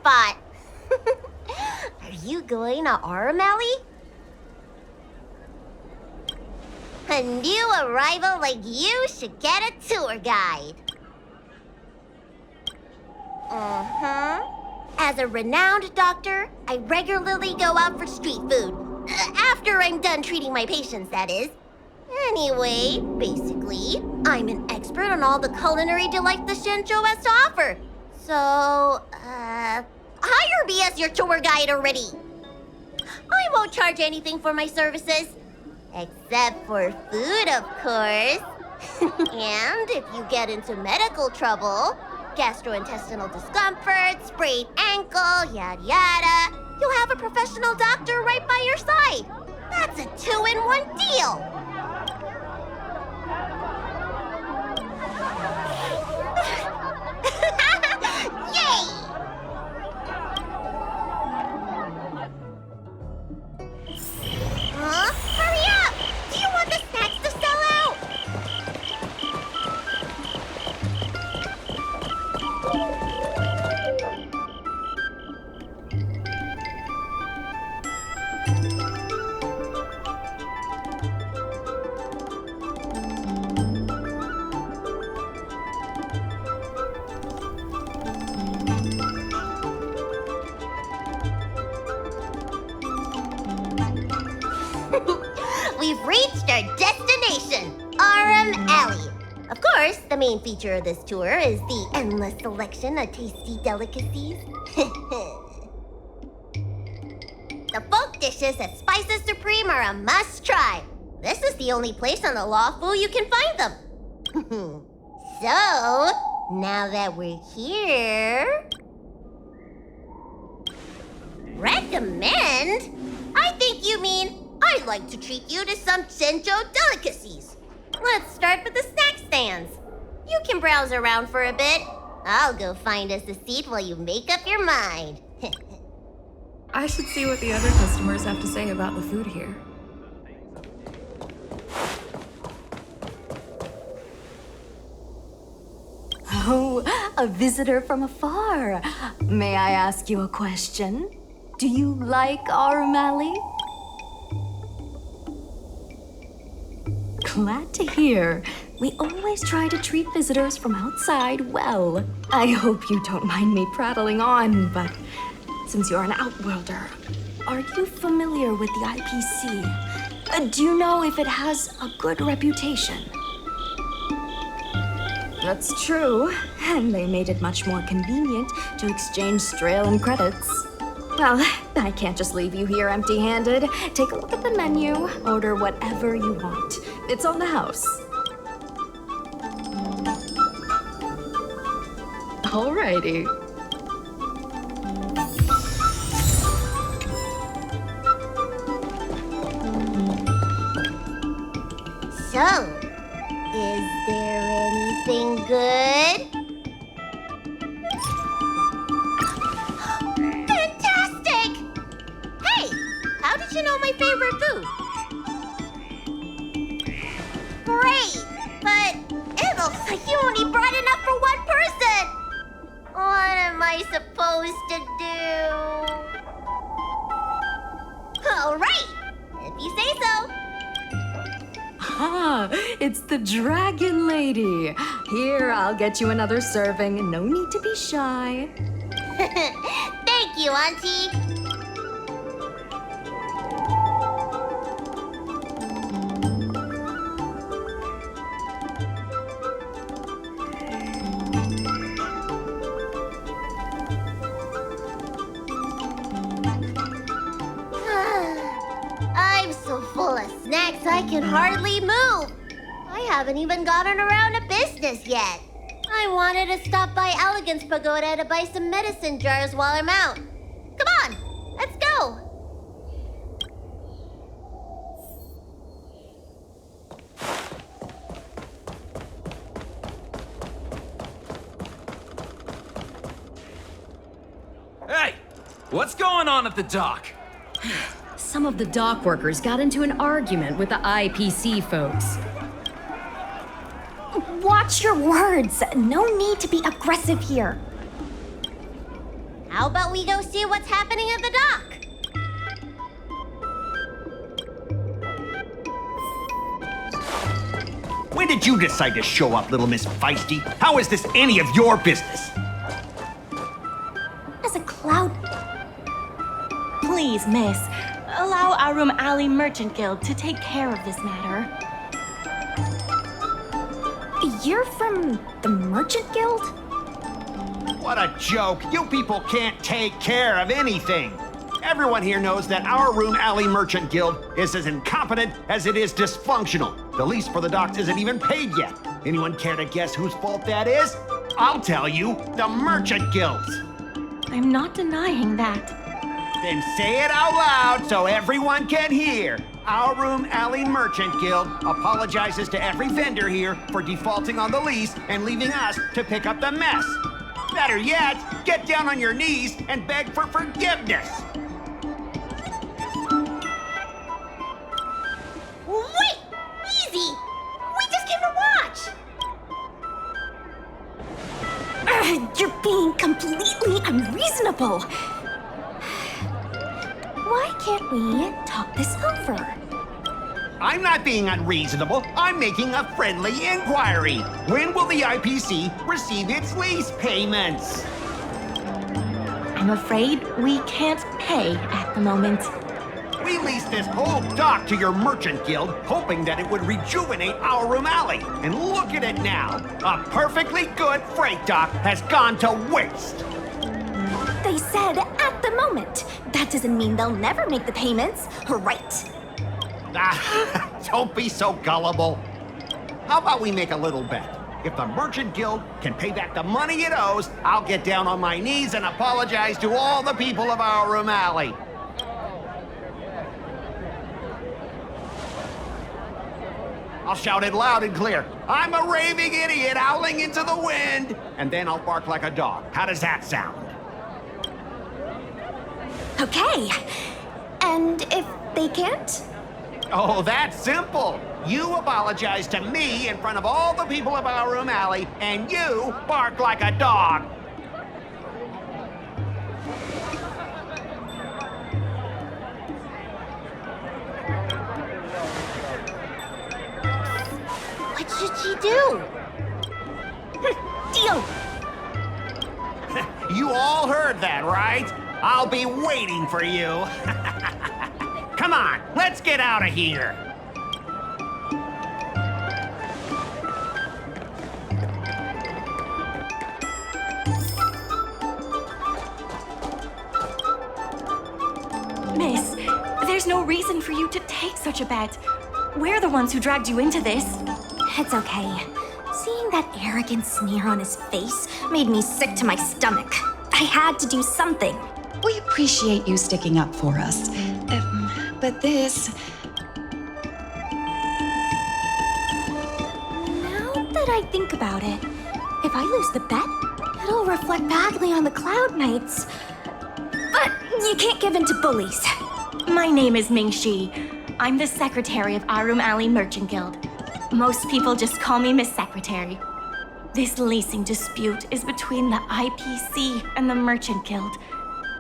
spot. Are you going to Aurum Alley? A new arrival like you should get a tour guide. As a renowned doctor, I regularly go out for street food. After I'm done treating my patients, that is. Anyway, basically, I'm an expert on all the culinary delights the Shenzhou has to offer. So, hire me as your tour guide already. I won't charge anything for my services. Except for food, of course. And if you get into medical trouble, gastrointestinal discomfort, sprained ankle, yada yada, you'll have a professional doctor right by your side. That's a 2-in-1 deal. Yay! Huh? Hurry up! Do you want the snacks to sell out? We've reached our destination, Aurum Alley. Of course, the main feature of this tour is the endless selection of tasty delicacies. The folk dishes at Spices Supreme are a must-try. This is the only place on the Lawful you can find them. So, now that we're here... Recommend? I think you mean I'd like to treat you to some Shenzhou delicacies. Let's start with the snack stands. You can browse around for a bit. I'll go find us a seat while you make up your mind. I should see what the other customers have to say about the food here. Oh, a visitor from afar. May I ask you a question? Do you like Aurum Alley? Glad to hear. We always try to treat visitors from outside well. I hope you don't mind me prattling on, but since you're an outworlder, are you familiar with the IPC? Do you know if it has a good reputation? That's true, and they made it much more convenient to exchange Strelin credits. Well, I can't just leave you here empty-handed. Take a look at the menu, order whatever you want. It's on the house. Alrighty. So, is there anything good? Fantastic! Hey, how did you know my favorite food? Great, but it looks like you only brought enough for one person. What am I supposed to do? All right, if you say so. Ah, it's the Dragon Lady. Here, I'll get you another serving. No need to be shy. Thank you, Auntie. I'm so full of snacks I can hardly move. I haven't even gotten around to business yet. I wanted to stop by Elegance Pagoda to buy some medicine jars while I'm out. Come on, let's go. Hey, what's going on at the dock? Some of the dock workers got into an argument with the IPC folks. Watch your words. No need to be aggressive here. How about we go see what's happening at the dock? When did you decide to show up, little Miss Feisty? How is this any of your business? As a cloud... Please, miss, allow Aurum Alley Merchant Guild to take care of this matter. You're from the Merchant Guild? What a joke. You people can't take care of anything. Everyone here knows that our Aurum Alley Merchant Guild is as incompetent as it is dysfunctional. The lease for the docks isn't even paid yet. Anyone care to guess whose fault that is? I'll tell you, the Merchant Guild's. I'm not denying that. Then say it out loud so everyone can hear. Our Aurum Alley Merchant Guild apologizes to every vendor here for defaulting on the lease and leaving us to pick up the mess. Better yet, get down on your knees and beg for forgiveness. Wait! Easy! We just came to watch! You're being completely unreasonable. Why can't we talk this over? I'm not being unreasonable. I'm making a friendly inquiry. When will the IPC receive its lease payments? I'm afraid we can't pay at the moment. We leased this whole dock to your merchant guild, hoping that it would rejuvenate our Aurum Alley. And look at it now. A perfectly good freight dock has gone to waste. They said at the moment. That doesn't mean they'll never make the payments, right? Ah, don't be so gullible. How about we make a little bet? If the Merchant Guild can pay back the money it owes, I'll get down on my knees and apologize to all the people of our Aurum Alley. I'll shout it loud and clear. I'm a raving idiot howling into the wind. And then I'll bark like a dog. How does that sound? Okay. And if they can't? Oh, that's simple. You apologize to me in front of all the people of our Aurum Alley, and you bark like a dog. What should she do? Deal! You all heard that, right? I'll be waiting for you. Come on, let's get out of here. Miss, there's no reason for you to take such a bet. We're the ones who dragged you into this. It's okay. Seeing that arrogant sneer on his face made me sick to my stomach. I had to do something. We appreciate you sticking up for us. But this... Now that I think about it, if I lose the bet, it'll reflect badly on the Cloud Knights. But you can't give in to bullies. My name is Ming-Shi. I'm the secretary of Aurum Alley Merchant Guild. Most people just call me Miss Secretary. This leasing dispute is between the IPC and the Merchant Guild.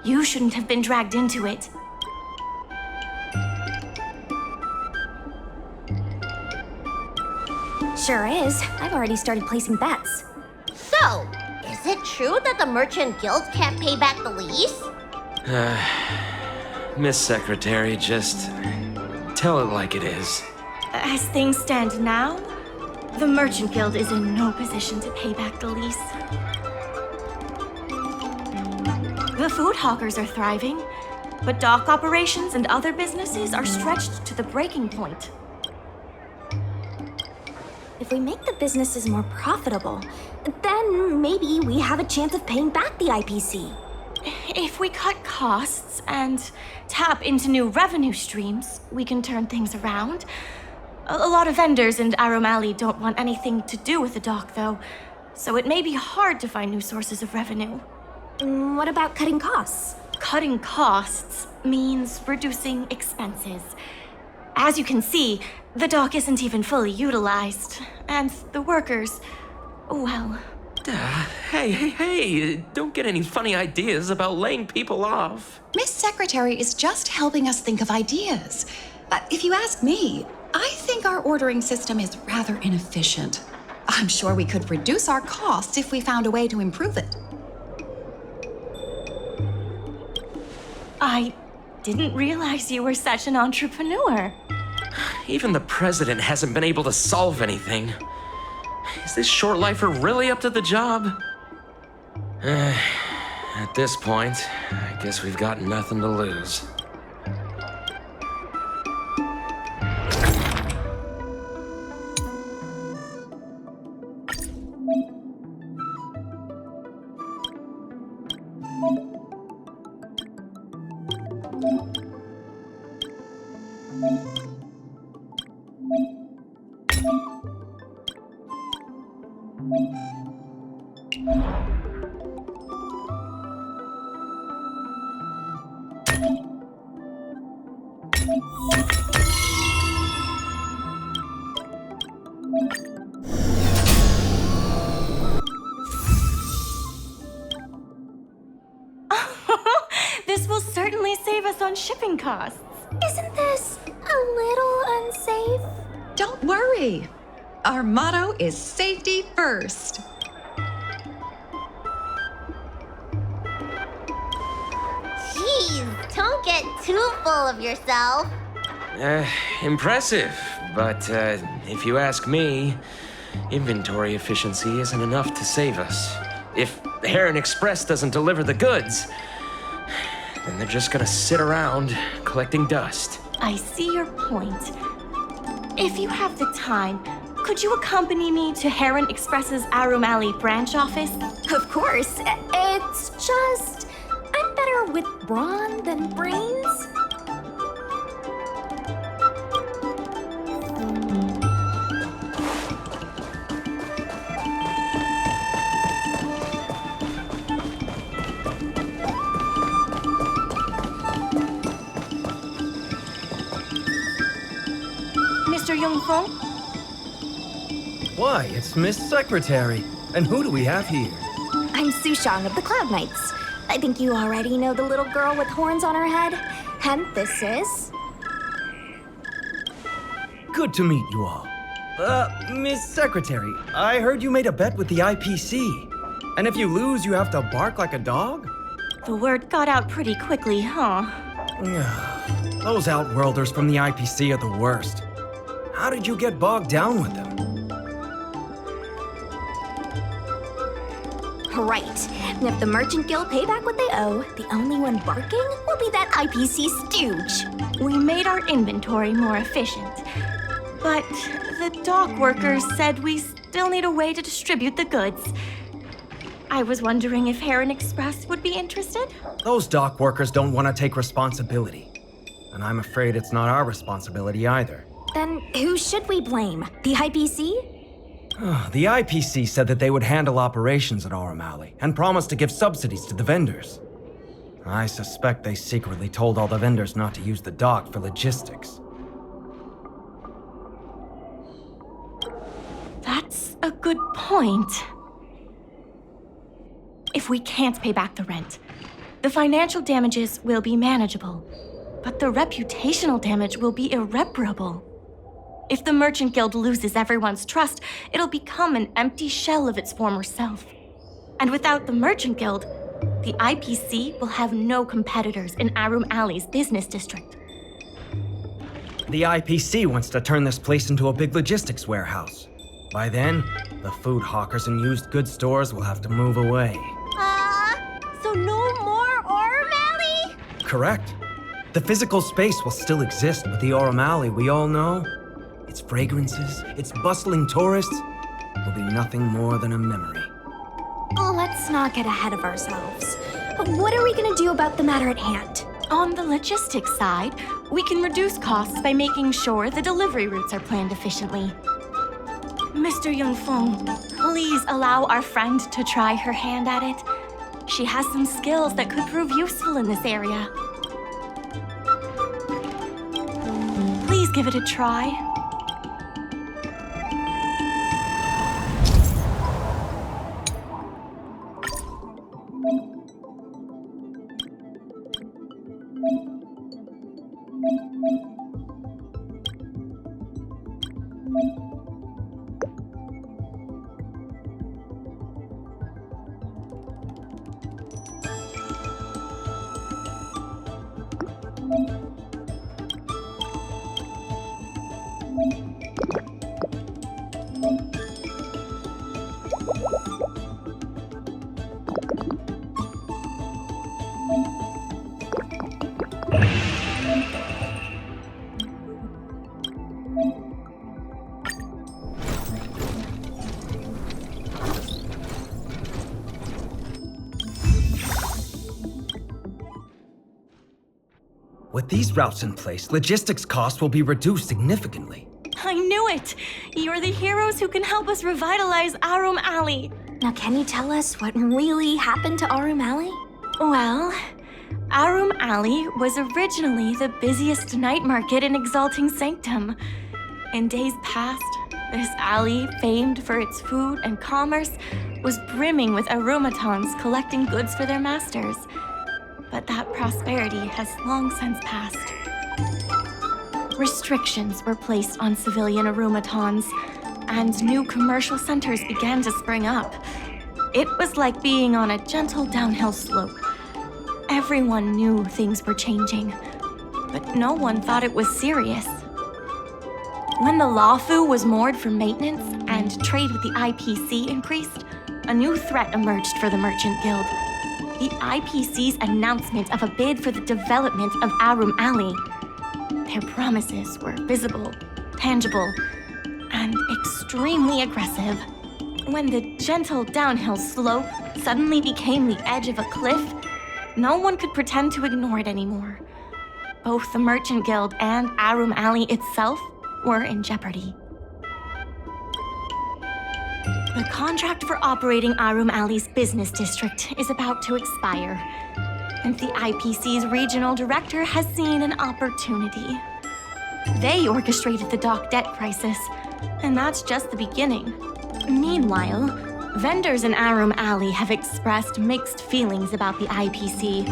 You shouldn't have been dragged into it. Sure is. I've already started placing bets. So, is it true that the Merchant Guild can't pay back the lease? Miss Secretary, just tell it like it is. As things stand now, the Merchant Guild is in no position to pay back the lease. The food hawkers are thriving, but dock operations and other businesses are stretched to the breaking point. If we make the businesses more profitable, then maybe we have a chance of paying back the IPC. If we cut costs and tap into new revenue streams, we can turn things around. A lot of vendors in Aurum Alley don't want anything to do with the dock, though, so it may be hard to find new sources of revenue. What about cutting costs? Cutting costs means reducing expenses. As you can see, the dock isn't even fully utilized, and the workers, well, Hey, don't get any funny ideas about laying people off. Miss Secretary is just helping us think of ideas. But if you ask me, I think our ordering system is rather inefficient. I'm sure we could reduce our costs if we found a way to improve it. I didn't realize you were such an entrepreneur. Even the president hasn't been able to solve anything. Is this short lifer really up to the job? At this point, I guess we've got nothing to lose. This will certainly save us on shipping costs. Isn't this a little unsafe? Don't worry. Our motto is safety first. Jeez, don't get too full of yourself. Impressive, but if you ask me, inventory efficiency isn't enough to save us. If Heron Express doesn't deliver the goods, then they're just gonna sit around collecting dust. I see your point. If you have the time, could you accompany me to Heron Express's Aurum Alley branch office? Of course. It's just, I'm better with brawn than brains. Mr. Yukong? Why, it's Miss Secretary. And who do we have here? I'm Sushang of the Cloud Knights. I think you already know the little girl with horns on her head. And this is... Good to meet you all. Miss Secretary, I heard you made a bet with the IPC. And if you lose, you have to bark like a dog? The word got out pretty quickly, huh? Those Outworlders from the IPC are the worst. How did you get bogged down with them? Right. If the Merchant Guild pay back what they owe, the only one barking will be that IPC stooge. We made our inventory more efficient. But the dock workers said we still need a way to distribute the goods. I was wondering if Heron Express would be interested? Those dock workers don't want to take responsibility. And I'm afraid it's not our responsibility either. Then who should we blame? The IPC? The IPC said that they would handle operations at Aurum Alley and promised to give subsidies to the vendors. I suspect they secretly told all the vendors not to use the dock for logistics. That's a good point. If we can't pay back the rent, the financial damages will be manageable, but the reputational damage will be irreparable. If the Merchant Guild loses everyone's trust, it'll become an empty shell of its former self. And without the Merchant Guild, the IPC will have no competitors in Aurum Alley's business district. The IPC wants to turn this place into a big logistics warehouse. By then, the food hawkers and used goods stores will have to move away. So no more Aurum Alley? Correct. The physical space will still exist, but the Aurum Alley we all know, its fragrances, its bustling tourists, will be nothing more than a memory. Let's not get ahead of ourselves. What are we gonna do about the matter at hand? On the logistics side, we can reduce costs by making sure the delivery routes are planned efficiently. Mr. Yukong, please allow our friend to try her hand at it. She has some skills that could prove useful in this area. Please give it a try. With these routes in place, logistics costs will be reduced significantly. I knew it! You're the heroes who can help us revitalize Aurum Alley. Now, can you tell us what really happened to Aurum Alley? Well, Aurum Alley was originally the busiest night market in Exalting Sanctum. In days past, this alley, famed for its food and commerce, was brimming with aromatons collecting goods for their masters. But that prosperity has long since passed. Restrictions were placed on civilian aromatons, and new commercial centers began to spring up. It was like being on a gentle downhill slope. Everyone knew things were changing, but no one thought it was serious. When the Lawfu was moored for maintenance and trade with the IPC increased, a new threat emerged for the Merchant Guild. The IPC's announcement of a bid for the development of Aurum Alley. Their promises were visible, tangible, and extremely aggressive. When the gentle downhill slope suddenly became the edge of a cliff, no one could pretend to ignore it anymore. Both the Merchant Guild and Aurum Alley itself were in jeopardy. The contract for operating Aurum Alley's business district is about to expire, and the IPC's regional director has seen an opportunity. They orchestrated the dock debt crisis, and that's just the beginning. Meanwhile, vendors in Aurum Alley have expressed mixed feelings about the IPC.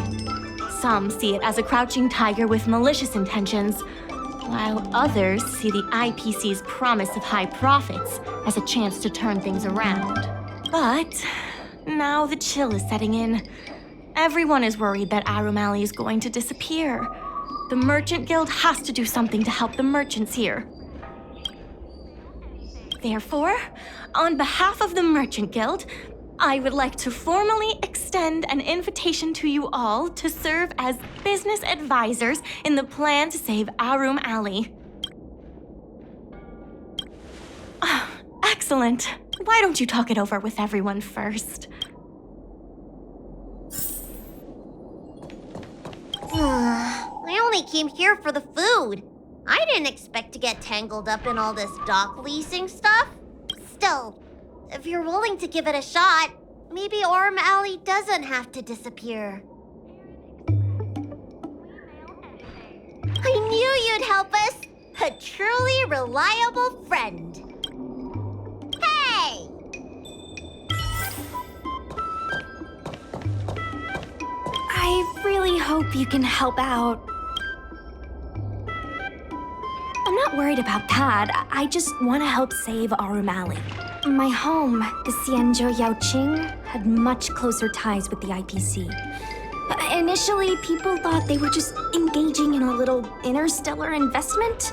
Some see it as a crouching tiger with malicious intentions, while others see the IPC's promise of high profits as a chance to turn things around. But now the chill is setting in. Everyone is worried that Aurum Alley is going to disappear. The Merchant Guild has to do something to help the merchants here. Therefore, on behalf of the Merchant Guild, I would like to formally extend an invitation to you all to serve as business advisors in the plan to save Aurum Alley. Excellent. Why don't you talk it over with everyone first? I only came here for the food. I didn't expect to get tangled up in all this dock leasing stuff. Still, if you're willing to give it a shot, maybe Aurum Alley doesn't have to disappear. I knew you'd help us! A truly reliable friend. Hey! I really hope you can help out. I'm not worried about that. I just want to help save Aurum Alley. My home, the Xianzhou Yaoqing, had much closer ties with the IPC. Initially, people thought they were just engaging in a little interstellar investment,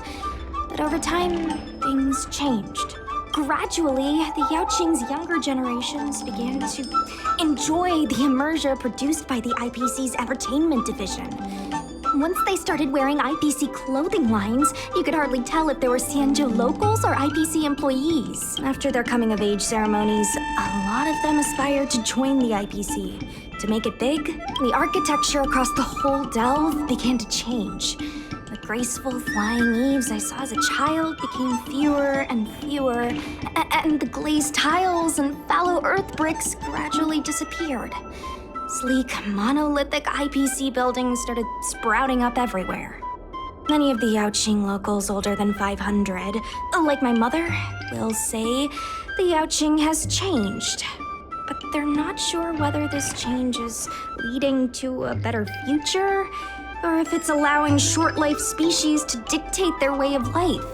but over time, things changed. Gradually, the Yaoqing's younger generations began to enjoy the immersion produced by the IPC's entertainment division. Once they started wearing IPC clothing lines, you could hardly tell if they were Xianzhou locals or IPC employees. After their coming-of-age ceremonies, a lot of them aspired to join the IPC. To make it big, the architecture across the whole delve began to change. The graceful flying eaves I saw as a child became fewer and fewer, and the glazed tiles and fallow earth bricks gradually disappeared. Sleek, monolithic IPC buildings started sprouting up everywhere. Many of the Yaoqing locals older than 500, like my mother, will say the Yaoqing has changed. But they're not sure whether this change is leading to a better future, or if it's allowing short-life species to dictate their way of life.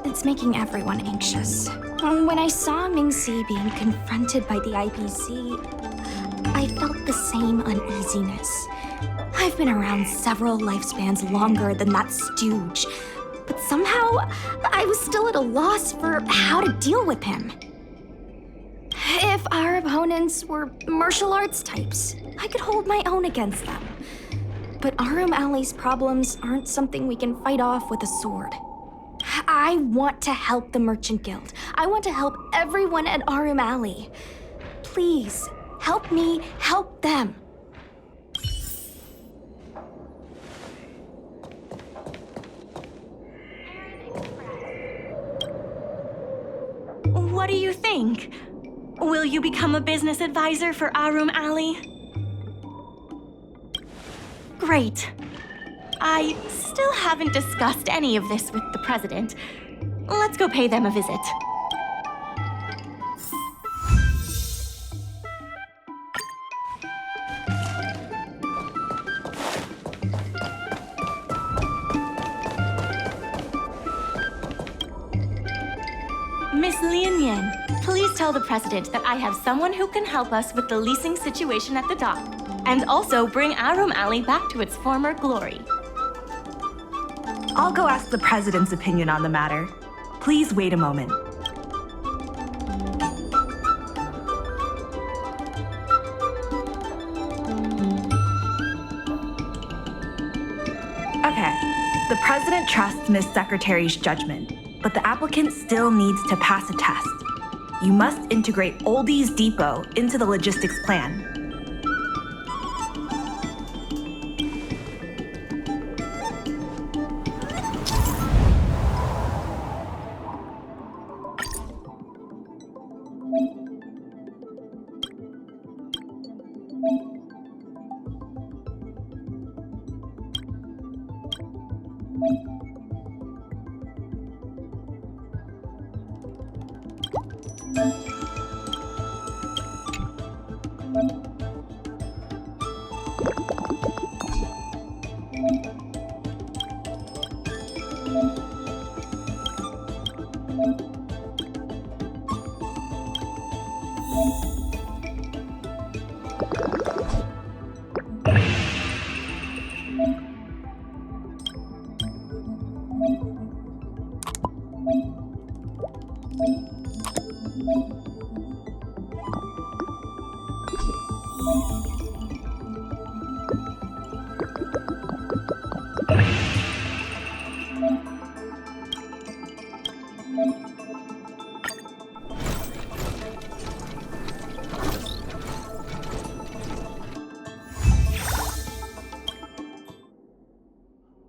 It's making everyone anxious. When I saw Mingxi being confronted by the IPC, I felt the same uneasiness. I've been around several lifespans longer than that stooge, but somehow I was still at a loss for how to deal with him. If our opponents were martial arts types, I could hold my own against them. But Aurum Alley's problems aren't something we can fight off with a sword. I want to help the Merchant Guild. I want to help everyone at Aurum Alley. Please, help me help them. What do you think? Will you become a business advisor for Aurum Alley? Great. I still haven't discussed any of this with the president. Let's go pay them a visit. Miss Lian, please tell the president that I have someone who can help us with the leasing situation at the dock, and also bring Aurum Alley back to its former glory. I'll go ask the president's opinion on the matter. Please wait a moment. Okay, the president trusts Miss Secretary's judgment, but the applicant still needs to pass a test. You must integrate Oldie's Depot into the logistics plan.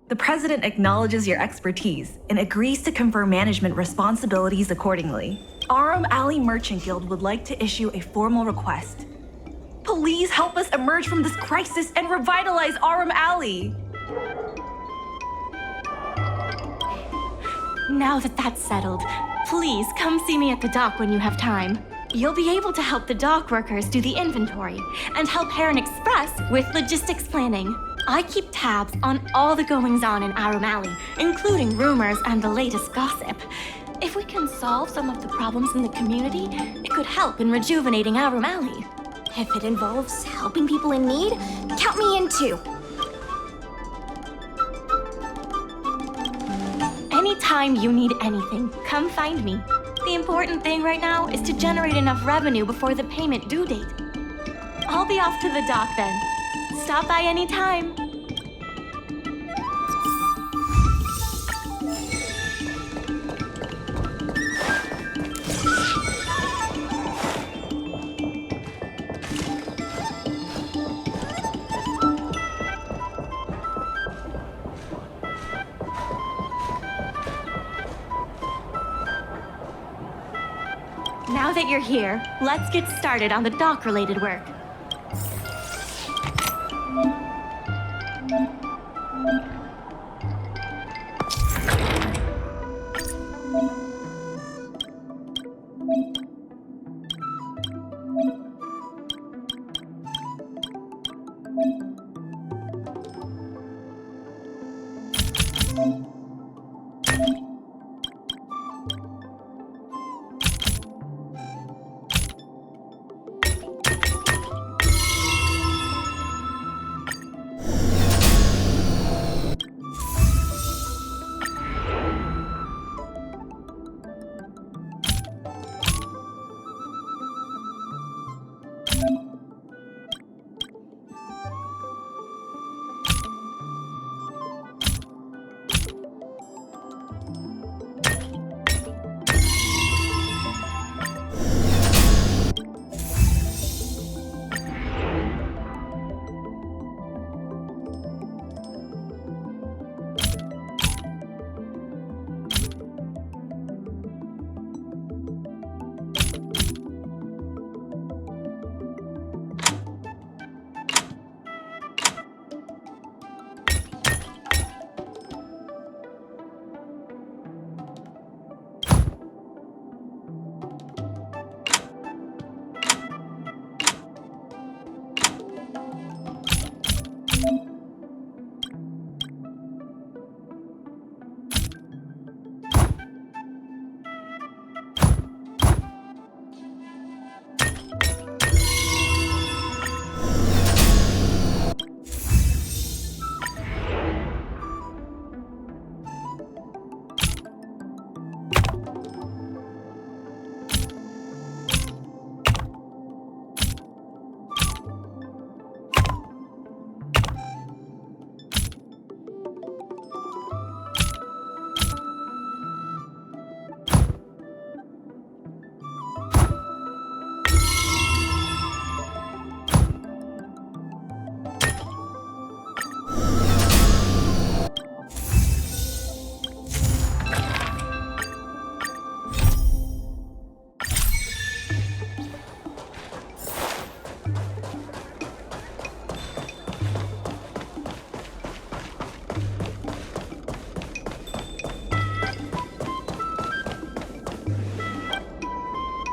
The president acknowledges your expertise and agrees to confer management responsibilities accordingly. Aurum Alley Merchant Guild would like to issue a formal request. Please help us emerge from this crisis and revitalize Aurum Alley. Now that that's settled, please come see me at the dock when you have time. You'll be able to help the dock workers do the inventory and help Heron Express with logistics planning. I keep tabs on all the goings-on in Aurum Alley, including rumors and the latest gossip. If we can solve some of the problems in the community, it could help in rejuvenating Aurum Alley. If it involves helping people in need, count me in too. Anytime you need anything, come find me. The important thing right now is to generate enough revenue before the payment due date. I'll be off to the dock then. Stop by anytime. Now that you're here, let's get started on the dock-related work.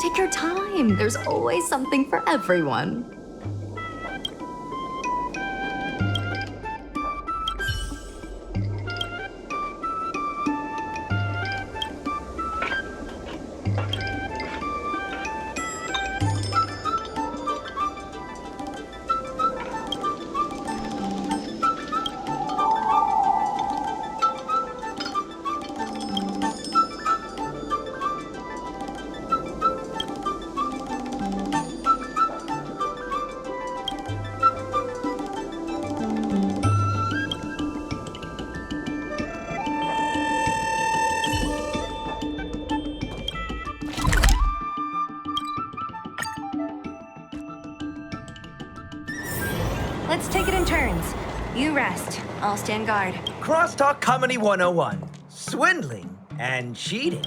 Take your time. There's always something for everyone. Let's take it in turns. You rest. I'll stand guard. Crosstalk Comedy 101. Swindling and cheating.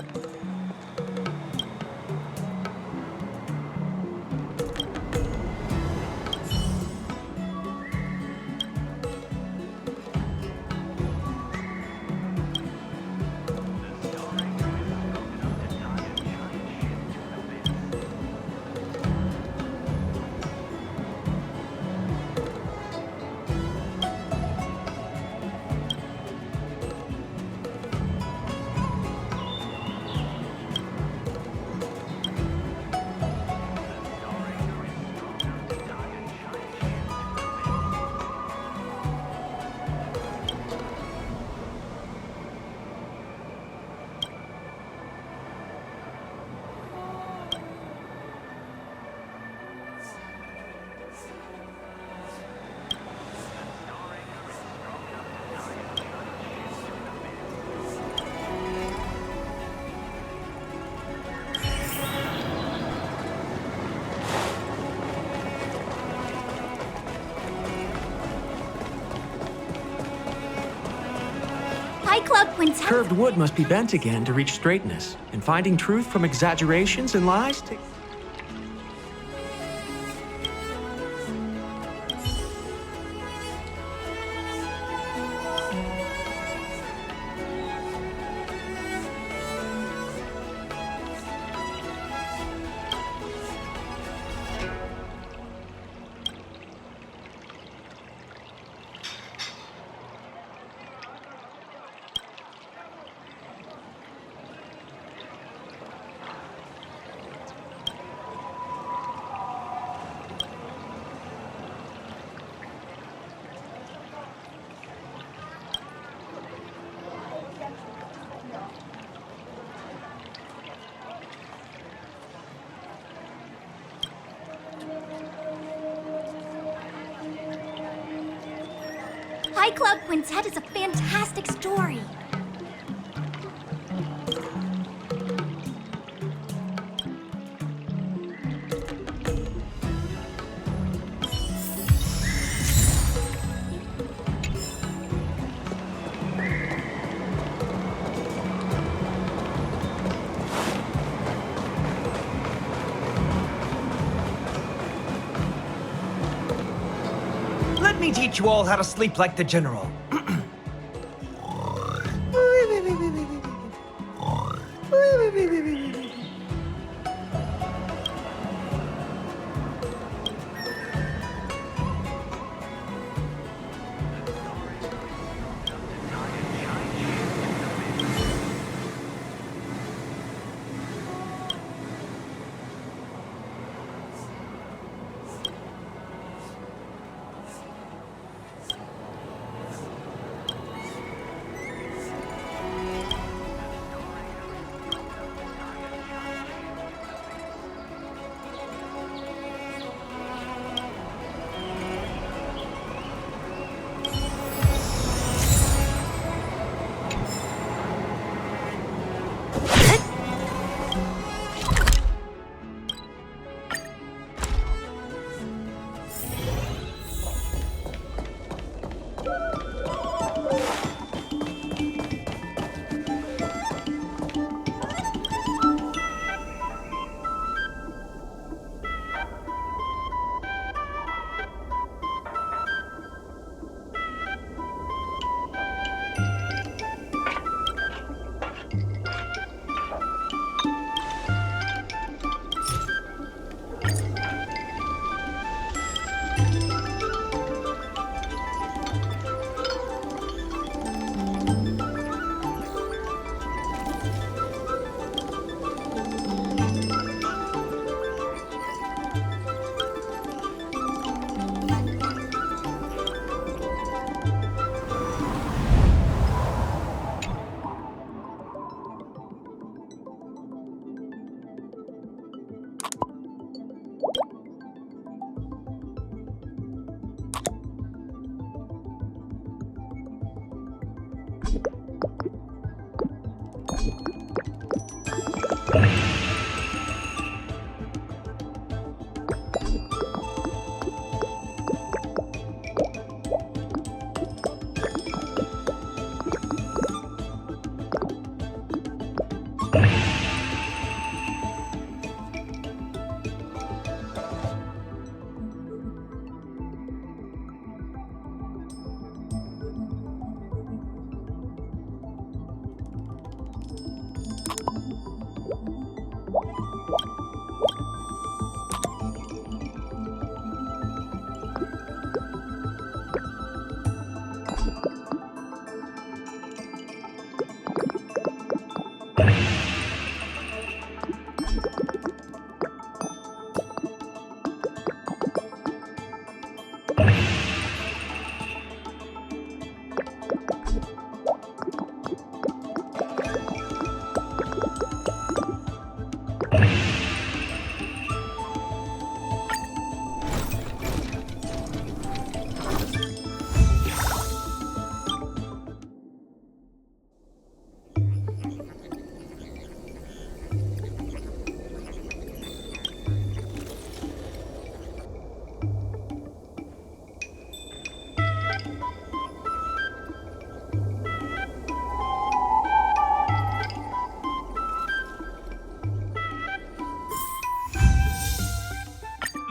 Club Quintet. Curved wood must be bent again to reach straightness, and finding truth from exaggerations and lies High Club Quintet is a fantastic story. Let me teach you all how to sleep like the general.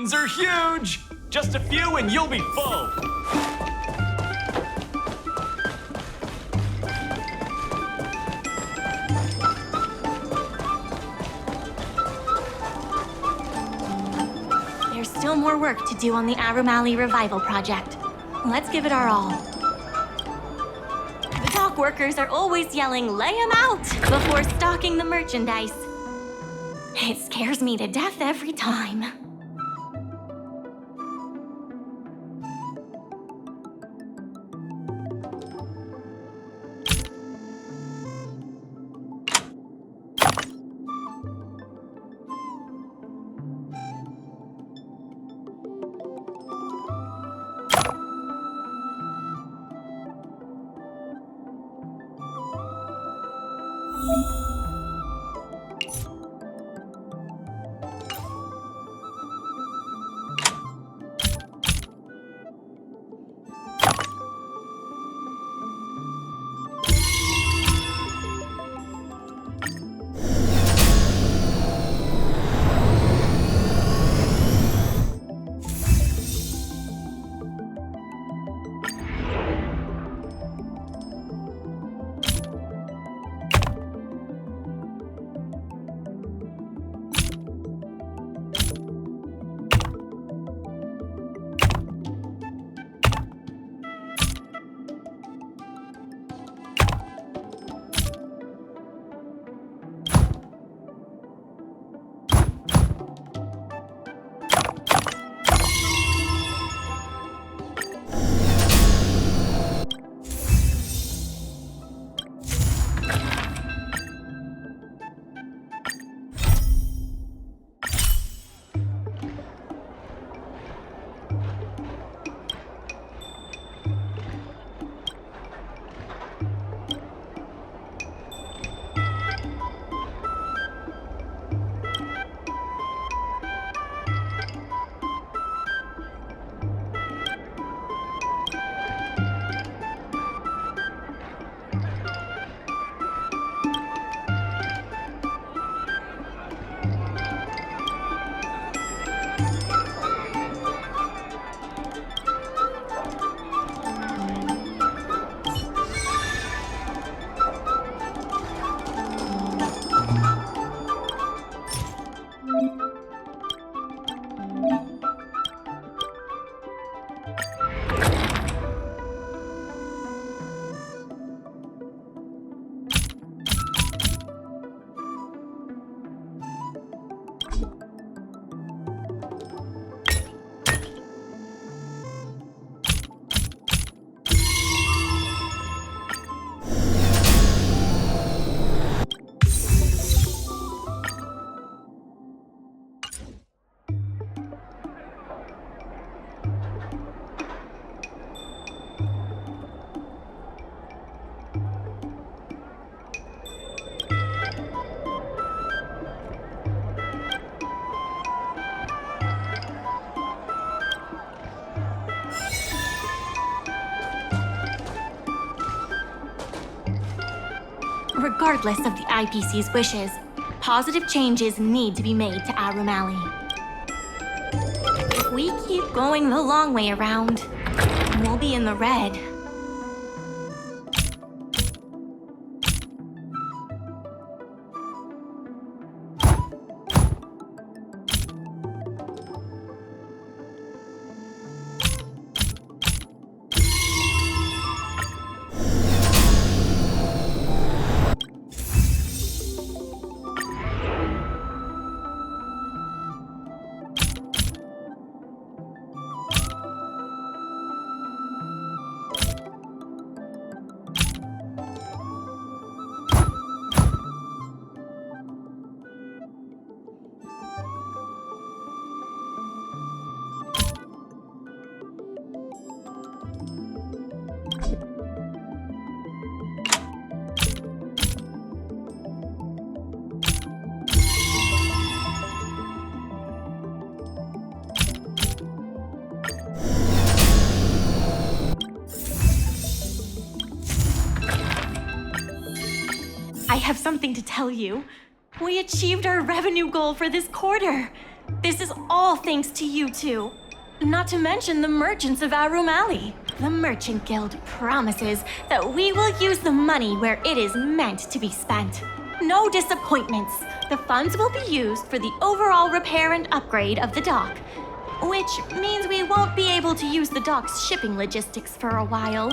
Cartons are huge! Just a few and you'll be full! There's still more work to do on the Aurum Alley Revival project. Let's give it our all. The dock workers are always yelling, "Lay 'em out!" before stocking the merchandise. It scares me to death every time. Regardless of the IPC's wishes, positive changes need to be made to Aurum Alley. If we keep going the long way around, we'll be in the red. I have something to tell you. We achieved our revenue goal for this quarter. This is all thanks to you two. Not to mention the merchants of Aurum Alley. The Merchant Guild promises that we will use the money where it is meant to be spent. No disappointments. The funds will be used for the overall repair and upgrade of the dock, which means we won't be able to use the dock's shipping logistics for a while.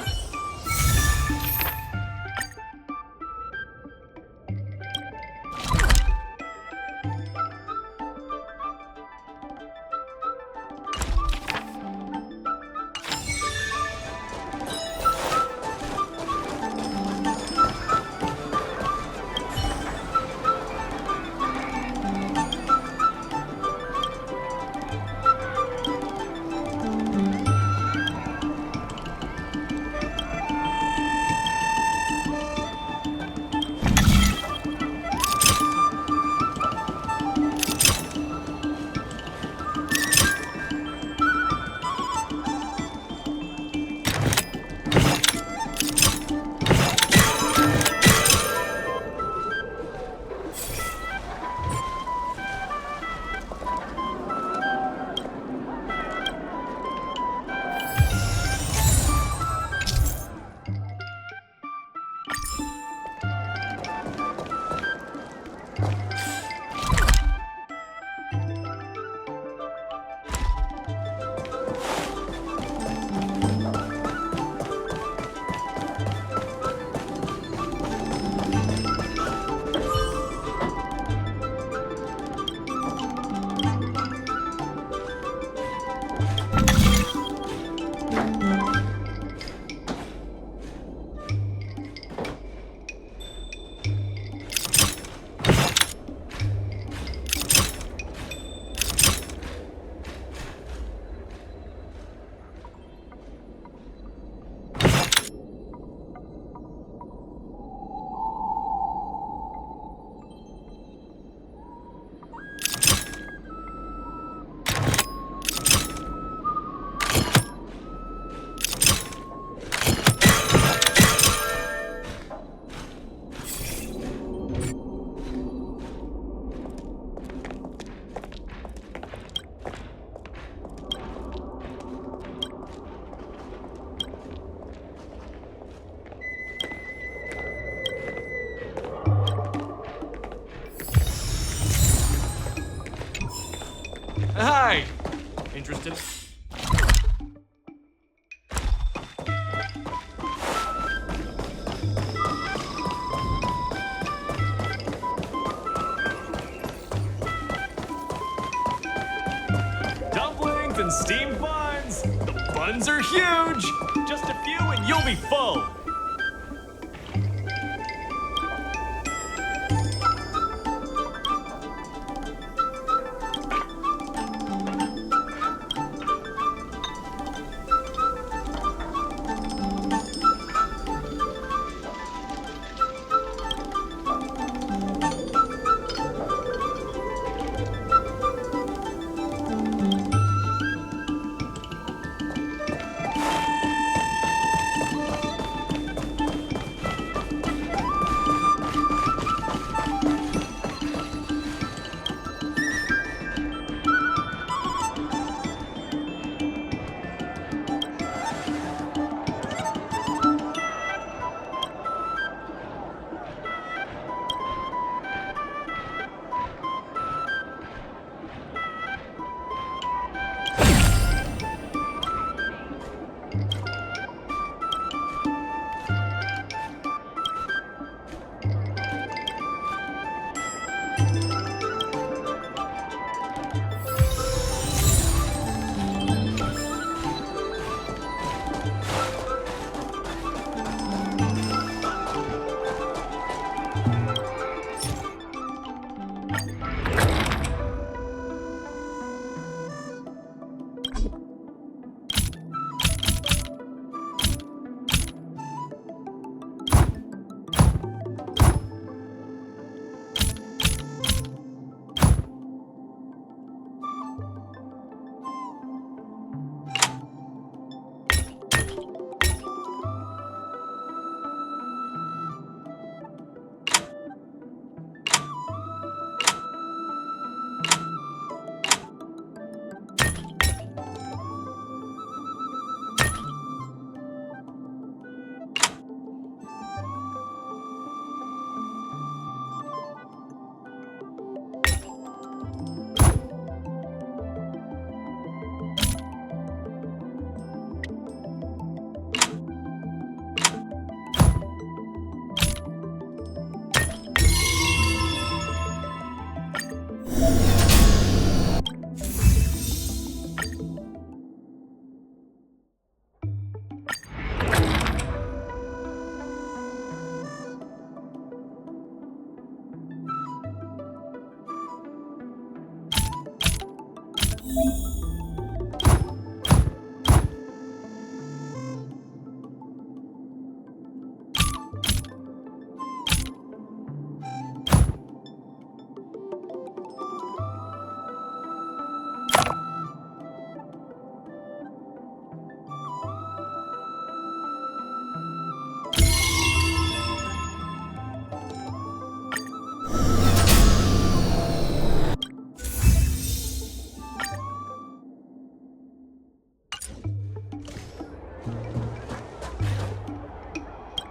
Hi! Interested? Dumplings and steamed buns! The buns are huge! Just a few and you'll be full!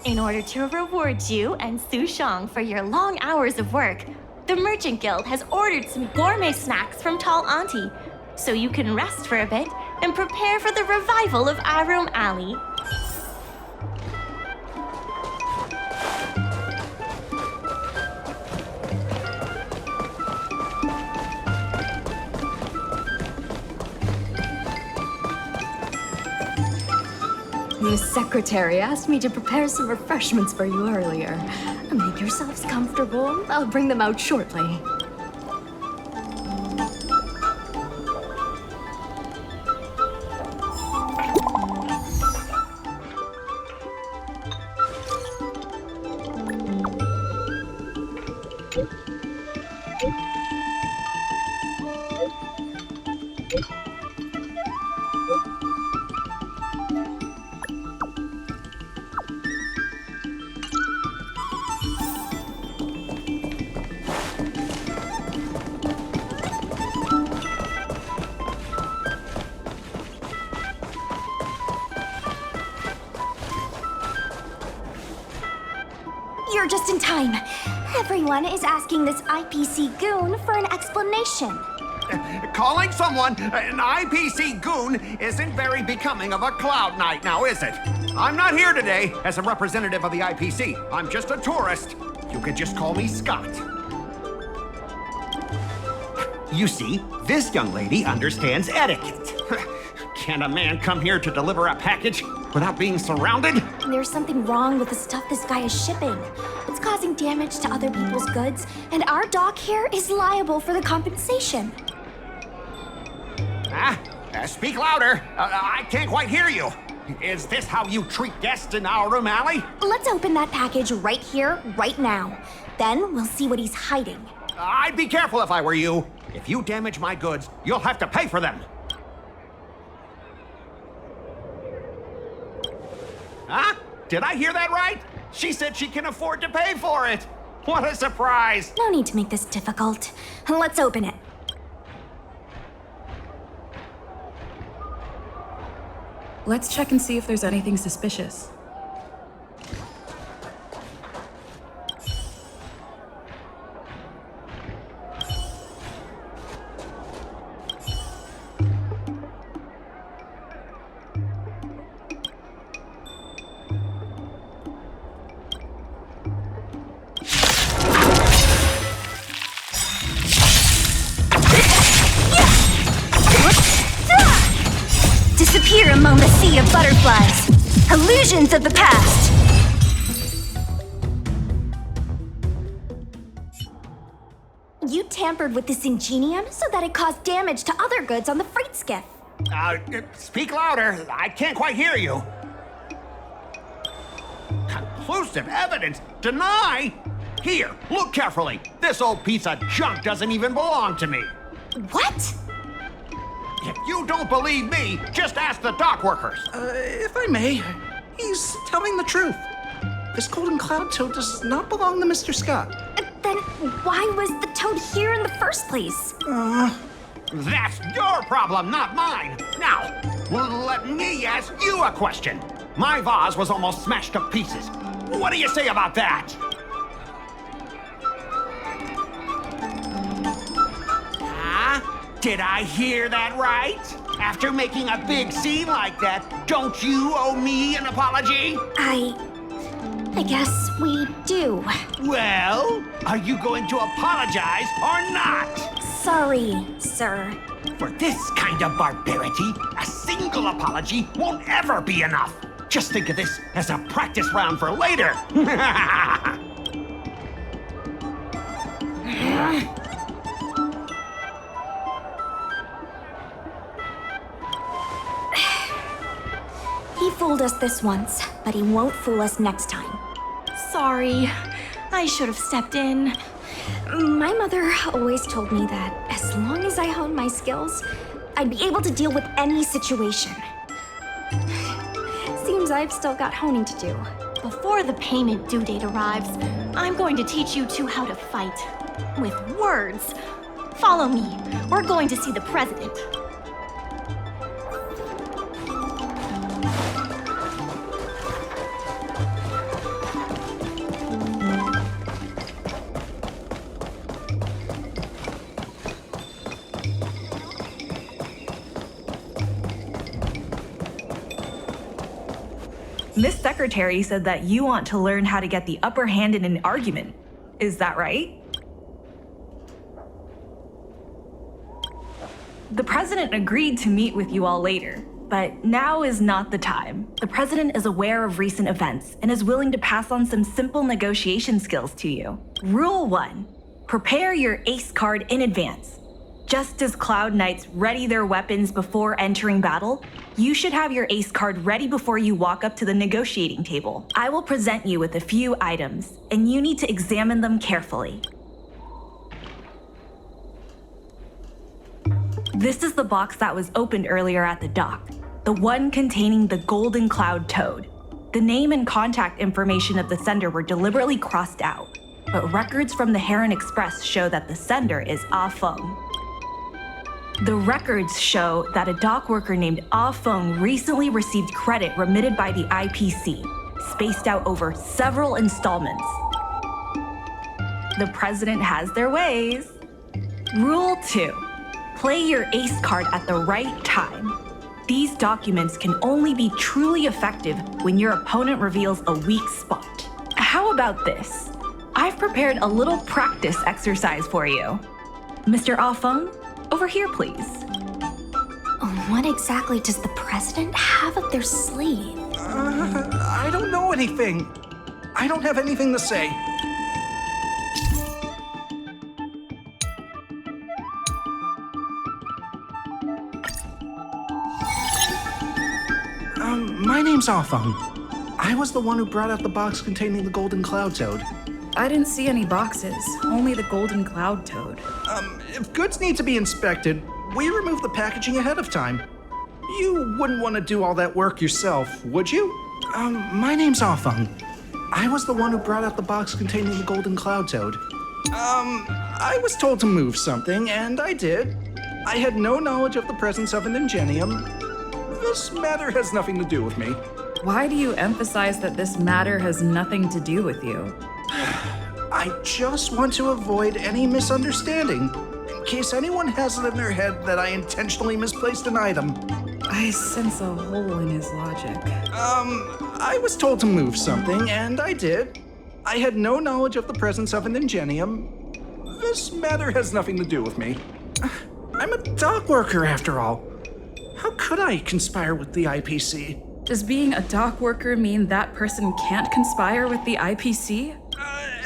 In order to reward you and Sushang for your long hours of work, the Merchant Guild has ordered some gourmet snacks from Tall Auntie, so you can rest for a bit and prepare for the revival of Aurum Alley. The secretary asked me to prepare some refreshments for you earlier. Make yourselves comfortable. I'll bring them out shortly. You're just in time. Everyone is asking this IPC goon for an explanation. Calling someone an IPC goon isn't very becoming of a Cloud Knight now, is it? I'm not here today as a representative of the IPC. I'm just a tourist. You could just call me Scott. You see, this young lady understands etiquette. Can a man come here to deliver a package without being surrounded? There's something wrong with the stuff this guy is shipping. It's causing damage to other people's goods, and our dock here is liable for the compensation. Speak louder. I can't quite hear you. Is this how you treat guests in Aurum Alley? Let's open that package right here, right now. Then we'll see what he's hiding. I'd be careful if I were you. If you damage my goods, you'll have to pay for them. Huh? Did I hear that right? She said she can afford to pay for it. What a surprise. No need to make this difficult. Let's open it. Let's check and see if there's anything suspicious. Disappear among the sea of butterflies. Illusions of the past. You tampered with this ingenium so that it caused damage to other goods on the freight skiff. Speak louder. I can't quite hear you. Conclusive evidence? Deny? Here, look carefully. This old piece of junk doesn't even belong to me. What? If you don't believe me, just ask the dock workers. If I may, he's telling the truth. This golden cloud toad does not belong to Mr. Scott. Then why was the toad here in the first place? That's your problem, not mine. Now, let me ask you a question. My vase was almost smashed to pieces. What do you say about that? Did I hear that right? After making a big scene like that, don't you owe me an apology? I guess we do. Well, are you going to apologize or not? Sorry, sir. For this kind of barbarity, a single apology won't ever be enough. Just think of this as a practice round for later. fooled us this once, but he won't fool us next time. Sorry. I should have stepped in. My mother always told me that as long as I honed my skills, I'd be able to deal with any situation. Seems I've still got honing to do. Before the payment due date arrives, I'm going to teach you two how to fight. With words. Follow me. We're going to see the president. Miss Secretary said that you want to learn how to get the upper hand in an argument. Is that right? The president agreed to meet with you all later, but now is not the time. The president is aware of recent events and is willing to pass on some simple negotiation skills to you. Rule 1, prepare your ace card in advance. Just as Cloud Knights ready their weapons before entering battle, you should have your ace card ready before you walk up to the negotiating table. I will present you with a few items, and you need to examine them carefully. This is the box that was opened earlier at the dock, the one containing the Golden Cloud Toad. The name and contact information of the sender were deliberately crossed out, but records from the Heron Express show that the sender is Ah Feng. The records show that a dock worker named Ah Feng recently received credit remitted by the IPC, spaced out over several installments. The president has their ways. Rule 2, play your ace card at the right time. These documents can only be truly effective when your opponent reveals a weak spot. How about this? I've prepared a little practice exercise for you. Mr. Ah Feng, over here, please. What exactly does the president have up their sleeve? I don't know anything. I don't have anything to say. My name's Ah Feng. I was the one who brought out the box containing the Golden Cloud Toad. I didn't see any boxes, only the Golden Cloud Toad. If goods need to be inspected, we remove the packaging ahead of time. You wouldn't want to do all that work yourself, would you? My name's Ah Feng. I was the one who brought out the box containing the Golden Cloud Toad. I was told to move something, and I did. I had no knowledge of the presence of an ingenium. This matter has nothing to do with me. Why do you emphasize that this matter has nothing to do with you? I just want to avoid any misunderstanding, in case anyone has it in their head that I intentionally misplaced an item. I sense a hole in his logic. I was told to move something, and I did. I had no knowledge of the presence of an ingenium. This matter has nothing to do with me. I'm a dock worker, after all. How could I conspire with the IPC? Does being a dock worker mean that person can't conspire with the IPC?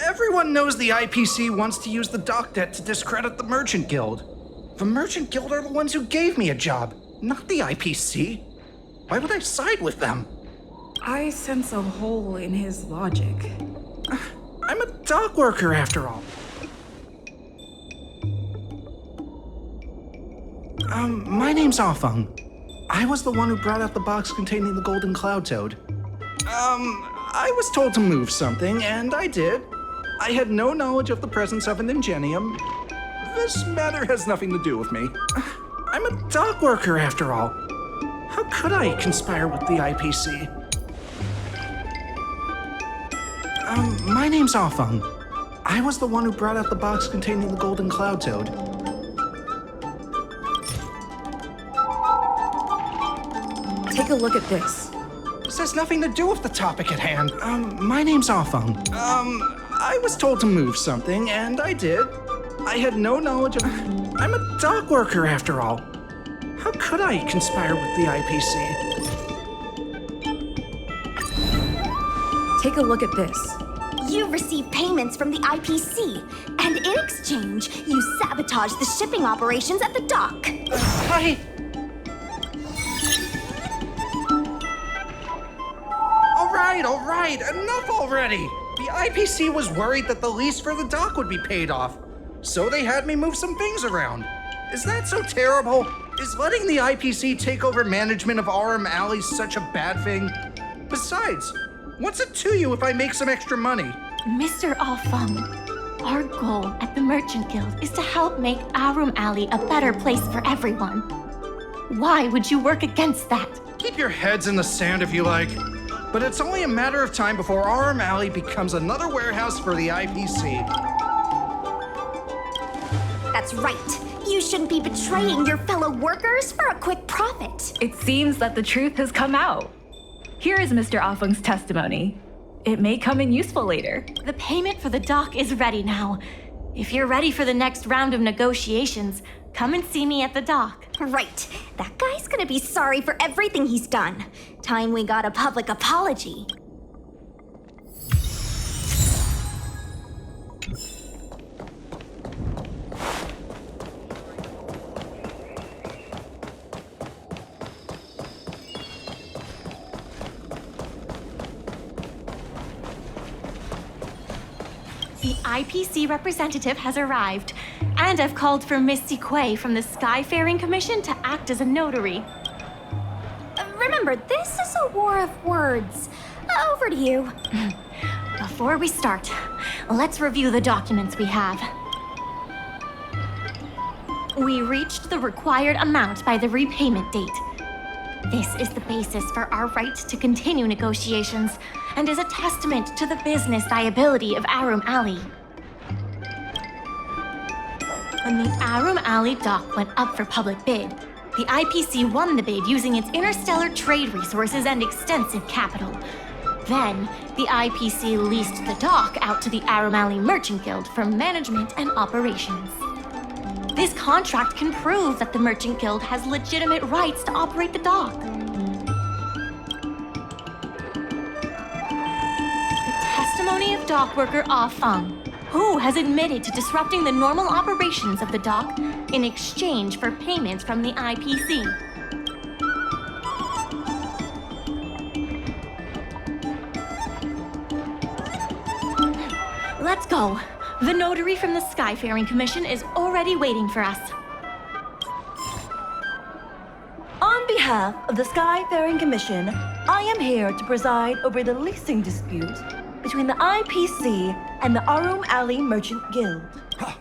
Everyone knows the IPC wants to use the dock debt to discredit the Merchant Guild. The Merchant Guild are the ones who gave me a job, not the IPC. Why would I side with them? I sense a hole in his logic. I'm a dock worker, after all. My name's Ah Feng. I was the one who brought out the box containing the Golden Cloud Toad. I was told to move something, and I did. I had no knowledge of the presence of an ingenium. This matter has nothing to do with me. I'm a dock worker, after all. How could I conspire with the IPC? My name's Ah Feng. I was the one who brought out the box containing the Golden Cloud Toad. Take a look at this. This has nothing to do with the topic at hand. My name's Ah Feng. I was told to move something, and I did. I had no knowledge of... I'm a dock worker, after all. How could I conspire with the IPC? Take a look at this. You received payments from the IPC, and in exchange, you sabotaged the shipping operations at the dock. all right, enough already. The IPC was worried that the lease for the dock would be paid off, so they had me move some things around. Is that so terrible? Is letting the IPC take over management of Aurum Alley such a bad thing? Besides, what's it to you if I make some extra money? Mr. Alfeng, our goal at the Merchant Guild is to help make Aurum Alley a better place for everyone. Why would you work against that? Keep your heads in the sand if you like. But it's only a matter of time before Aurum Alley becomes another warehouse for the IPC. That's right. You shouldn't be betraying your fellow workers for a quick profit. It seems that the truth has come out. Here is Mr. Afeng's testimony. It may come in useful later. The payment for the dock is ready now. If you're ready for the next round of negotiations, come and see me at the dock. Right. That guy's gonna be sorry for everything he's done. Time we got a public apology. The IPC representative has arrived, and I've called for Miss Qingque from the Skyfaring Commission to act as a notary. Remember, this is a war of words. Over to you. Before we start, let's review the documents we have. We reached the required amount by the repayment date. This is the basis for our right to continue negotiations and is a testament to the business viability of Aurum Alley. When the Aurum Alley dock went up for public bid, the IPC won the bid using its interstellar trade resources and extensive capital. Then, the IPC leased the dock out to the Aurum Alley Merchant Guild for management and operations. This contract can prove that the Merchant Guild has legitimate rights to operate the dock. The testimony of dock worker Ah Feng, who has admitted to disrupting the normal operations of the dock in exchange for payments from the IPC. Let's go. The notary from the Skyfaring Commission is already waiting for us. On behalf of the Skyfaring Commission, I am here to preside over the leasing dispute between the IPC and the Aurum Alley Merchant Guild.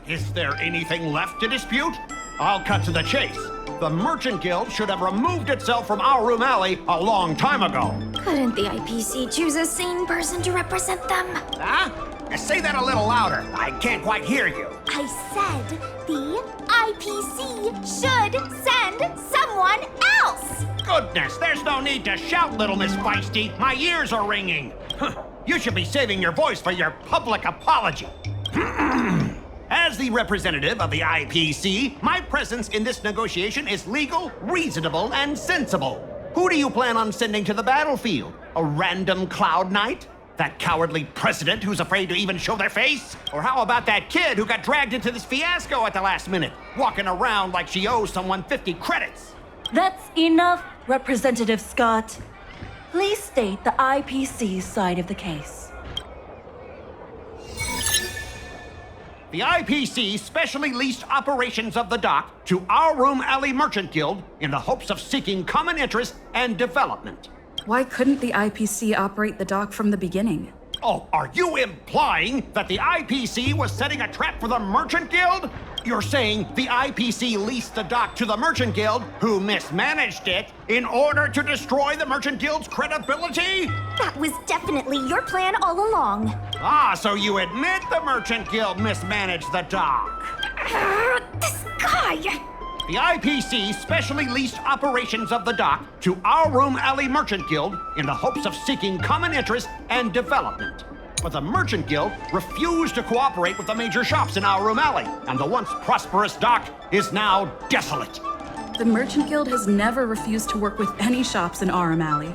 Is there anything left to dispute? I'll cut to the chase. The Merchant Guild should have removed itself from Aurum Alley a long time ago. Couldn't the IPC choose a sane person to represent them? Huh? Say that a little louder. I can't quite hear you. I said the IPC should send someone else. Goodness, there's no need to shout, little Miss Feisty. My ears are ringing. You should be saving your voice for your public apology. As the representative of the IPC, my presence in this negotiation is legal, reasonable, and sensible. Who do you plan on sending to the battlefield? A random Cloud Knight? That cowardly president who's afraid to even show their face? Or how about that kid who got dragged into this fiasco at the last minute, walking around like she owes someone 50 credits? That's enough, Representative Scott. Please state the IPC's side of the case. The IPC specially leased operations of the dock to Aurum Alley Merchant Guild in the hopes of seeking common interest and development. Why couldn't the IPC operate the dock from the beginning? Oh, are you implying that the IPC was setting a trap for the Merchant Guild? You're saying the IPC leased the dock to the Merchant Guild, who mismanaged it, in order to destroy the Merchant Guild's credibility? That was definitely your plan all along. Ah, so you admit the Merchant Guild mismanaged the dock? This guy! The IPC specially leased operations of the dock to Aurum Alley Merchant Guild in the hopes of seeking common interest and development. But the Merchant Guild refused to cooperate with the major shops in Aurum Alley, and the once prosperous dock is now desolate. The Merchant Guild has never refused to work with any shops in Aurum Alley.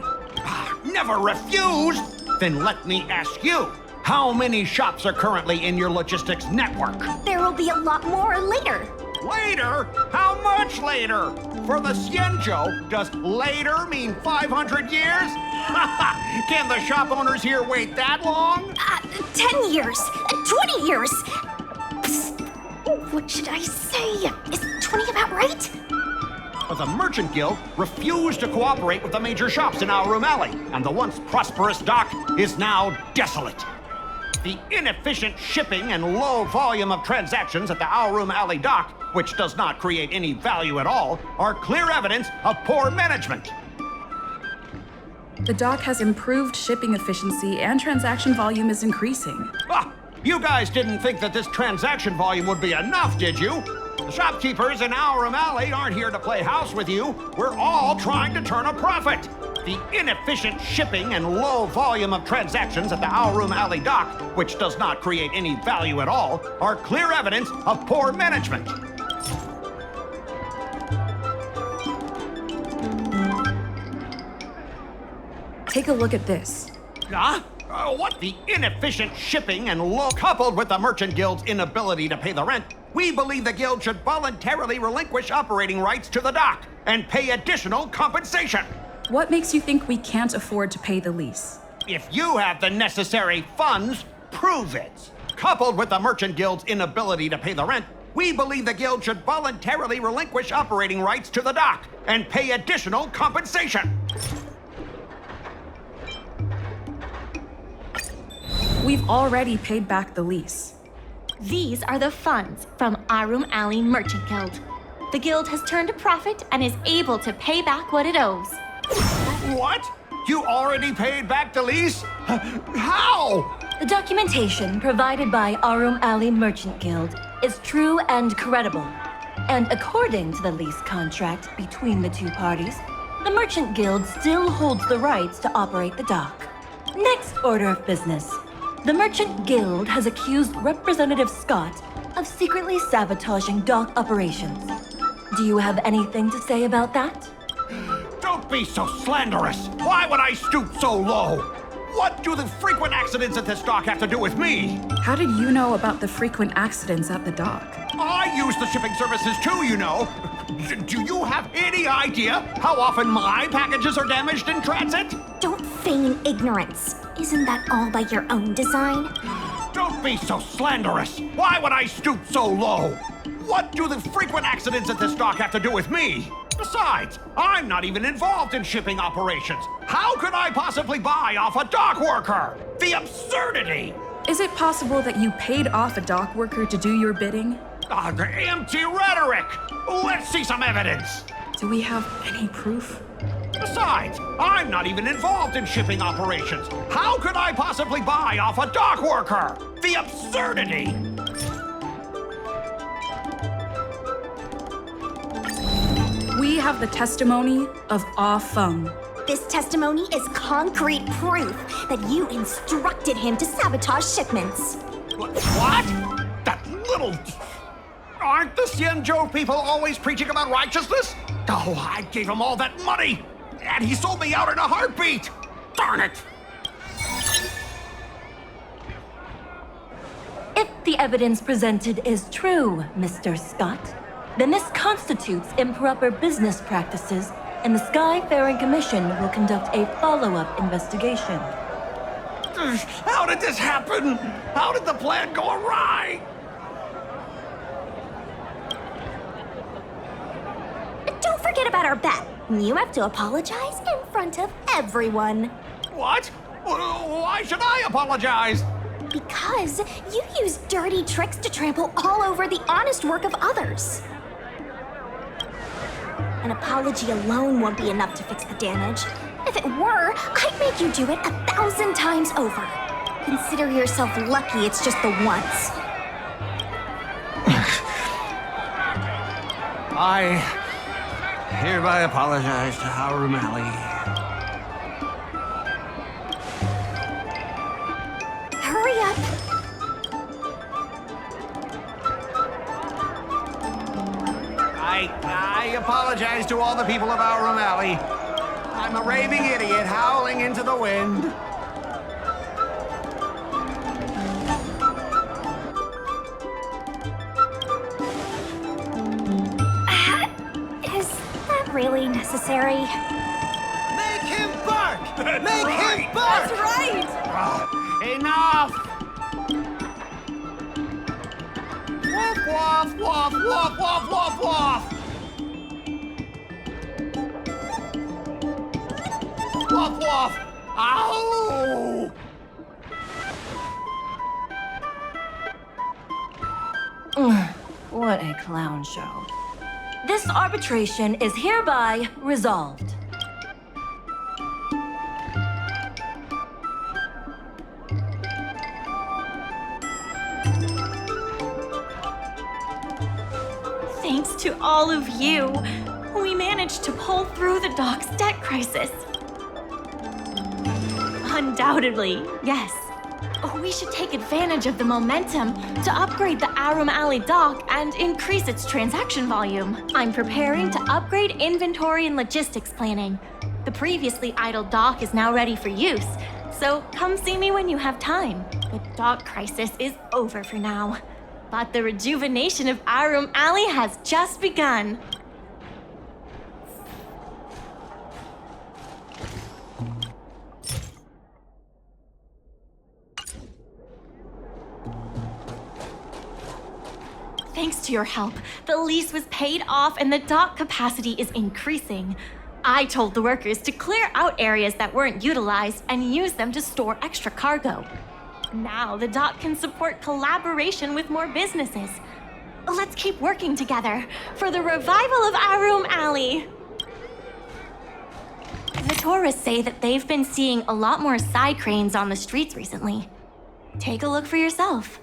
Never refused? Then let me ask you, how many shops are currently in your logistics network? There will be a lot more later. Later? How much later? For the Xianzhou, does later mean 500 years? Can the shop owners here wait that long? 10 years, 20 years. Psst. What should I say? Is 20 about right? The Merchant Guild refused to cooperate with the major shops in Aurum Alley, and the once prosperous dock is now desolate. The inefficient shipping and low volume of transactions at the Aurum Alley dock, which does not create any value at all, are clear evidence of poor management. The dock has improved shipping efficiency and transaction volume is increasing. Ah, you guys didn't think that this transaction volume would be enough, did you? The shopkeepers in Aurum Alley aren't here to play house with you. We're all trying to turn a profit. The inefficient shipping and low volume of transactions at the Aurum Alley dock, which does not create any value at all, are clear evidence of poor management. Take a look at this. What? The inefficient shipping and low, coupled with the Merchant Guild's inability to pay the rent, we believe the Guild should voluntarily relinquish operating rights to the dock and pay additional compensation. What makes you think we can't afford to pay the lease? If you have the necessary funds, prove it. Coupled with the Merchant Guild's inability to pay the rent, we believe the Guild should voluntarily relinquish operating rights to the dock and pay additional compensation. We've already paid back the lease. These are the funds from Aurum Alley Merchant Guild. The guild has turned a profit and is able to pay back what it owes. What? You already paid back the lease? How? The documentation provided by Aurum Alley Merchant Guild is true and credible. And according to the lease contract between the two parties, the Merchant Guild still holds the rights to operate the dock. Next order of business. The Merchant Guild has accused Representative Scott of secretly sabotaging dock operations. Do you have anything to say about that? Don't be so slanderous! Why would I stoop so low? What do the frequent accidents at this dock have to do with me? How did you know about the frequent accidents at the dock? I use the shipping services too, you know. Do you have any idea how often my packages are damaged in transit? Don't feign ignorance. Isn't that all by your own design? Don't be so slanderous! Why would I stoop so low? What do the frequent accidents at this dock have to do with me? Besides, I'm not even involved in shipping operations. How could I possibly buy off a dock worker? The absurdity! Is it possible that you paid off a dock worker to do your bidding? The empty rhetoric! Let's see some evidence! Do we have any proof? Besides, I'm not even involved in shipping operations. How could I possibly buy off a dock worker? The absurdity! We have the testimony of Ah Feng. This testimony is concrete proof that you instructed him to sabotage shipments. What? That little... Aren't the Xianzhou people always preaching about righteousness? Oh, I gave him all that money, and he sold me out in a heartbeat! Darn it! If the evidence presented is true, Mr. Scott, then this constitutes improper business practices, and the Skyfaring Commission will conduct a follow-up investigation. How did this happen? How did the plan go awry? Don't forget about our bet. You have to apologize in front of everyone. What? Why should I apologize? Because you use dirty tricks to trample all over the honest work of others. An apology alone won't be enough to fix the damage. If it were, I'd make you do it 1,000 times over. Consider yourself lucky it's just the once. I hereby apologize to Aurum Alley. Hurry up. I apologize to all the people of Aurum Alley. I'm a raving idiot howling into the wind. Is that really necessary? Make him bark! Make him bark! That's right! Enough! Woof, woof, woof, woof, woof, woof, woof! Woof, woof! Ow! What a clown show. This arbitration is hereby resolved. Thanks to all of you, we managed to pull through the dock's debt crisis. Undoubtedly, yes. We should take advantage of the momentum to upgrade the Aurum Alley dock and increase its transaction volume. I'm preparing to upgrade inventory and logistics planning. The previously idle dock is now ready for use, so come see me when you have time. The dock crisis is over for now, but the rejuvenation of Aurum Alley has just begun. Thanks to your help, the lease was paid off and the dock capacity is increasing. I told the workers to clear out areas that weren't utilized and use them to store extra cargo. Now the dock can support collaboration with more businesses. Let's keep working together for the revival of Aurum Alley. The tourists say that they've been seeing a lot more side cranes on the streets recently. Take a look for yourself.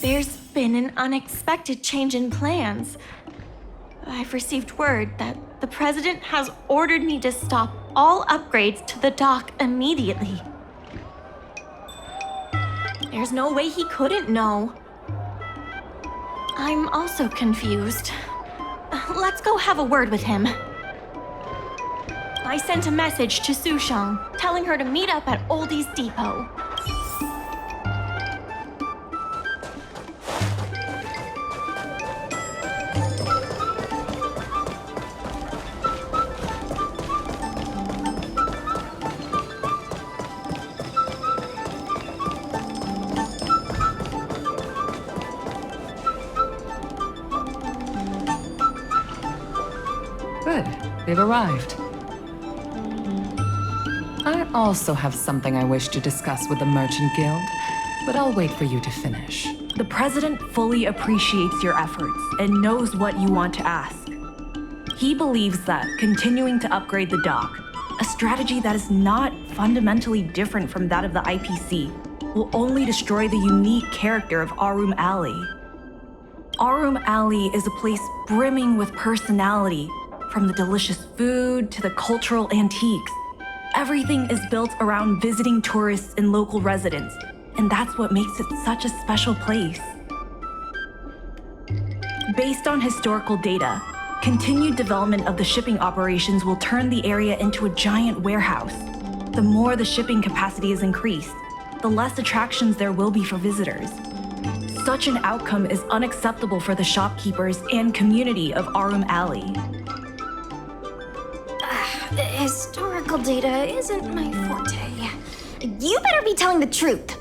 There's been an unexpected change in plans. I've received word that the president has ordered me to stop all upgrades to the dock immediately. There's no way he couldn't know. I'm also confused. Let's go have a word with him. I sent a message to Sushang, telling her to meet up at Oldie's Depot. Good. They've arrived. I also have something I wish to discuss with the Merchant Guild, but I'll wait for you to finish. The president fully appreciates your efforts and knows what you want to ask. He believes that continuing to upgrade the dock, a strategy that is not fundamentally different from that of the IPC, will only destroy the unique character of Aurum Alley. Aurum Alley is a place brimming with personality, from the delicious food to the cultural antiques. Everything is built around visiting tourists and local residents, and that's what makes it such a special place. Based on historical data, continued development of the shipping operations will turn the area into a giant warehouse. The more the shipping capacity is increased, the less attractions there will be for visitors. Such an outcome is unacceptable for the shopkeepers and community of Aurum Alley. Historical data isn't my forte. You better be telling the truth.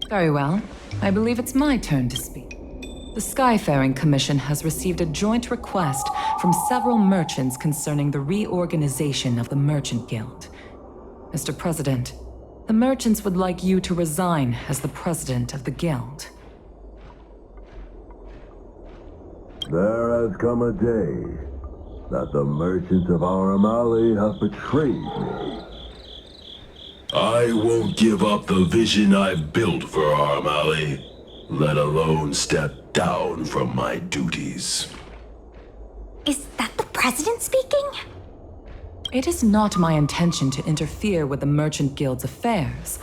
Very well. I believe it's my turn to speak. The Skyfaring Commission has received a joint request from several merchants concerning the reorganization of the Merchant Guild. Mr. President, the merchants would like you to resign as the president of the guild. There has come a day that the merchants of Aurum Alley have betrayed me. I won't give up the vision I've built for Aurum Alley, let alone step down from my duties. Is that the president speaking? It is not my intention to interfere with the Merchant Guild's affairs,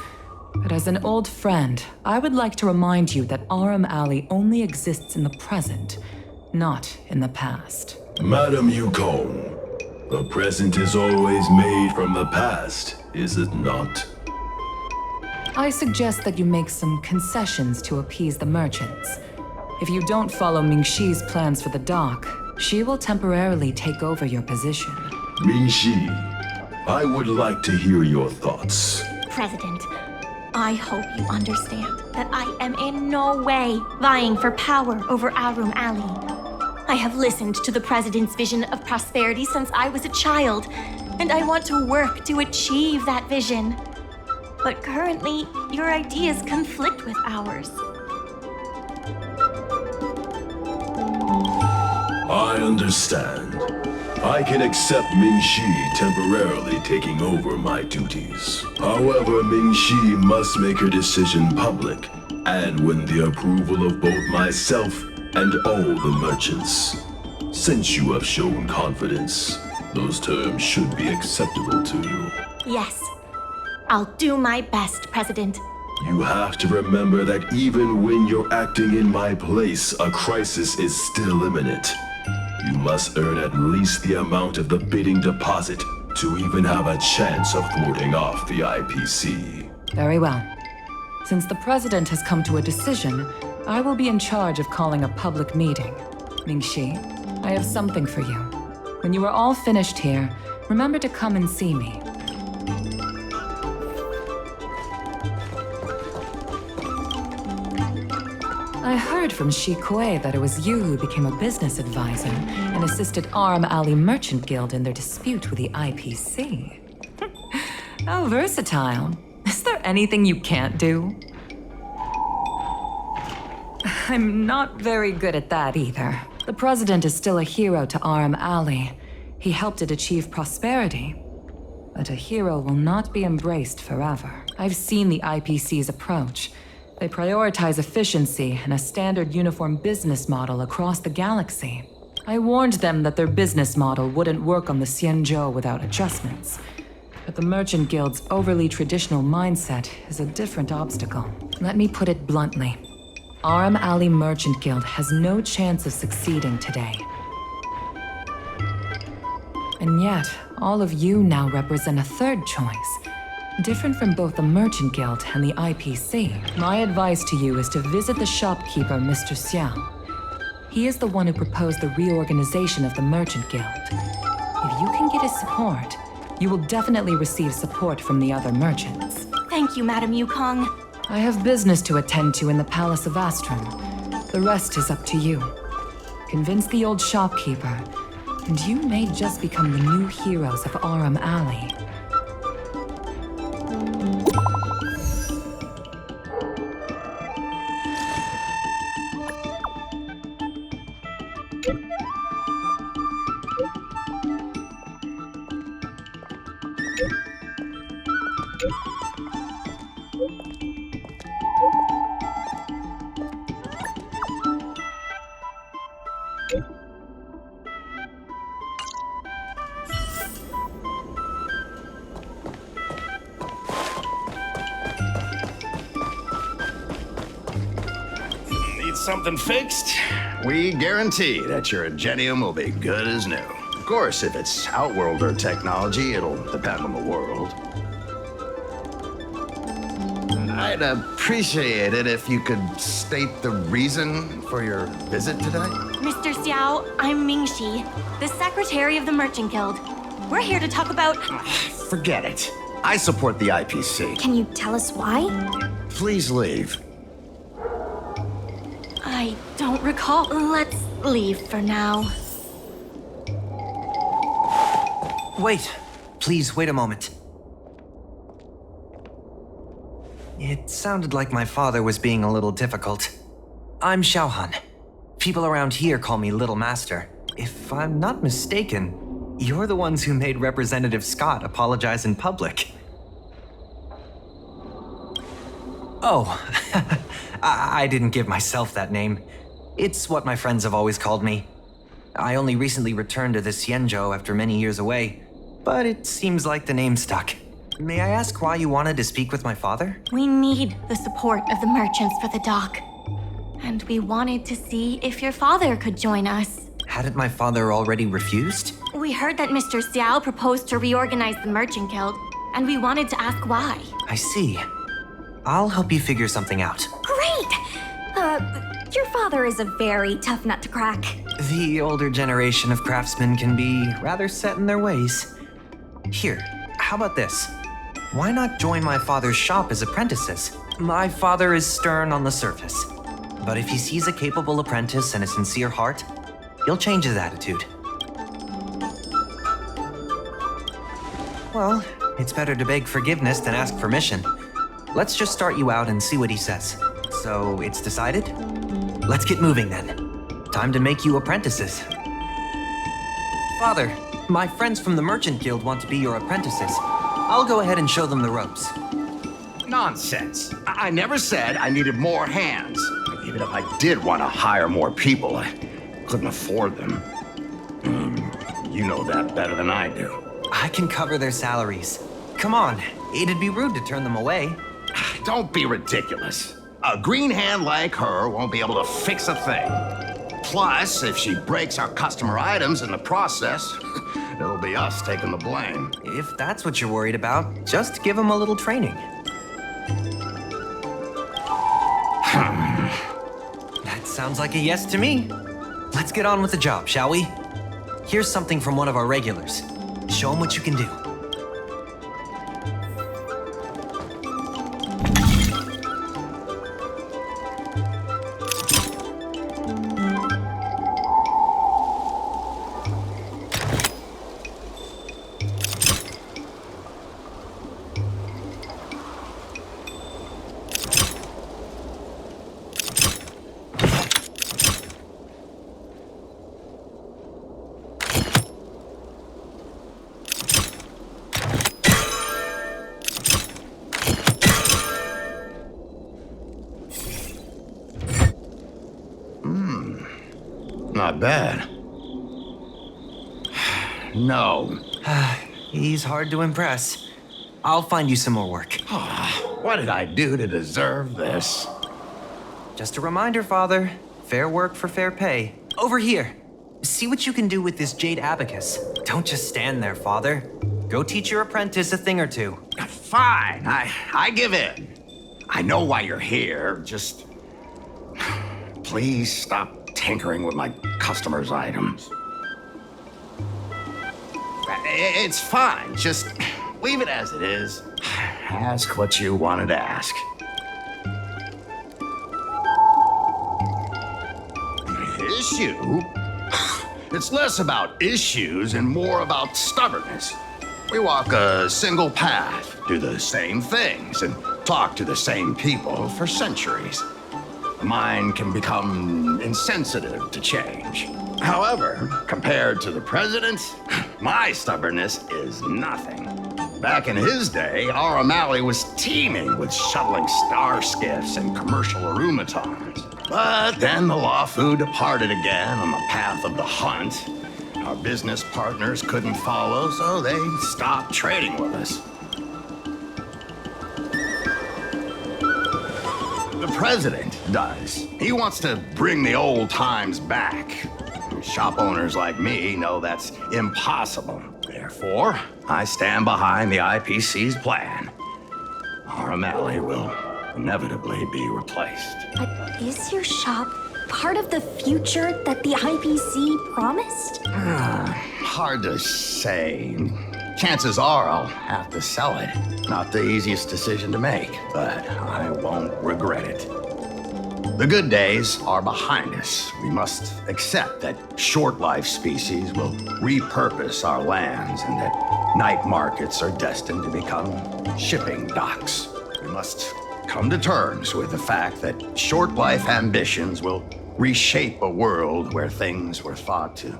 but as an old friend, I would like to remind you that Aurum Alley only exists in the present, not in the past. Madam Yukong, the present is always made from the past, is it not? I suggest that you make some concessions to appease the merchants. If you don't follow Mingxi's plans for the dock, she will temporarily take over your position. Mingxi, I would like to hear your thoughts. President, I hope you understand that I am in no way vying for power over Aurum Alley. I have listened to the President's vision of prosperity since I was a child, and I want to work to achieve that vision. But currently, your ideas conflict with ours. I understand. I can accept Mingxi temporarily taking over my duties. However, Mingxi must make her decision public and win the approval of both myself and all the merchants. Since you have shown confidence, those terms should be acceptable to you. Yes, I'll do my best, President. You have to remember that even when you're acting in my place, a crisis is still imminent. You must earn at least the amount of the bidding deposit to even have a chance of thwarting off the IPC. Very well. Since the president has come to a decision, I will be in charge of calling a public meeting. Mingxi, I have something for you. When you are all finished here, remember to come and see me. I heard from Qingque that it was you who became a business advisor and assisted Aurum Alley Merchant Guild in their dispute with the IPC. How versatile. Is there anything you can't do? I'm not very good at that either. The president is still a hero to Aurum Alley. He helped it achieve prosperity. But a hero will not be embraced forever. I've seen the IPC's approach. They prioritize efficiency and a standard uniform business model across the galaxy. I warned them that their business model wouldn't work on the Xianzhou without adjustments. But the Merchant Guild's overly traditional mindset is a different obstacle. Let me put it bluntly. Aurum Alley Merchant Guild has no chance of succeeding today. And yet, all of you now represent a third choice. Different from both the Merchant Guild and the IPC. My advice to you is to visit the shopkeeper, Mr. Xiao. He is the one who proposed the reorganization of the Merchant Guild. If you can get his support, you will definitely receive support from the other merchants. Thank you, Madam Yukong. I have business to attend to in the Palace of Astrum. The rest is up to you. Convince the old shopkeeper, and you may just become the new heroes of Aurum Alley. something fixed, we guarantee that your ingenium will be good as new. Of course, if it's Outworlder technology, it'll depend on the world. I'd appreciate it if you could state the reason for your visit today. Mr. Xiao, I'm Mingxi, the secretary of the Merchant Guild. We're here to talk about... Forget it. I support the IPC. Can you tell us why? Please leave. I don't recall. Let's leave for now. Wait. Please, wait a moment. It sounded like my father was being a little difficult. I'm Xiaohan. People around here call me Little Master. If I'm not mistaken, you're the ones who made Representative Scott apologize in public. Oh, I didn't give myself that name. It's what my friends have always called me. I only recently returned to this Xianzhou after many years away, but it seems like the name stuck. May I ask why you wanted to speak with my father? We need the support of the merchants for the dock. And we wanted to see if your father could join us. Hadn't my father already refused? We heard that Mr. Xiao proposed to reorganize the Merchant Guild, and we wanted to ask why. I see. I'll help you figure something out. Great! Your father is a very tough nut to crack. The older generation of craftsmen can be rather set in their ways. Here, how about this? Why not join my father's shop as apprentices? My father is stern on the surface, but if he sees a capable apprentice and a sincere heart, he'll change his attitude. Well, it's better to beg forgiveness than ask permission. Let's just start you out and see what he says. So, it's decided? Let's get moving then. Time to make you apprentices. Father, my friends from the Merchant Guild want to be your apprentices. I'll go ahead and show them the ropes. Nonsense. I never said I needed more hands. Even if I did want to hire more people, I couldn't afford them. You know that better than I do. I can cover their salaries. Come on, it'd be rude to turn them away. Don't be ridiculous. A green hand like her won't be able to fix a thing. Plus, if she breaks our customer items in the process, it'll be us taking the blame. If that's what you're worried about, just give them a little training. That sounds like a yes to me. Let's get on with the job, shall we? Here's something from one of our regulars. Show them what you can do. Not bad. No. He's hard to impress. I'll find you some more work. What did I do to deserve this? Just a reminder, Father. Fair work for fair pay. Over here. See what you can do with this jade abacus. Don't just stand there, Father. Go teach your apprentice a thing or two. Fine. I give in. I know why you're here. Just... please stop tinkering with my customers' items. It's fine. Just leave it as it is. Ask what you wanted to ask. Issue? It's less about issues and more about stubbornness. We walk a single path, do the same things, and talk to the same people for centuries. The mind can become insensitive to change. However, compared to the president, my stubbornness is nothing. Back in his day, Aurum was teeming with shuttling star skiffs and commercial automatons. But then the Lawfu departed again on the path of the hunt. Our business partners couldn't follow, so they stopped trading with us. The president does. He wants to bring the old times back. Shop owners like me know that's impossible. Therefore, I stand behind the IPC's plan. Aurum Alley will inevitably be replaced. But is your shop part of the future that the IPC promised? Hard to say. Chances are I'll have to sell it. Not the easiest decision to make, but I won't regret it. The good days are behind us. We must accept that short-life species will repurpose our lands and that night markets are destined to become shipping docks. We must come to terms with the fact that short-life ambitions will reshape a world where things were thought to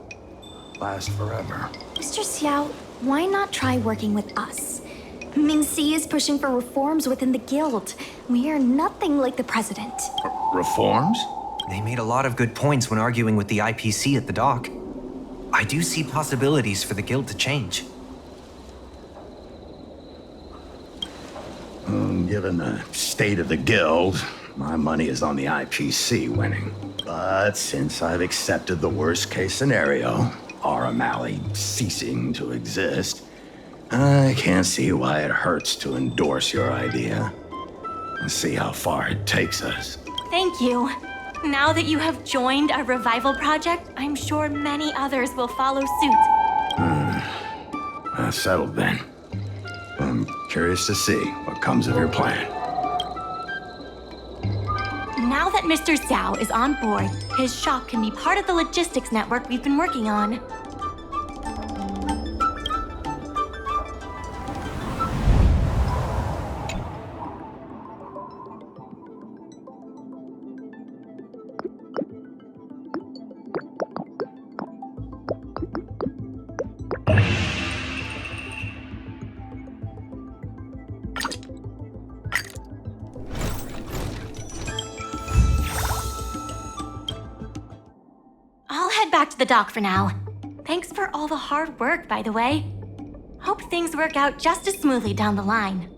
last forever. Mr. Xiao, why not try working with us? Mingxi is pushing for reforms within the guild. We are nothing like the president. Reforms? They made a lot of good points when arguing with the IPC at the dock. I do see possibilities for the guild to change. Given the state of the guild, my money is on the IPC winning. But since I've accepted the worst-case scenario, Aurum Alley ceasing to exist, I can't see why it hurts to endorse your idea. And see how far it takes us. Thank you. Now that you have joined our revival project, I'm sure many others will follow suit. That's settled then. I'm curious to see what comes of your plan. Now that Mr. Xiao is on board, his shop can be part of the logistics network we've been working on. Back to the dock for now. Thanks for all the hard work, by the way. Hope things work out just as smoothly down the line.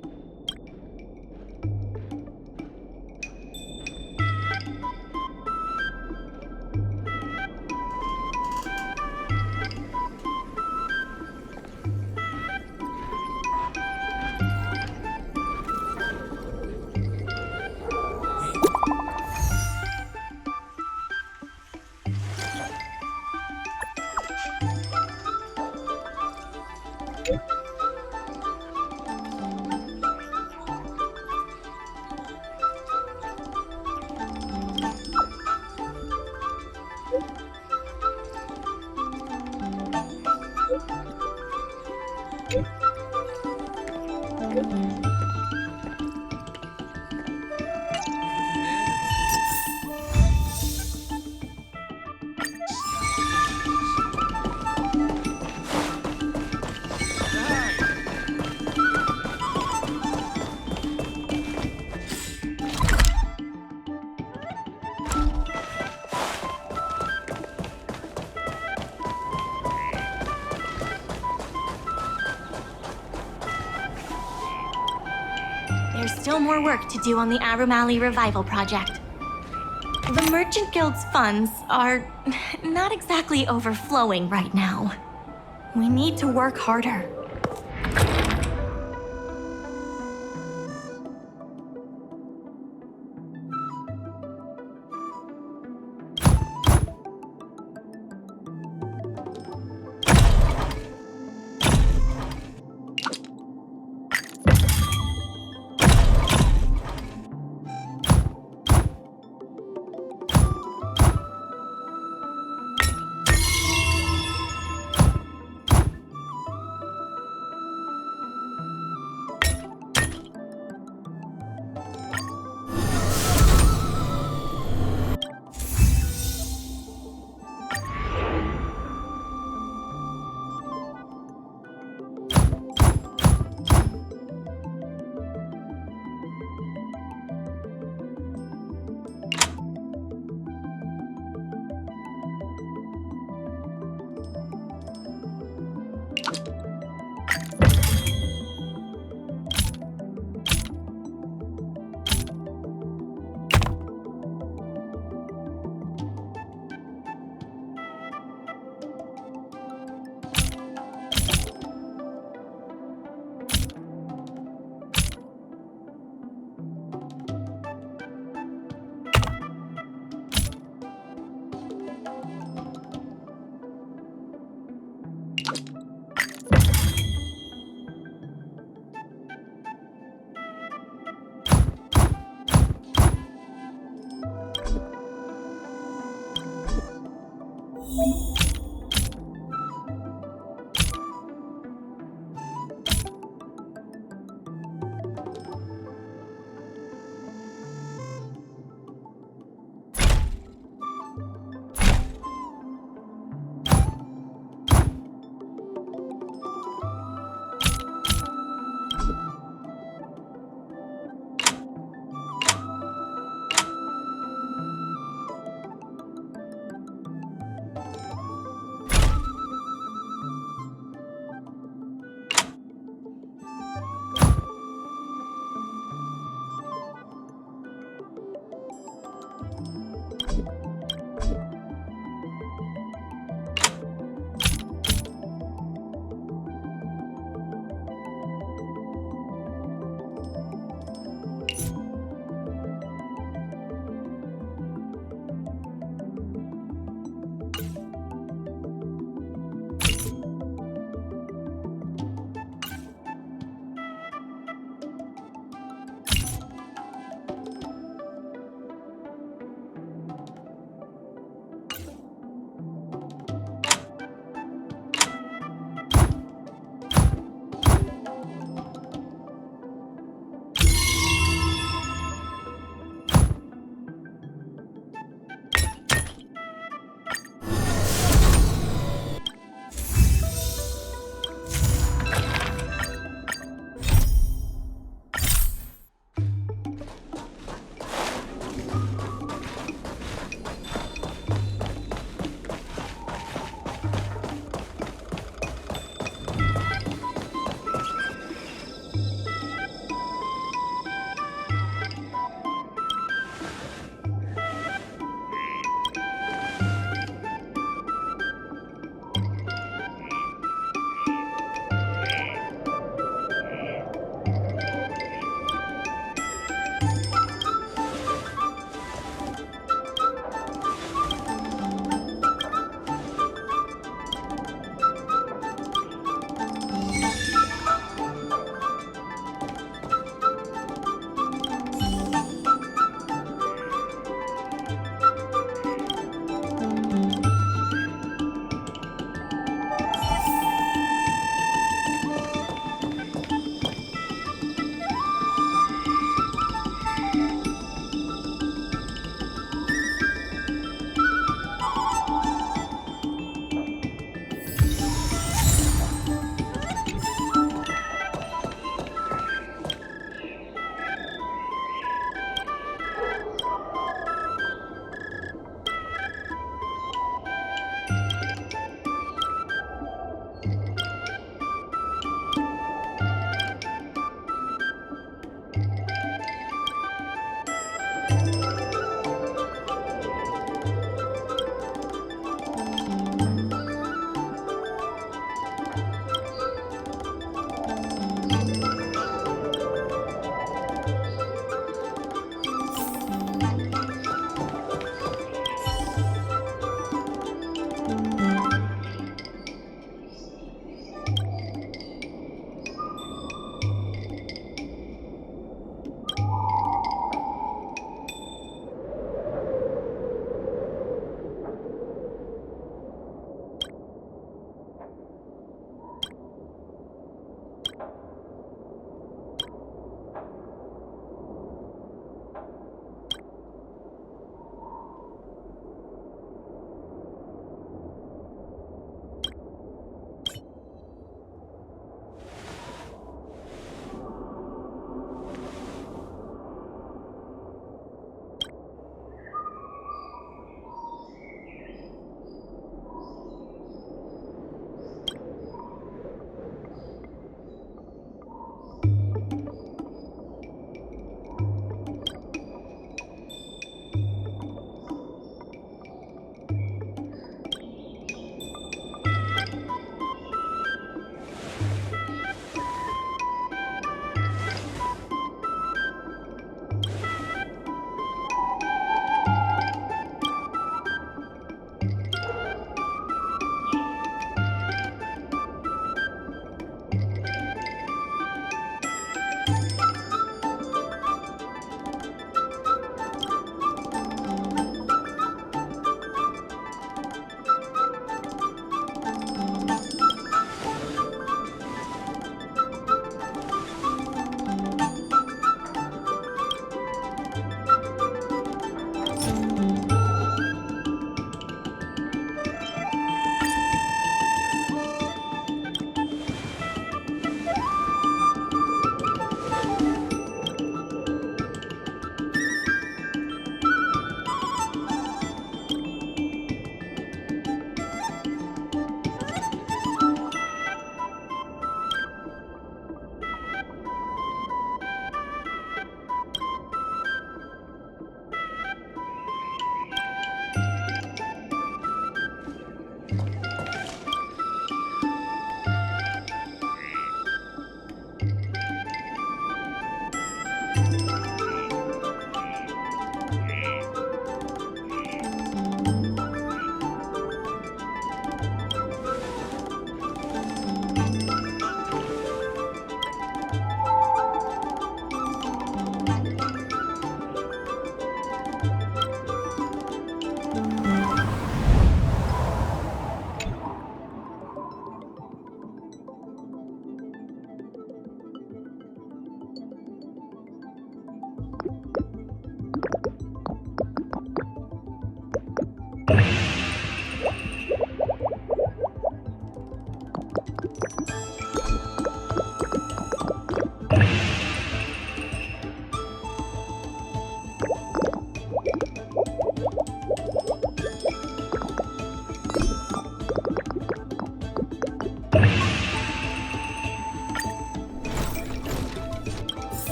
There's still more work to do on the Aurum Alley Revival Project. The Merchant Guild's funds are not exactly overflowing right now. We need to work harder.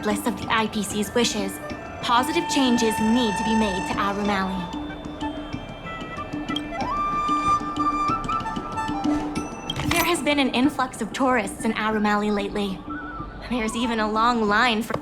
regardless of the IPC's wishes, positive changes need to be made to Aurum Alley. There has been an influx of tourists in Aurum Alley lately. There's even a long line for...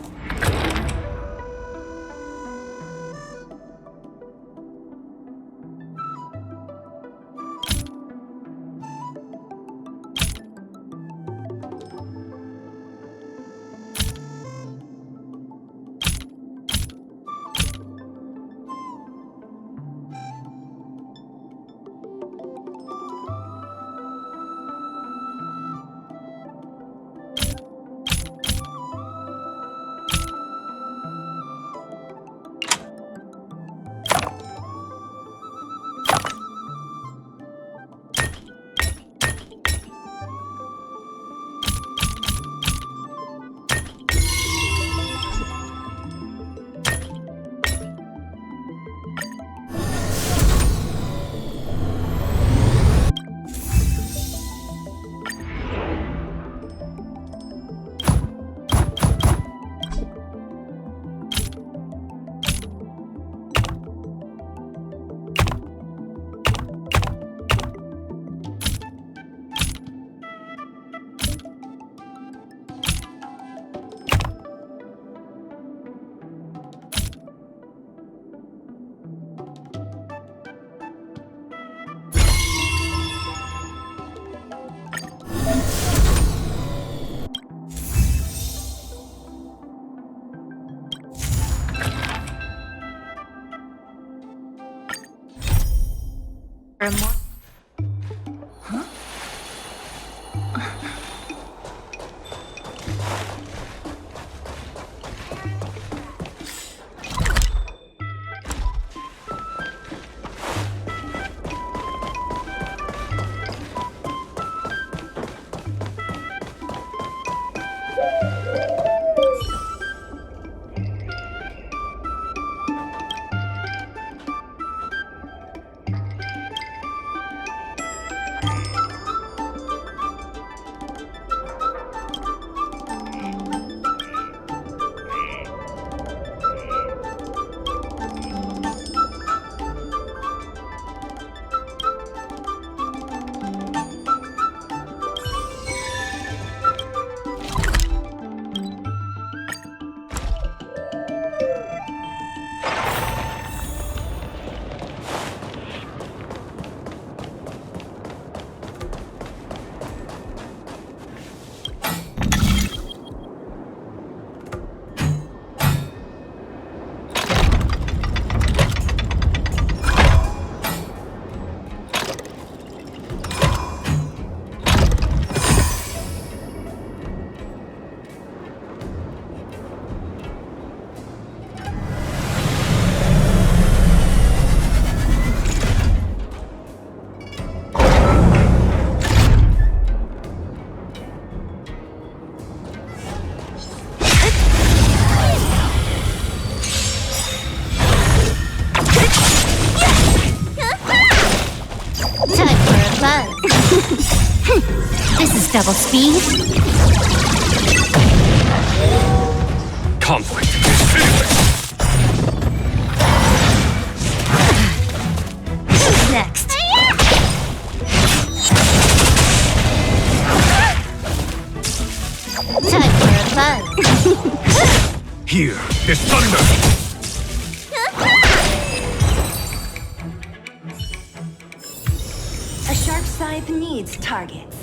This is double speed. Conflict is pitiless. Next. Time for a buzz. Here is thunder. A sharp scythe needs targets.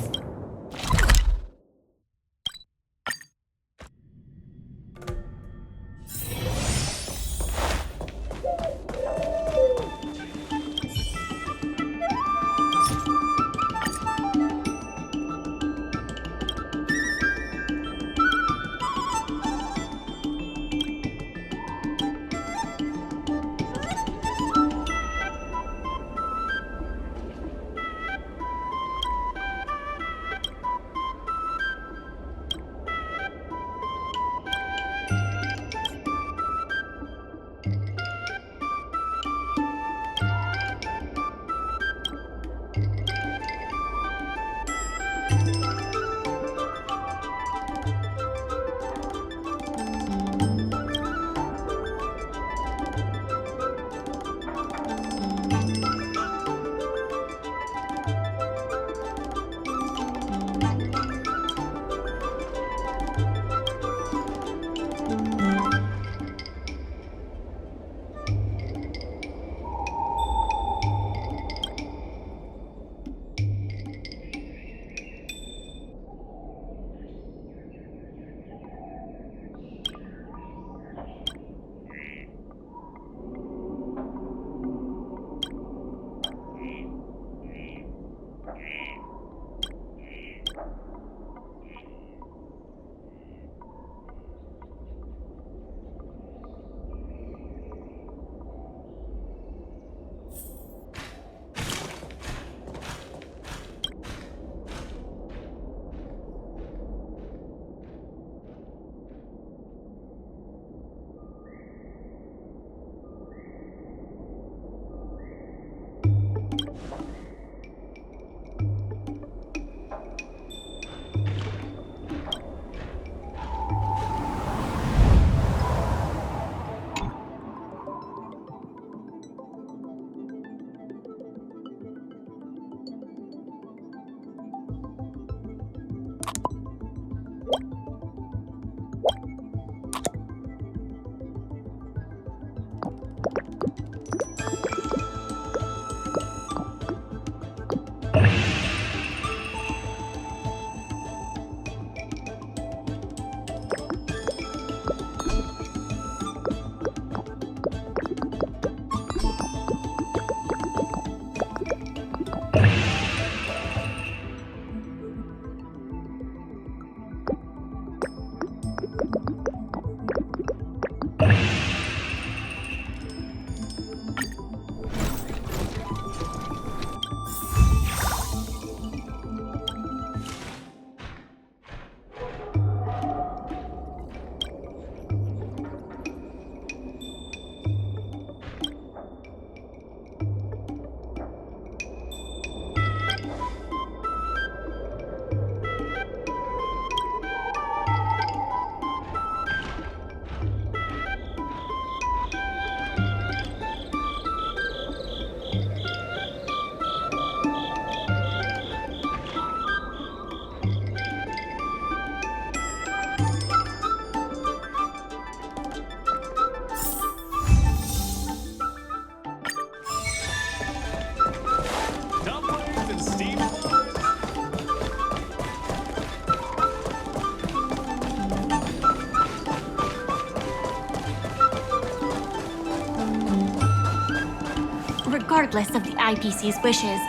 Regardless of the IPC's wishes,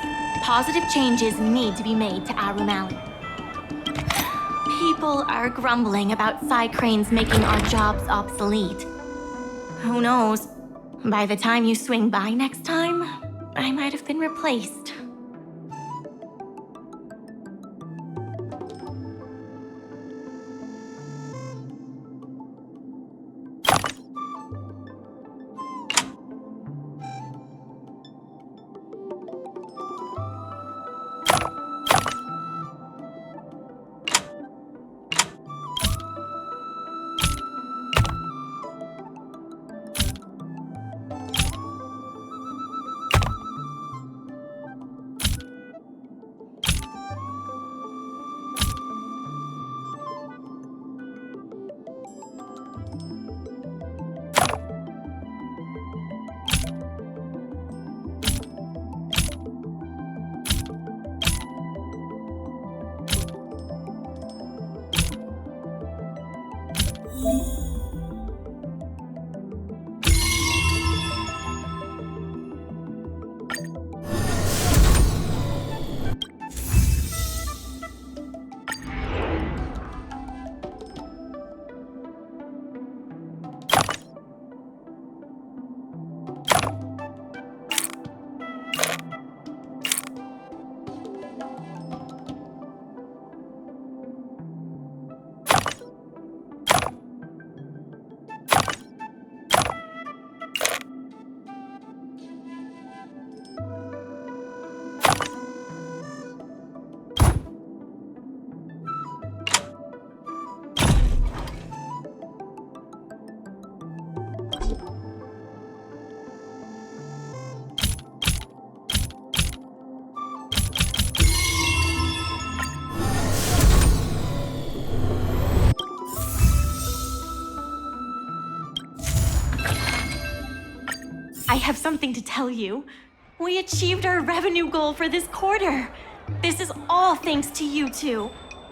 positive changes need to be made to Aurum Alley. People are grumbling about side cranes making our jobs obsolete. Who knows? By the time you swing by next time, I might have been replaced. I have something to tell you. We achieved our revenue goal for this quarter. This is all thanks to you two.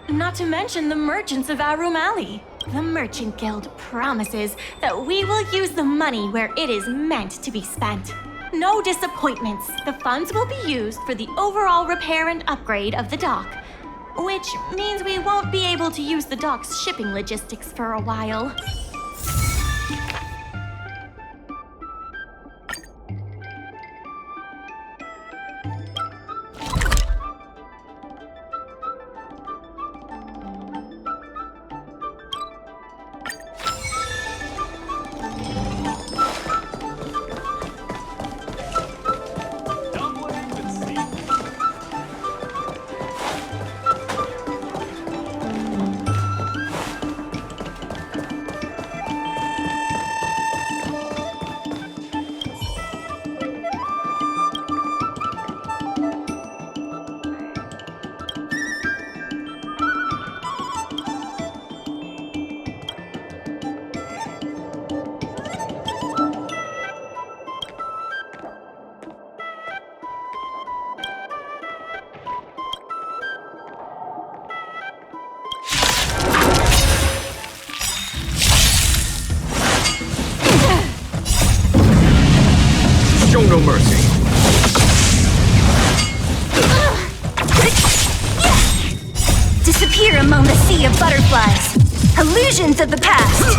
Not to mention the merchants of Aurum Alley. The Merchant Guild promises that we will use the money where it is meant to be spent. No disappointments. The funds will be used for the overall repair and upgrade of the dock, which means we won't be able to use the dock's shipping logistics for a while. Show no mercy. Disappear among the sea of butterflies. Illusions of the past.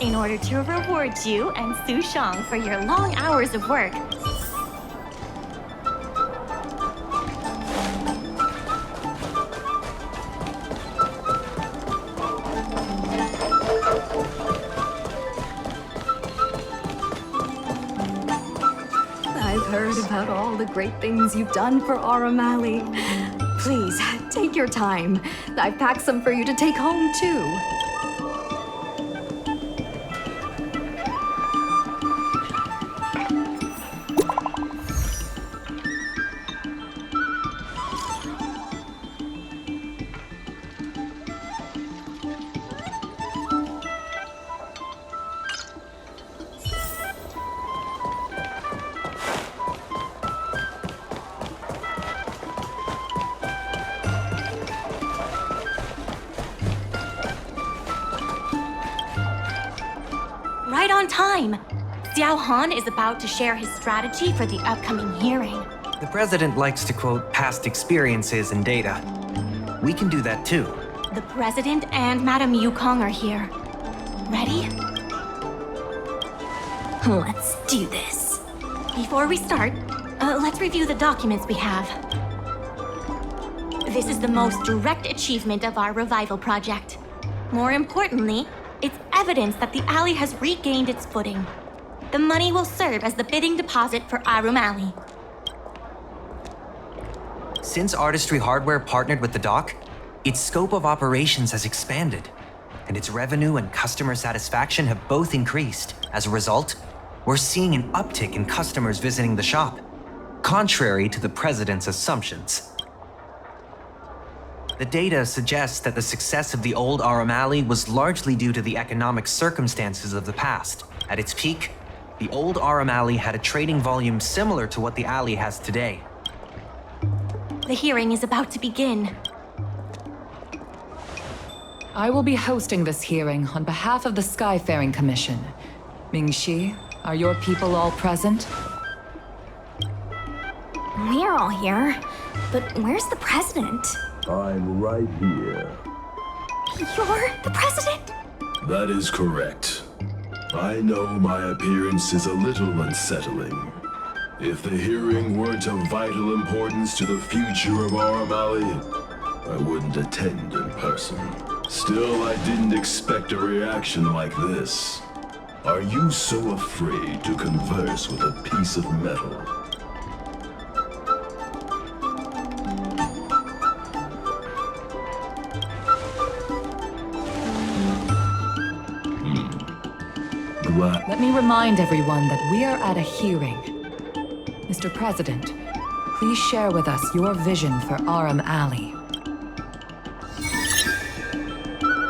In order to reward you and Sushang for your long hours of work, I've heard about all the great things you've done for Aurum Alley. Please, take your time. I've packed some for you to take home, too. right on time. Xiao Han is about to share his strategy for the upcoming hearing. The president likes to quote past experiences and data. We can do that too. The president and Madame Yukong are here. Ready? Let's do this. Before we start, let's review the documents we have. This is the most direct achievement of our revival project. More importantly, it's evidence that the alley has regained its footing. The money will serve as the bidding deposit for Aurum Alley. Since Artistry Hardware partnered with the dock, its scope of operations has expanded, and its revenue and customer satisfaction have both increased. As a result, we're seeing an uptick in customers visiting the shop, contrary to the president's assumptions. The data suggests that the success of the old Aurum Alley was largely due to the economic circumstances of the past. At its peak, the old Aurum Alley had a trading volume similar to what the alley has today. The hearing is about to begin. I will be hosting this hearing on behalf of the Skyfaring Commission. Mingxi, are your people all present? We're all here, but where's the president? I'm right here. You're the president? That is correct. I know my appearance is a little unsettling. If the hearing weren't of vital importance to the future of Aurum Alley, I wouldn't attend in person. Still, I didn't expect a reaction like this. Are you so afraid to converse with a piece of metal? Let me remind everyone that we are at a hearing. Mr. President, please share with us your vision for Aurum Alley.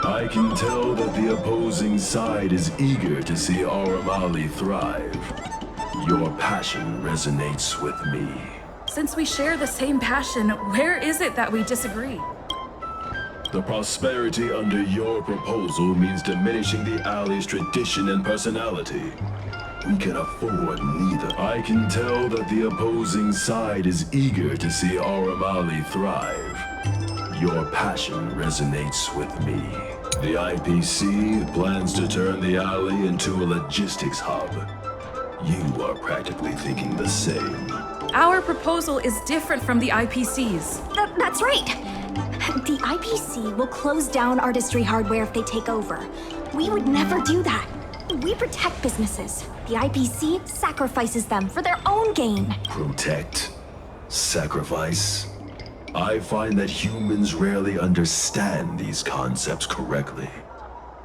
I can tell that the opposing side is eager to see Aurum Alley thrive. Your passion resonates with me. Since we share the same passion, where is it that we disagree? The prosperity under your proposal means diminishing the alley's tradition and personality. We can afford neither. I can tell that the opposing side is eager to see Aurum Alley thrive. Your passion resonates with me. The IPC plans to turn the alley into a logistics hub. You are practically thinking the same. Our proposal is different from the IPC's. That's right. The IPC will close down Artistry Hardware if they take over. We would never do that. We protect businesses. The IPC sacrifices them for their own gain. Protect? Sacrifice? I find that humans rarely understand these concepts correctly.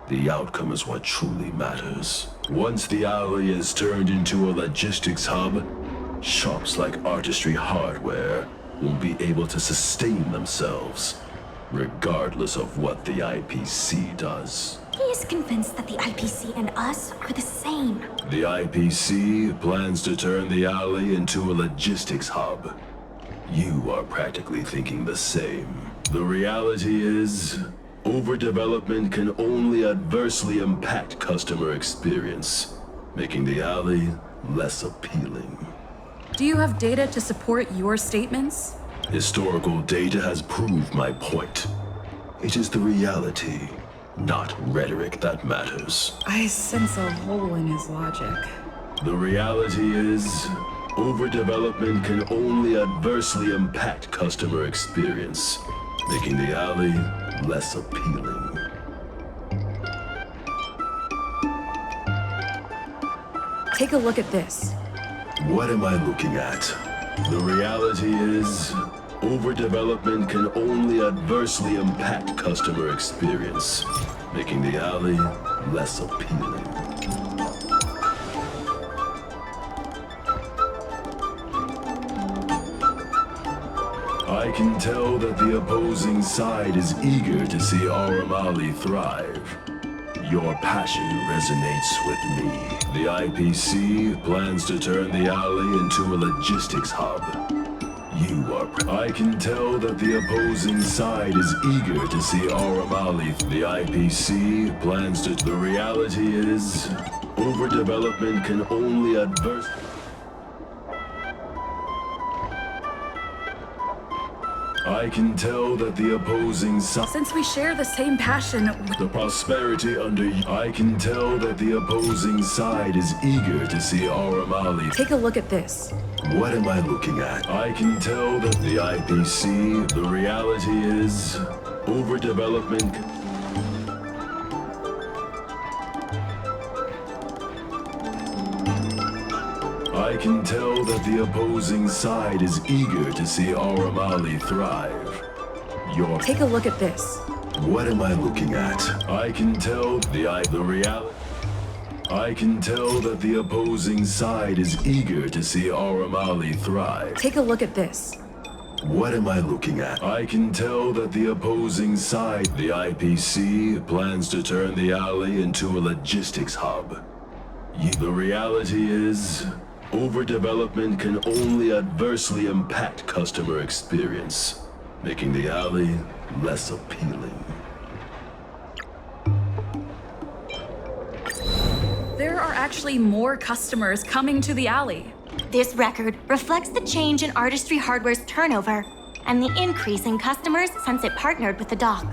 The outcome is what truly matters. Once the alley is turned into a logistics hub, shops like Artistry Hardware will be able to sustain themselves, regardless of what the IPC does. He is convinced that the IPC and us are the same. The IPC plans to turn the alley into a logistics hub. You are practically thinking the same. The reality is, overdevelopment can only adversely impact customer experience, making the alley less appealing. Do you have data to support your statements? Historical data has proved my point. It is the reality, not rhetoric, that matters. I sense a hole in his logic. The reality is, overdevelopment can only adversely impact customer experience, making the alley less appealing. Take a look at this. What am I looking at? The reality is, overdevelopment can only adversely impact customer experience, making the alley less appealing. I can tell that the opposing side is eager to see Aurum Alley thrive. Your passion resonates with me. The IPC plans to turn the alley into a logistics hub. I can tell that the opposing side is eager to see Aurum Alley. The IPC plans to... The reality is, overdevelopment can only adverse... I can tell that the opposing side... Since we share the same passion... The prosperity under... I can tell that the opposing side is eager to see Aurum Alley. Take a look at this. What am I looking at? I can tell that the IPC... The reality is... Overdevelopment... I can tell that the opposing side is eager to see Aurum Alley thrive. Take a look at this. What am I looking at? I can tell the reality. I can tell that the opposing side is eager to see Aurum Alley thrive. Take a look at this. What am I looking at? I can tell that the opposing side, the IPC, plans to turn the alley into a logistics hub. The reality is, overdevelopment can only adversely impact customer experience, making the alley less appealing. There are actually more customers coming to the alley. This record reflects the change in Artistry Hardware's turnover and the increase in customers since it partnered with the dock.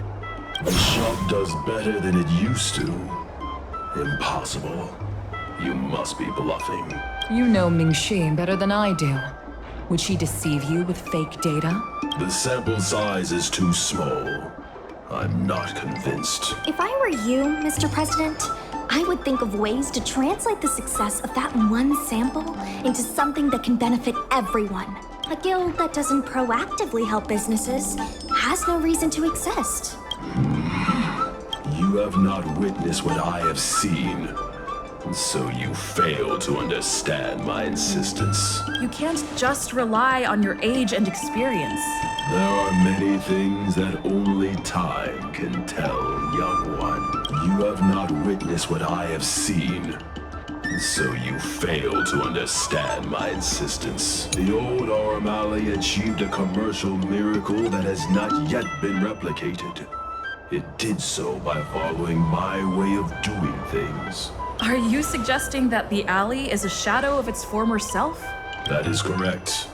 The shop does better than it used to. Impossible. You must be bluffing. You know Qingque better than I do. Would she deceive you with fake data? The sample size is too small. I'm not convinced. If I were you, Mr. President, I would think of ways to translate the success of that one sample into something that can benefit everyone. A guild that doesn't proactively help businesses has no reason to exist. You have not witnessed what I have seen. So you fail to understand my insistence. You can't just rely on your age and experience. There are many things that only time can tell, young one. You have not witnessed what I have seen. So you fail to understand my insistence. The old Aurum Alley achieved a commercial miracle that has not yet been replicated. It did so by following my way of doing things. Are you suggesting that the alley is a shadow of its former self? That is correct.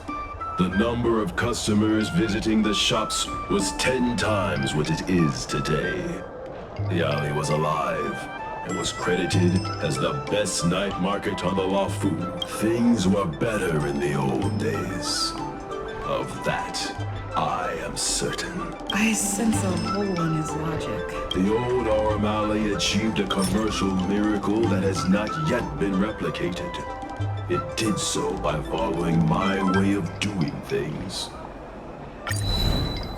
The number of customers visiting the shops was 10 times what it is today. The alley was alive and was credited as the best night market on the Lafu. Things were better in the old days. Of that, I am certain. I sense a hole in his logic. The old Aurum Alley achieved a commercial miracle that has not yet been replicated. It did so by following my way of doing things.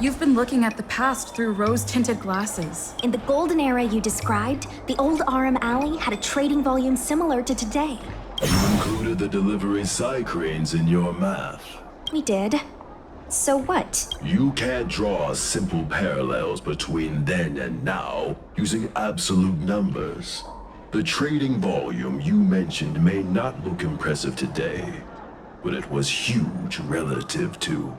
You've been looking at the past through rose-tinted glasses. In the golden era you described, the old Aurum Alley had a trading volume similar to today. You included the delivery side cranes in your math. We did. So what? You can't draw simple parallels between then and now using absolute numbers. The trading volume you mentioned may not look impressive today, but it was huge relative to...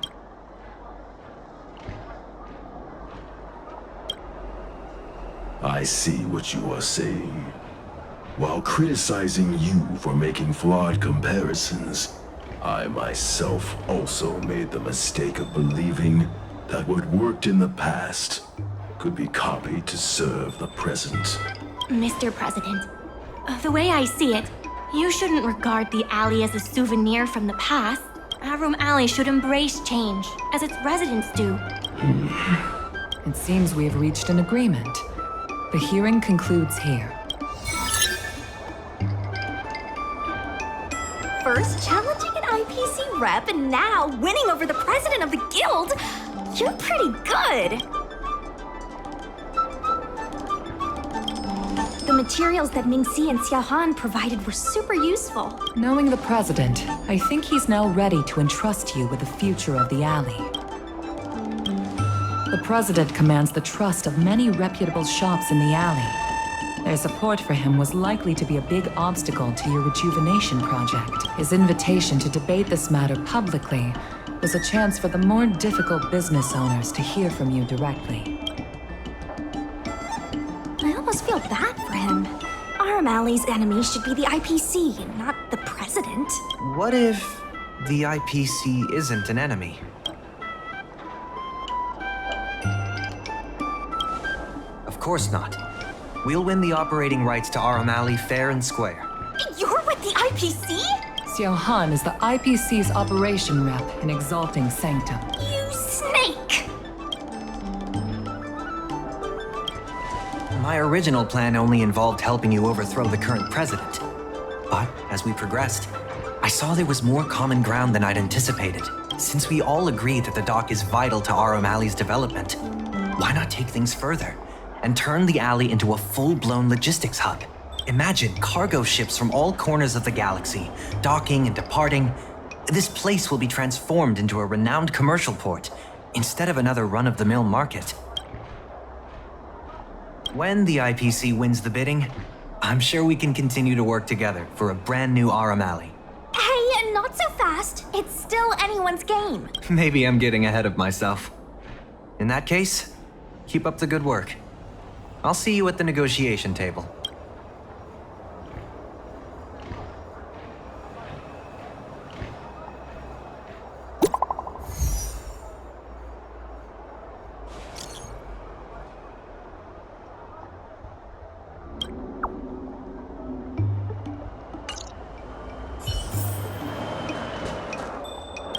I see what you are saying. While criticizing you for making flawed comparisons, I myself also made the mistake of believing that what worked in the past could be copied to serve the present. Mr. President, the way I see it, you shouldn't regard the alley as a souvenir from the past. Aurum Alley should embrace change, as its residents do. It seems we have reached an agreement. The hearing concludes here. First challenging an IPC rep and now winning over the president of the guild. You're pretty good. The materials that Mingxi and Xiaohan provided were super useful. Knowing the president, I think he's now ready to entrust you with the future of the alley. The president commands the trust of many reputable shops in the alley. Their support for him was likely to be a big obstacle to your rejuvenation project. His invitation to debate this matter publicly was a chance for the more difficult business owners to hear from you directly. I almost feel bad for him. Aurum Alley's enemy should be the IPC, not the president. What if the IPC isn't an enemy? Of course not. We'll win the operating rights to Aurum Alley fair and square. You're with the IPC? Xiaohan is the IPC's operation rep in Exalting Sanctum. You snake! My original plan only involved helping you overthrow the current president. But as we progressed, I saw there was more common ground than I'd anticipated. Since we all agree that the dock is vital to Aurum Alley's development, why not take things further and turn the alley into a full-blown logistics hub? Imagine cargo ships from all corners of the galaxy, docking and departing. This place will be transformed into a renowned commercial port, instead of another run-of-the-mill market. When the IPC wins the bidding, I'm sure we can continue to work together for a brand new Aurum Alley. Hey, not so fast. It's still anyone's game. Maybe I'm getting ahead of myself. In that case, keep up the good work. I'll see you at the negotiation table.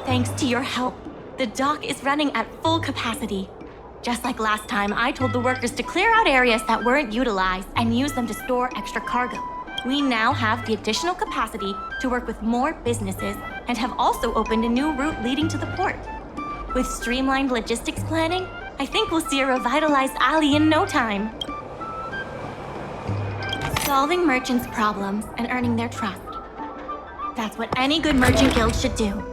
Thanks to your help, the dock is running at full capacity. Just like last time, I told the workers to clear out areas that weren't utilized and use them to store extra cargo. We now have the additional capacity to work with more businesses and have also opened a new route leading to the port. With streamlined logistics planning, I think we'll see a revitalized alley in no time. Solving merchants' problems and earning their trust. That's what any good merchant guild should do.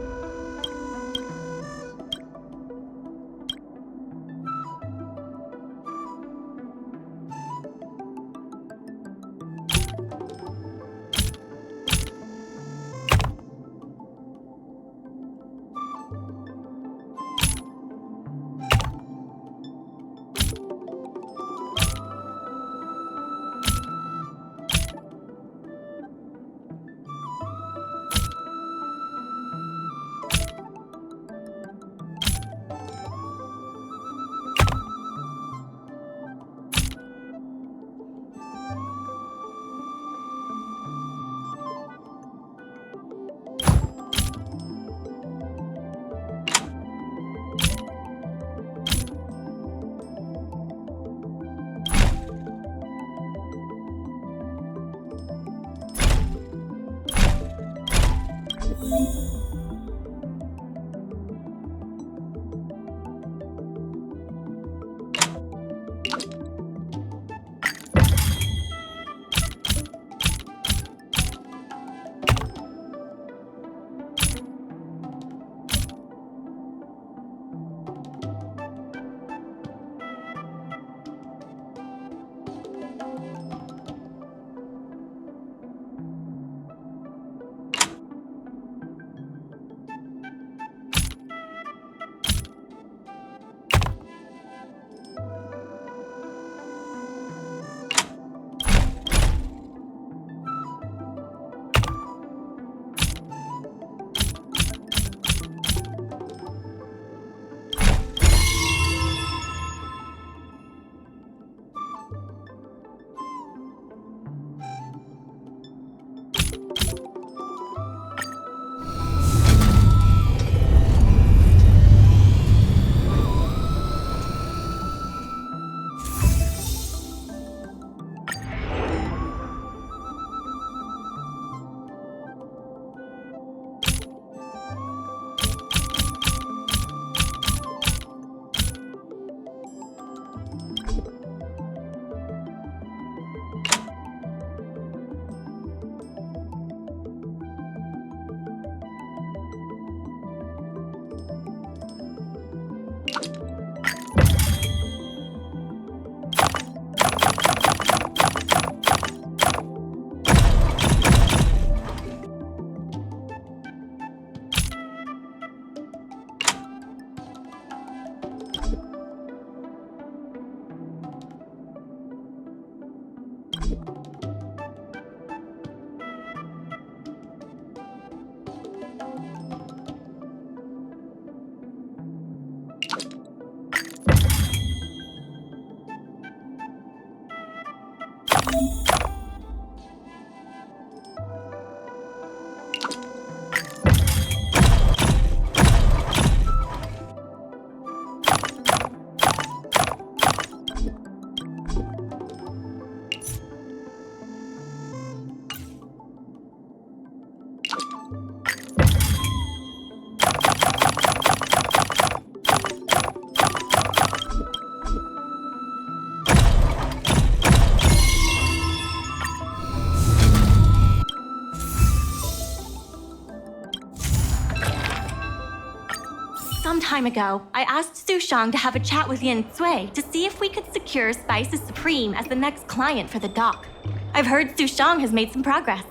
Some time ago, I asked Sushang to have a chat with Yinzui to see if we could secure Spices Supreme as the next client for the dock. I've heard Sushang has made some progress.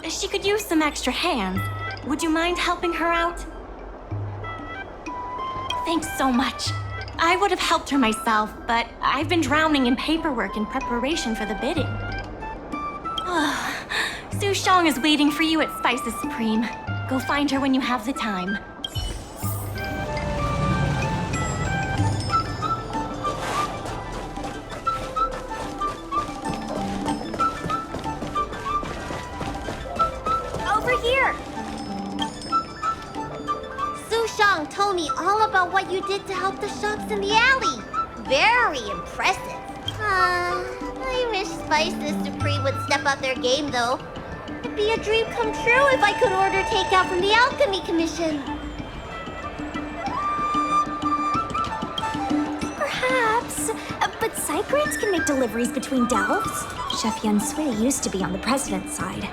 She could use some extra hands. Would you mind helping her out? Thanks so much. I would have helped her myself, but I've been drowning in paperwork in preparation for the bidding. Sushang is waiting for you at Spices Supreme. Go find her when you have the time. Sushang told me all about what you did to help the shops in the alley. Very impressive. I wish Spices Supreme would step up their game, though. It'd be a dream come true if I could order takeout from the Alchemy Commission. Perhaps, but Psychrates can make deliveries between delves. Chef Yinzui used to be on the president's side.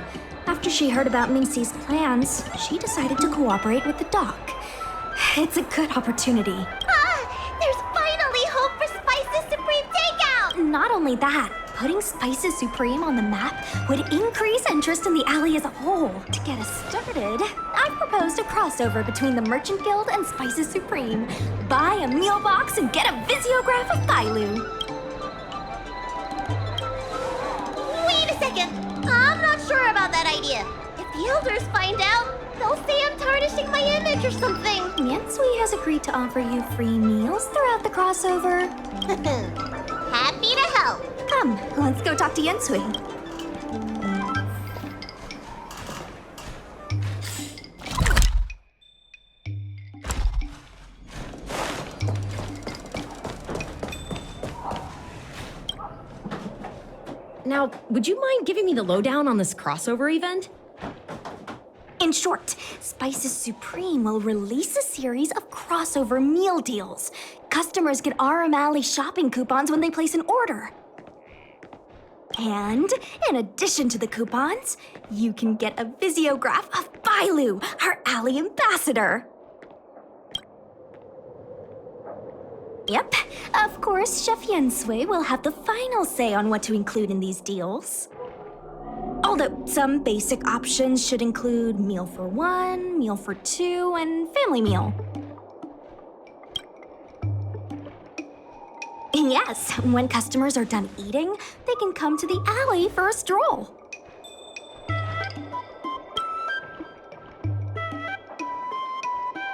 After she heard about Mingxi's plans, she decided to cooperate with the dock. It's a good opportunity. There's finally hope for Spices Supreme takeout! Not only that, putting Spices Supreme on the map would increase interest in the alley as a whole. To get us started, I've proposed a crossover between the Merchant Guild and Spices Supreme. Buy a meal box and get a visiograph of Bailu. Wait a second! I'm not sure about that idea. If the elders find out, they'll say I'm tarnishing my image or something. Yinzui has agreed to offer you free meals throughout the crossover. Happy to help. Come, let's go talk to Yinzui. Now, would you mind giving me the lowdown on this crossover event? In short, Spices Supreme will release a series of crossover meal deals. Customers get Aurum Alley shopping coupons when they place an order. And in addition to the coupons, you can get a visiograph of Bailu, our alley ambassador. Yep, of course, Chef Yensui will have the final say on what to include in these deals. Although some basic options should include meal for one, meal for two, and family meal. Yes, when customers are done eating, they can come to the alley for a stroll.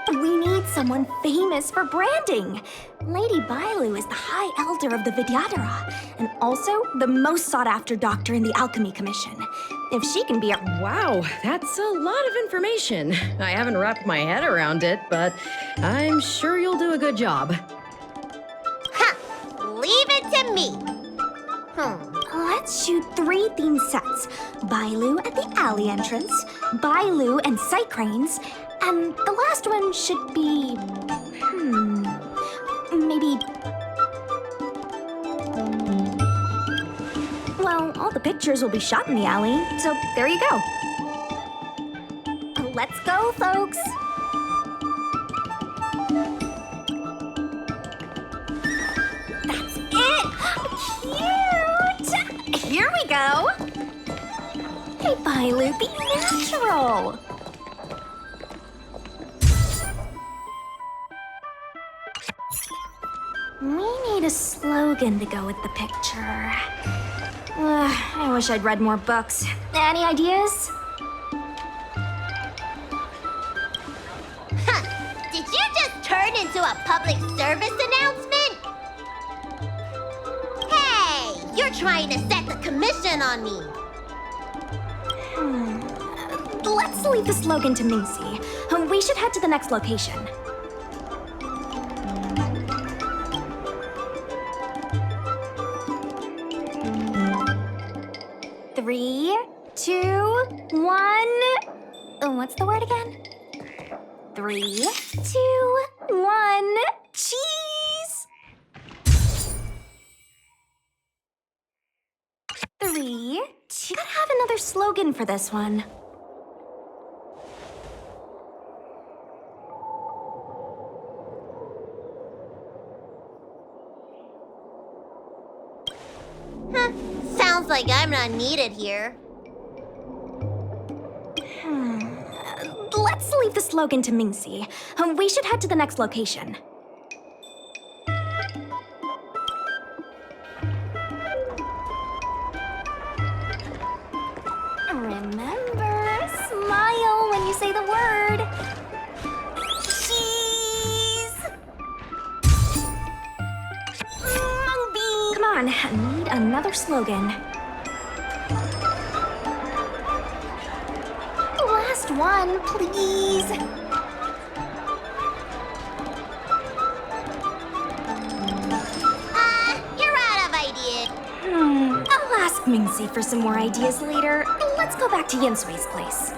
We need someone famous for branding. Lady Bailu is the High Elder of the Vidyadhara, and also the most sought-after doctor in the Alchemy Commission. If she can be a... Wow, that's a lot of information. I haven't wrapped my head around it, but I'm sure you'll do a good job. Leave it to me. Let's shoot 3 theme sets. Bailu at the alley entrance, Bailu and sight cranes, and the last one should be... maybe... Well, all the pictures will be shot in the alley, so there you go. Let's go, folks. Cute! Here we go! Hey, Bailu, be natural! We need a slogan to go with the picture. I wish I'd read more books. Any ideas? Did you just turn into a public service announcement? You're trying to set the commission on me. Let's leave the slogan to Mingxi. We should head to the next location. Three, 2, 1. What's the word again? 3, 2, 1. Cheese! 3, 2. Gotta have another slogan for this one. Sounds like I'm not needed here. Let's leave the slogan to Mingxi. We should head to the next location. Remember, smile when you say the word. Cheese! Mung bean! Come on, I need another slogan. Last one, please. You're out of ideas. I'll ask Mingxi for some more ideas later. Let's go back to Yensui's place.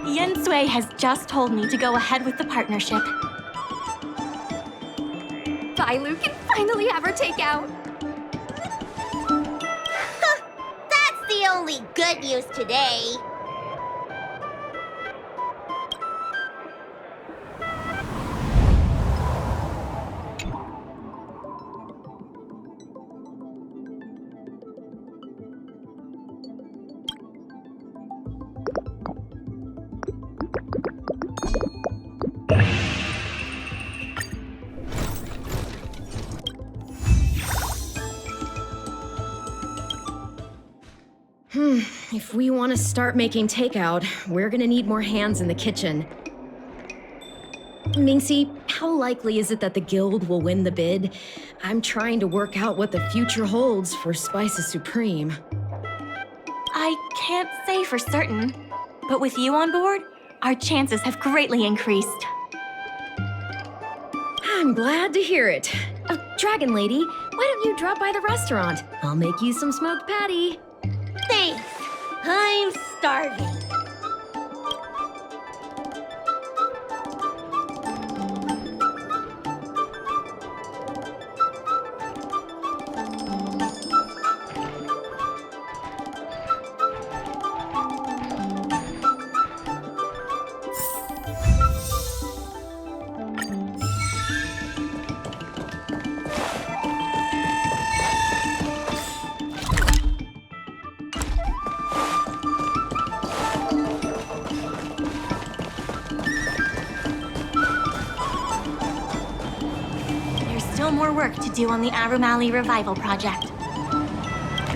Yensui has just told me to go ahead with the partnership. Bailu can finally have her takeout. That's the only good news today. If we want to start making takeout, we're gonna need more hands in the kitchen. Mingxi, how likely is it that the guild will win the bid? I'm trying to work out what the future holds for Spices Supreme. I can't say for certain, but with you on board, our chances have greatly increased. I'm glad to hear it. Dragon Lady, why don't you drop by the restaurant? I'll make you some smoked patty. Thanks. I'm starving. Still more work to do on the Aurum Alley revival project.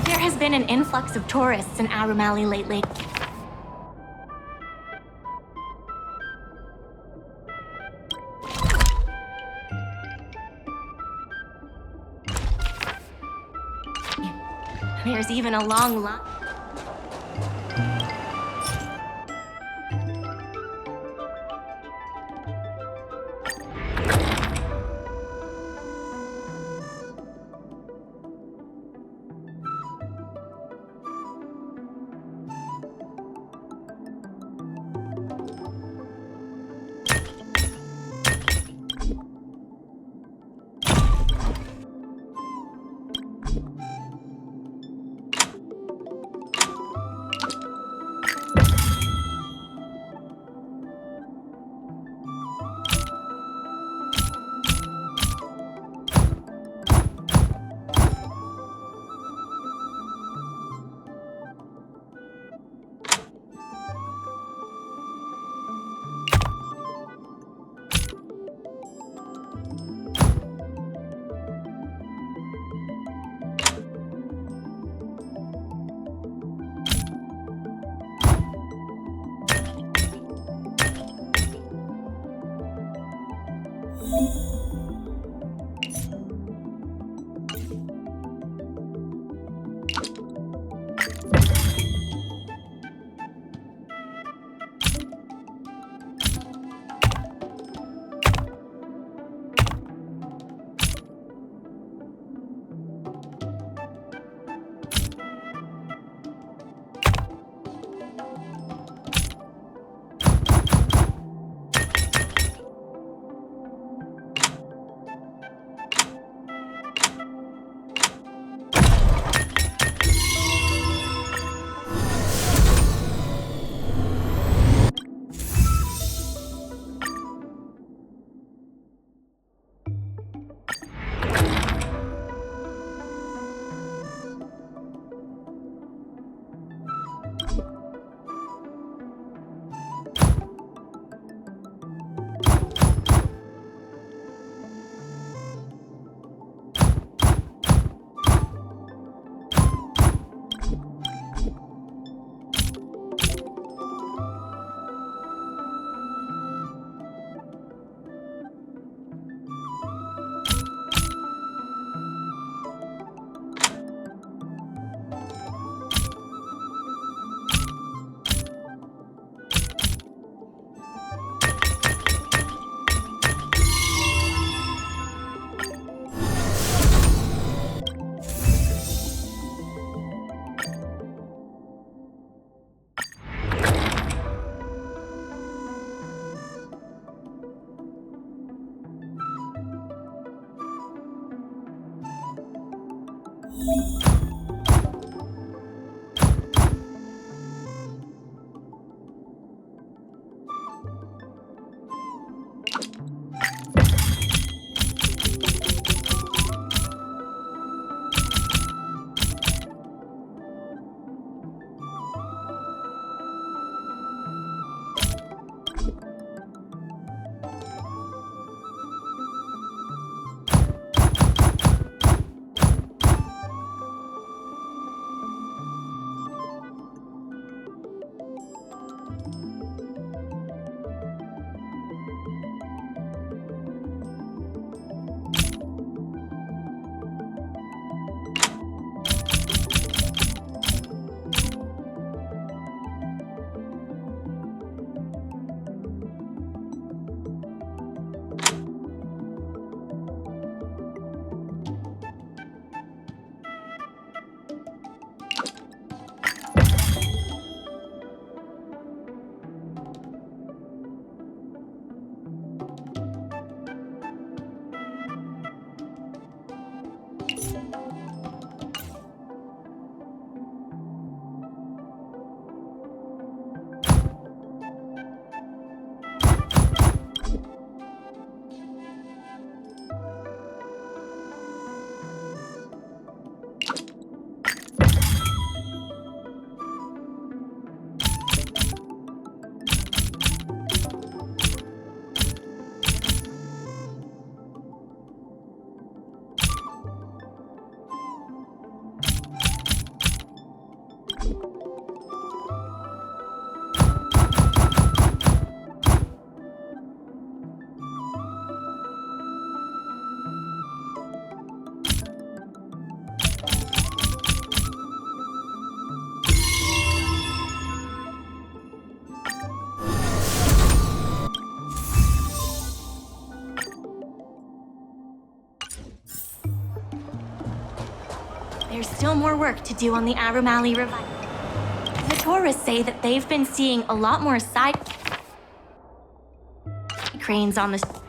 There has been an influx of tourists in Aurum Alley lately. There's even a long line. there's still more work to do on the Aurum Alley revival. The tourists say that they've been seeing a lot more side cranes on the.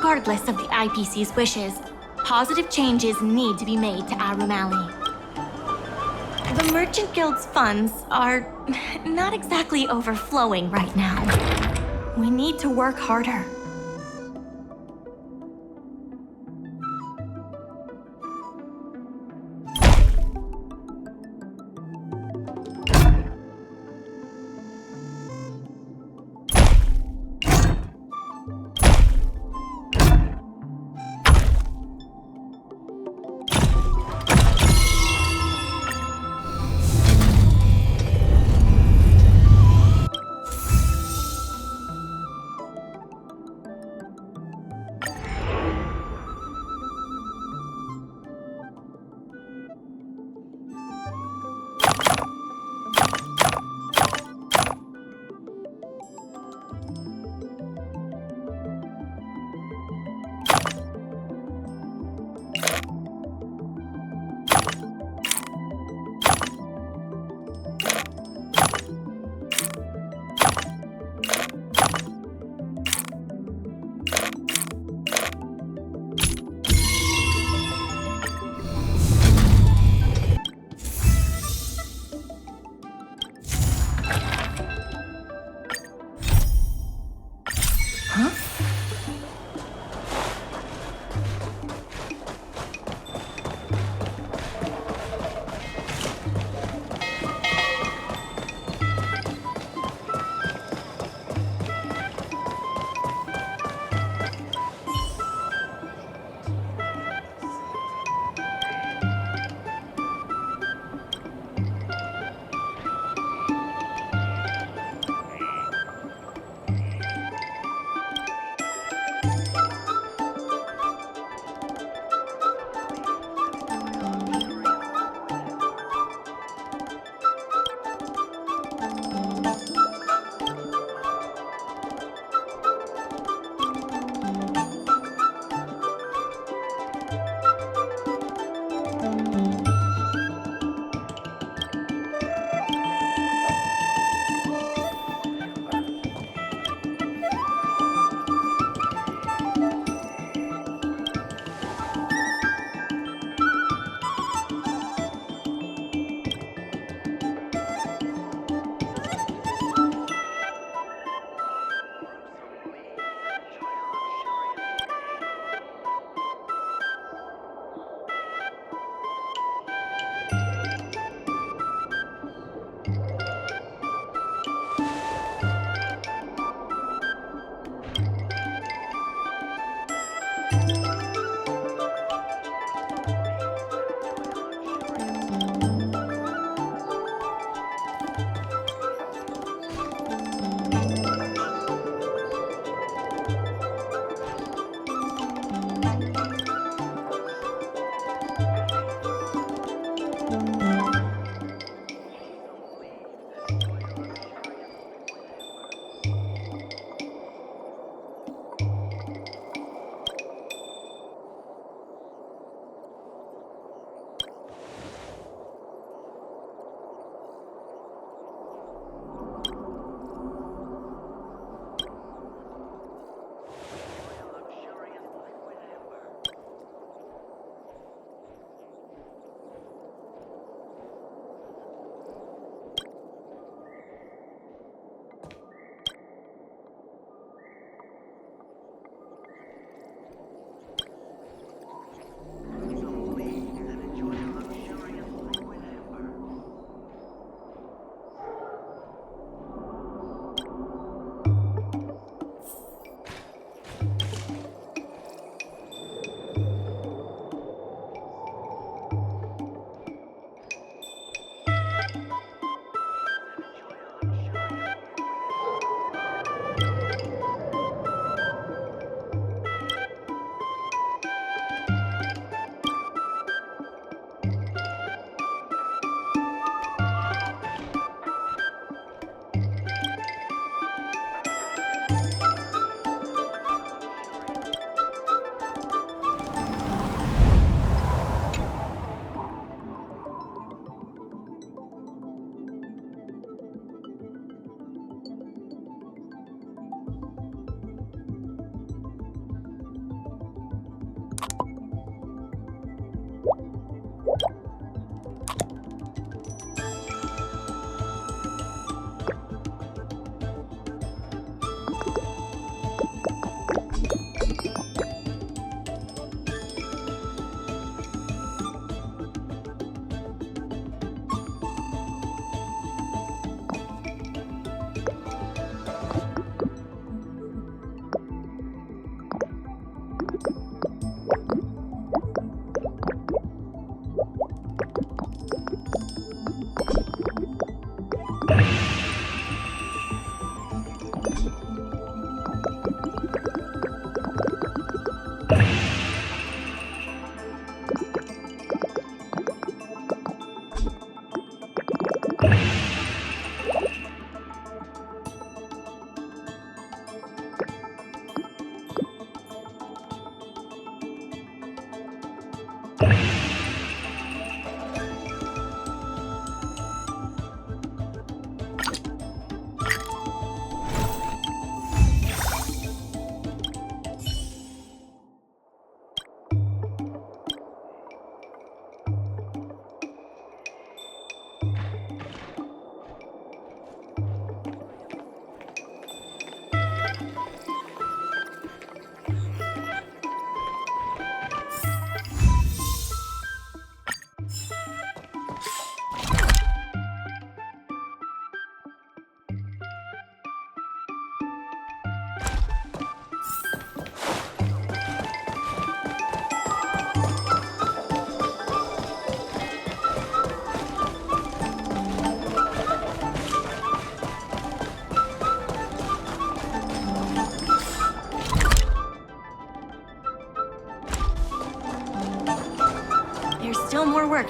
Regardless of the IPC's wishes, positive changes need to be made to Aurum Alley. The Merchant Guild's funds are not exactly overflowing right now. We need to work harder.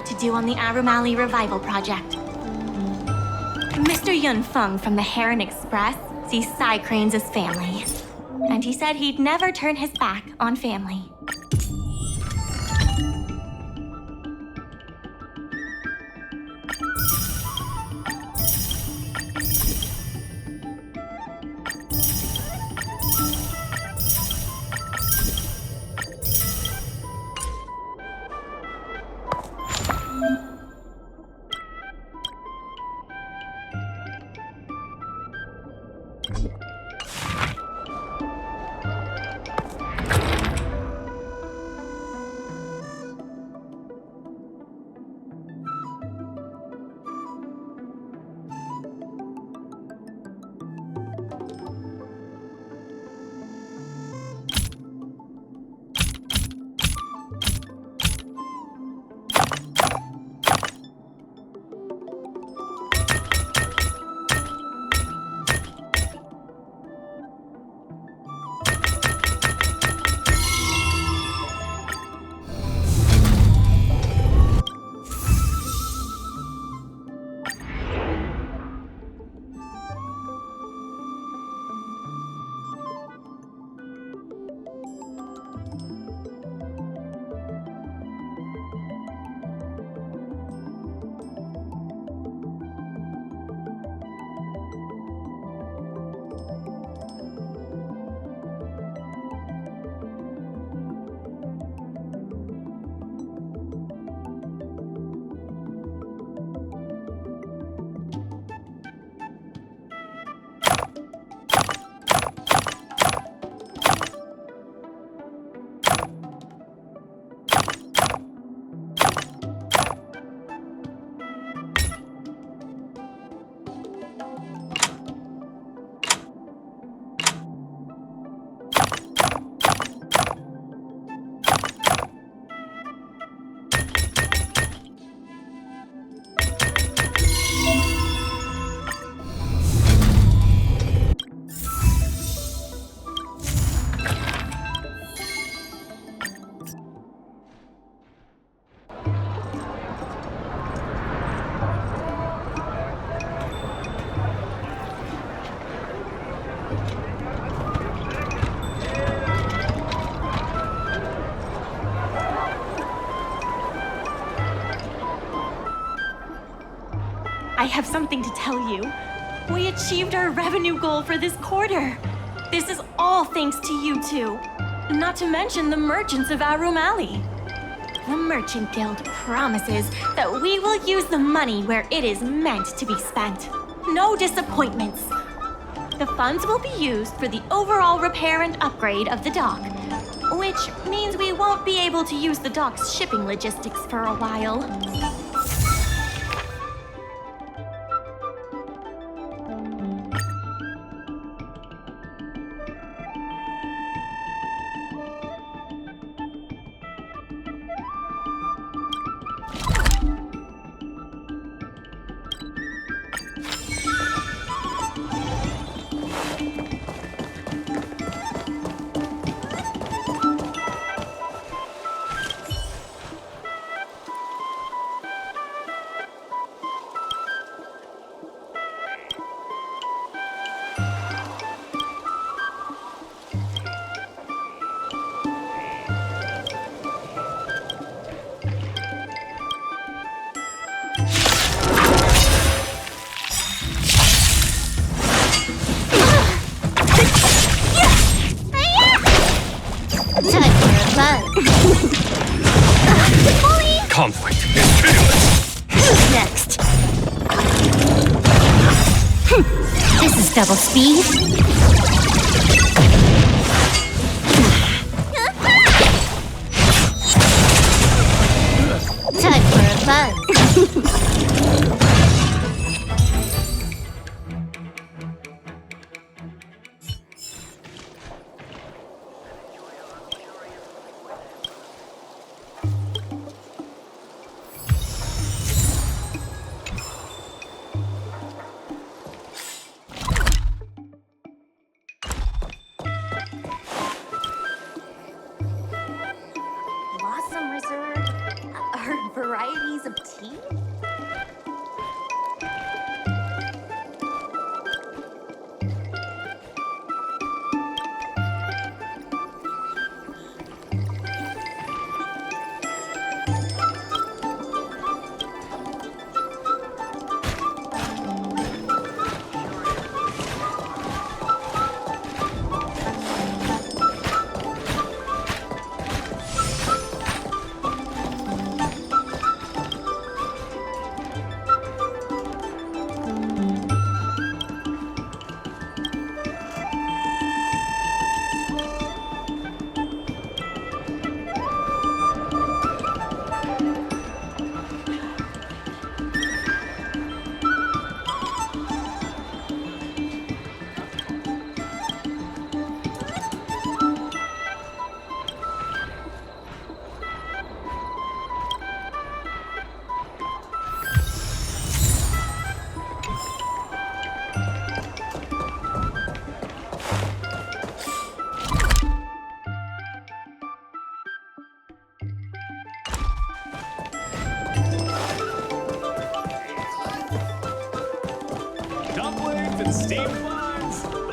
to do on the Aurum Alley revival project. Mr. Yun Feng from the Heron Express sees Psy Cranes as family. And he said he'd never turn his back on family. I have something to tell you. We achieved our revenue goal for this quarter. This is all thanks to you two. Not to mention the merchants of Aurum Alley. The Merchant Guild promises that we will use the money where it is meant to be spent. No disappointments. The funds will be used for the overall repair and upgrade of the dock, which means we won't be able to use the dock's shipping logistics for a while. Conflict is pitiless. Who's next? This is double speed. Time for a buzz. and steam buns.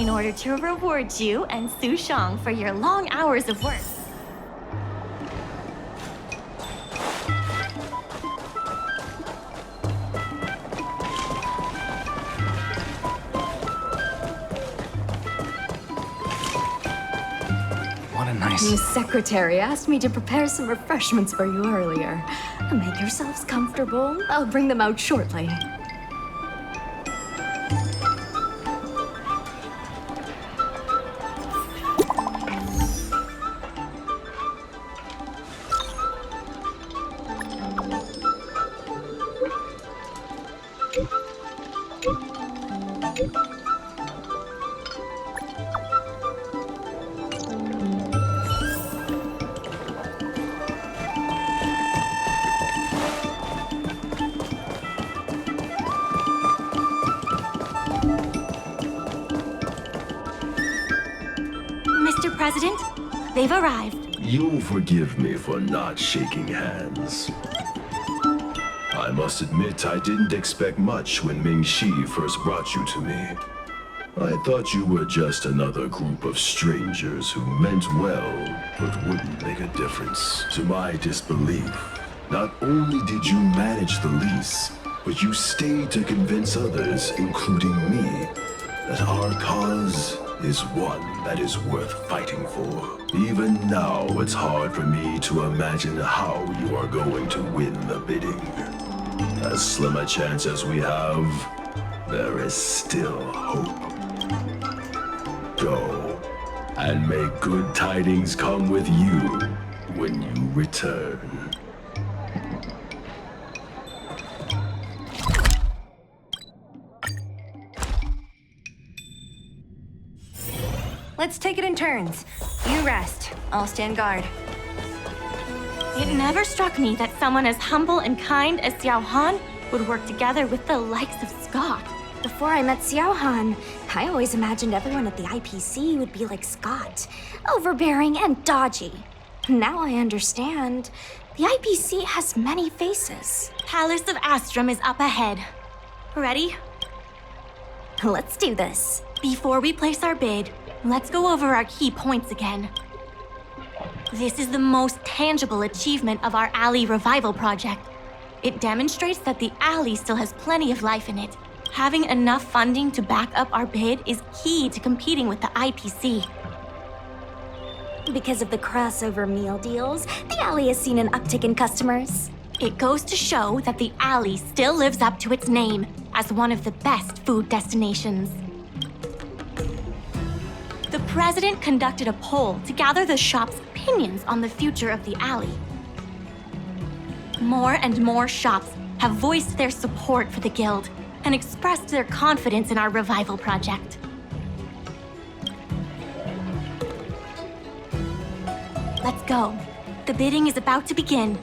in order to reward you and Sushang for your long hours of work. What a nice... The secretary asked me to prepare some refreshments for you earlier. Make yourselves comfortable. I'll bring them out shortly. Mr. President, they've arrived. You'll forgive me for not shaking hands. I must admit I didn't expect much when Ming-Shi first brought you to me. I thought you were just another group of strangers who meant well, but wouldn't make a difference. To my disbelief, not only did you manage the lease, but you stayed to convince others, including me, that our cause is one that is worth fighting for. Even now, it's hard for me to imagine how you are going to win the bidding. As slim a chance as we have, there is still hope. Go, and may good tidings come with you when you return. Let's take it in turns. You rest. I'll stand guard. It never struck me that someone as humble and kind as Xiao Han would work together with the likes of Scott. Before I met Xiao Han, I always imagined everyone at the IPC would be like Scott, overbearing and dodgy. Now I understand. The IPC has many faces. Palace of Astrum is up ahead. Ready? Let's do this. Before we place our bid, let's go over our key points again. This is the most tangible achievement of our alley revival project. It demonstrates that the alley still has plenty of life in it. Having enough funding to back up our bid is key to competing with the IPC. Because of the crossover meal deals, the alley has seen an uptick in customers. It goes to show that the alley still lives up to its name as one of the best food destinations. The president conducted a poll to gather the shop's opinions on the future of the alley. More and more shops have voiced their support for the guild and expressed their confidence in our revival project. Let's go. The bidding is about to begin.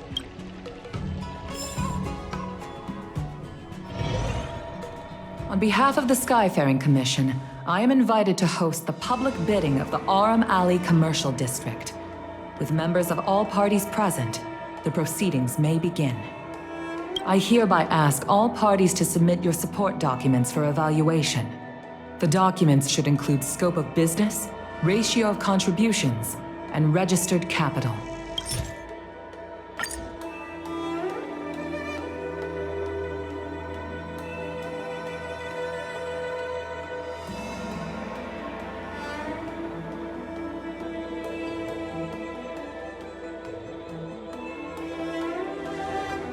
On behalf of the Skyfaring Commission, I am invited to host the public bidding of the Aurum Alley Commercial District. With members of all parties present, the proceedings may begin. I hereby ask all parties to submit your support documents for evaluation. The documents should include scope of business, ratio of contributions, and registered capital.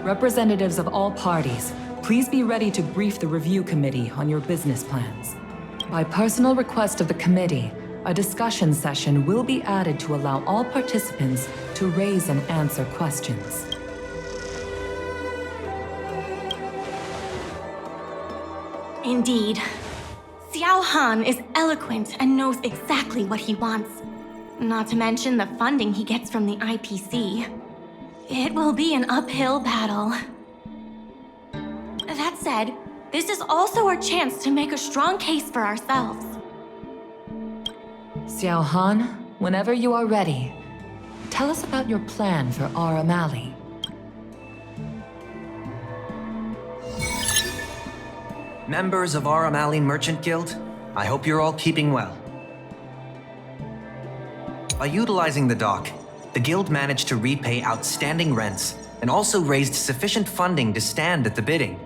Representatives of all parties, please be ready to brief the review committee on your business plans. By personal request of the committee, a discussion session will be added to allow all participants to raise and answer questions. Indeed. Xiao Han is eloquent and knows exactly what he wants. Not to mention the funding he gets from the IPC. It will be an uphill battle. That said, this is also our chance to make a strong case for ourselves. Xiao Han, whenever you are ready, tell us about your plan for Aurum Alley. Members of Aurum Alley Merchant Guild, I hope you're all keeping well. By utilizing the dock, the guild managed to repay outstanding rents and also raised sufficient funding to stand at the bidding.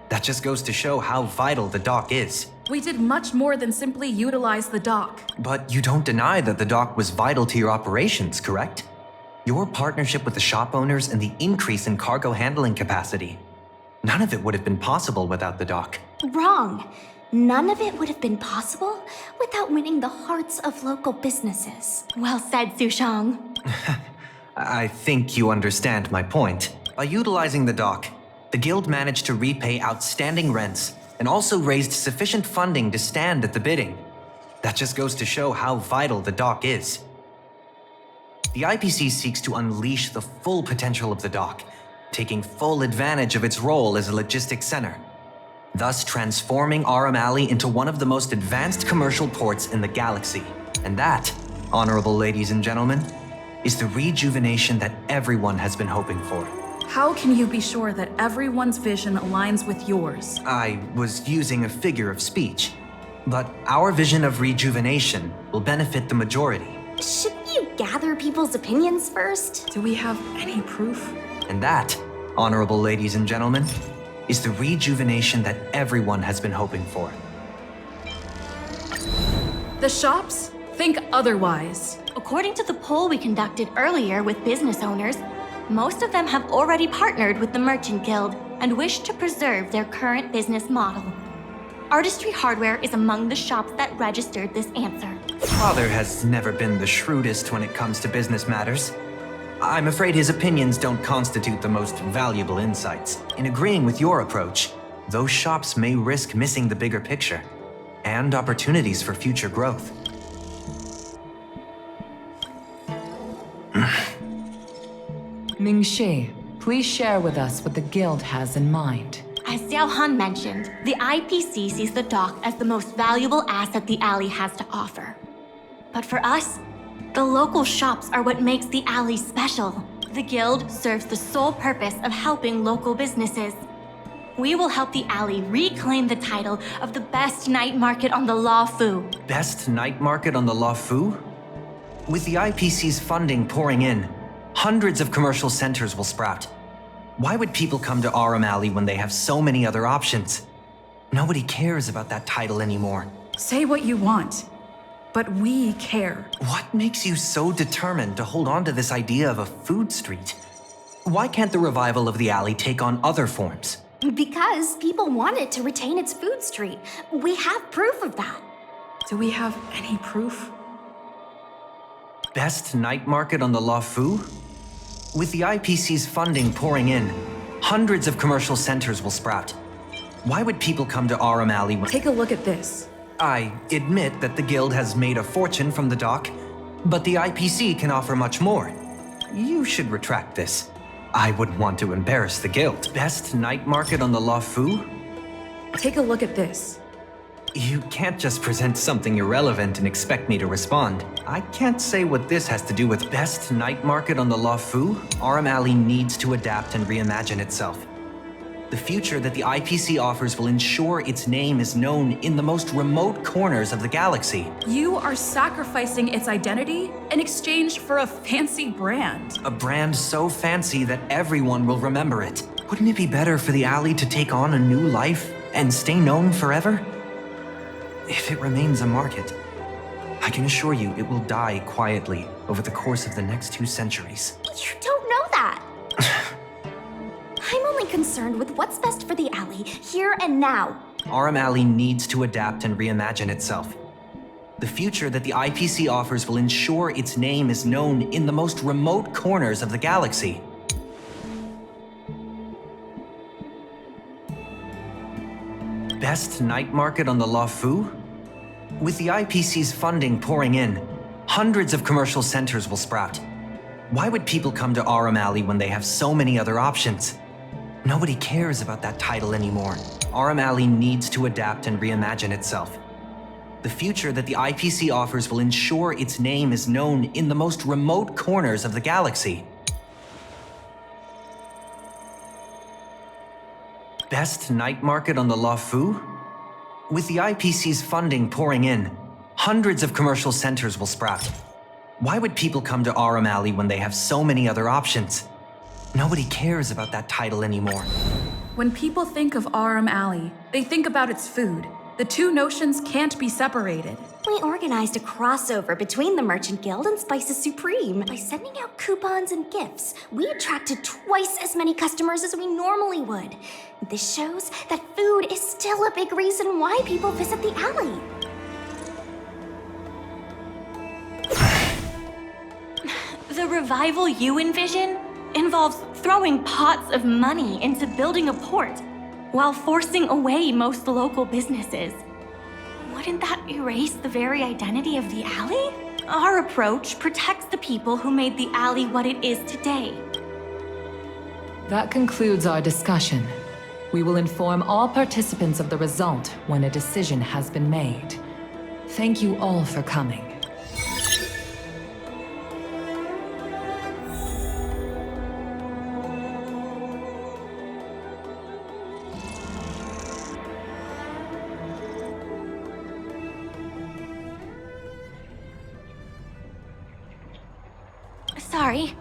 That just goes to show how vital the dock is. We did much more than simply utilize the dock. But you don't deny that the dock was vital to your operations, correct? Your partnership with the shop owners and the increase in cargo handling capacity. None of it would have been possible without the dock. Wrong. None of it would have been possible without winning the hearts of local businesses. Well said, Sushang. I think you understand my point. By utilizing the dock, the guild managed to repay outstanding rents and also raised sufficient funding to stand at the bidding. That just goes to show how vital the dock is. The IPC seeks to unleash the full potential of the dock, taking full advantage of its role as a logistics center, thus transforming Aurum Alley into one of the most advanced commercial ports in the galaxy. And that, honorable ladies and gentlemen, is the rejuvenation that everyone has been hoping for. How can you be sure that everyone's vision aligns with yours? I was using a figure of speech, but our vision of rejuvenation will benefit the majority. Shouldn't you gather people's opinions first? Do we have any proof? And that, honorable ladies and gentlemen, is the rejuvenation that everyone has been hoping for. The shops think otherwise. According to the poll we conducted earlier with business owners, most of them have already partnered with the Merchant Guild and wish to preserve their current business model. Artistry Hardware is among the shops that registered this answer. Father has never been the shrewdest when it comes to business matters. I'm afraid his opinions don't constitute the most valuable insights. In agreeing with your approach, those shops may risk missing the bigger picture and opportunities for future growth. Qingque, please share with us what the guild has in mind. As Xiao Han mentioned, the IPC sees the dock as the most valuable asset the alley has to offer. But for us, the local shops are what makes the alley special. The guild serves the sole purpose of helping local businesses. We will help the alley reclaim the title of the best night market on the La Fu. Best night market on the La Fu? With the IPC's funding pouring in, hundreds of commercial centers will sprout. Why would people come to Aurum Alley when they have so many other options? Nobody cares about that title anymore. Say what you want, but we care. What makes you so determined to hold on to this idea of a food street? Why can't the revival of the alley take on other forms? Because people want it to retain its food street. We have proof of that. Do we have any proof? Best night market on the La Fu? With the IPC's funding pouring in, hundreds of commercial centers will sprout. Why would people come to Aurum Alley when— Take a look at this. I admit that the guild has made a fortune from the dock, but the IPC can offer much more. You should retract this. I wouldn't want to embarrass the guild. Best night market on the La Fu? Take a look at this. You can't just present something irrelevant and expect me to respond. I can't say what this has to do with best night market on the La Fu. Aurum Alley needs to adapt and reimagine itself. The future that the IPC offers will ensure its name is known in the most remote corners of the galaxy. You are sacrificing its identity in exchange for a fancy brand. A brand so fancy that everyone will remember it. Wouldn't it be better for the alley to take on a new life and stay known forever? If it remains a market, I can assure you it will die quietly over the course of the next 2 centuries. You don't know that. I'm only concerned with what's best for the alley, here and now. Aurum Alley needs to adapt and reimagine itself. The future that the IPC offers will ensure its name is known in the most remote corners of the galaxy. Best night market on the La Fu? With the IPC's funding pouring in, hundreds of commercial centers will sprout. Why would people come to Aurum Alley when they have so many other options? Nobody cares about that title anymore. Aurum Alley needs to adapt and reimagine itself. The future that the IPC offers will ensure its name is known in the most remote corners of the galaxy. Best night market on the La Fu? With the IPC's funding pouring in, hundreds of commercial centers will sprout. Why would people come to Aurum Alley when they have so many other options? Nobody cares about that title anymore. When people think of Aurum Alley, they think about its food. The two notions can't be separated. We organized a crossover between the Merchant Guild and Spices Supreme. By sending out coupons and gifts, we attracted twice as many customers as we normally would. This shows that food is still a big reason why people visit the alley. The revival you envision involves throwing pots of money into building a port while forcing away most local businesses. Wouldn't that erase the very identity of the alley? Our approach protects the people who made the alley what it is today. That concludes our discussion. We will inform all participants of the result when a decision has been made. Thank you all for coming. Sorry,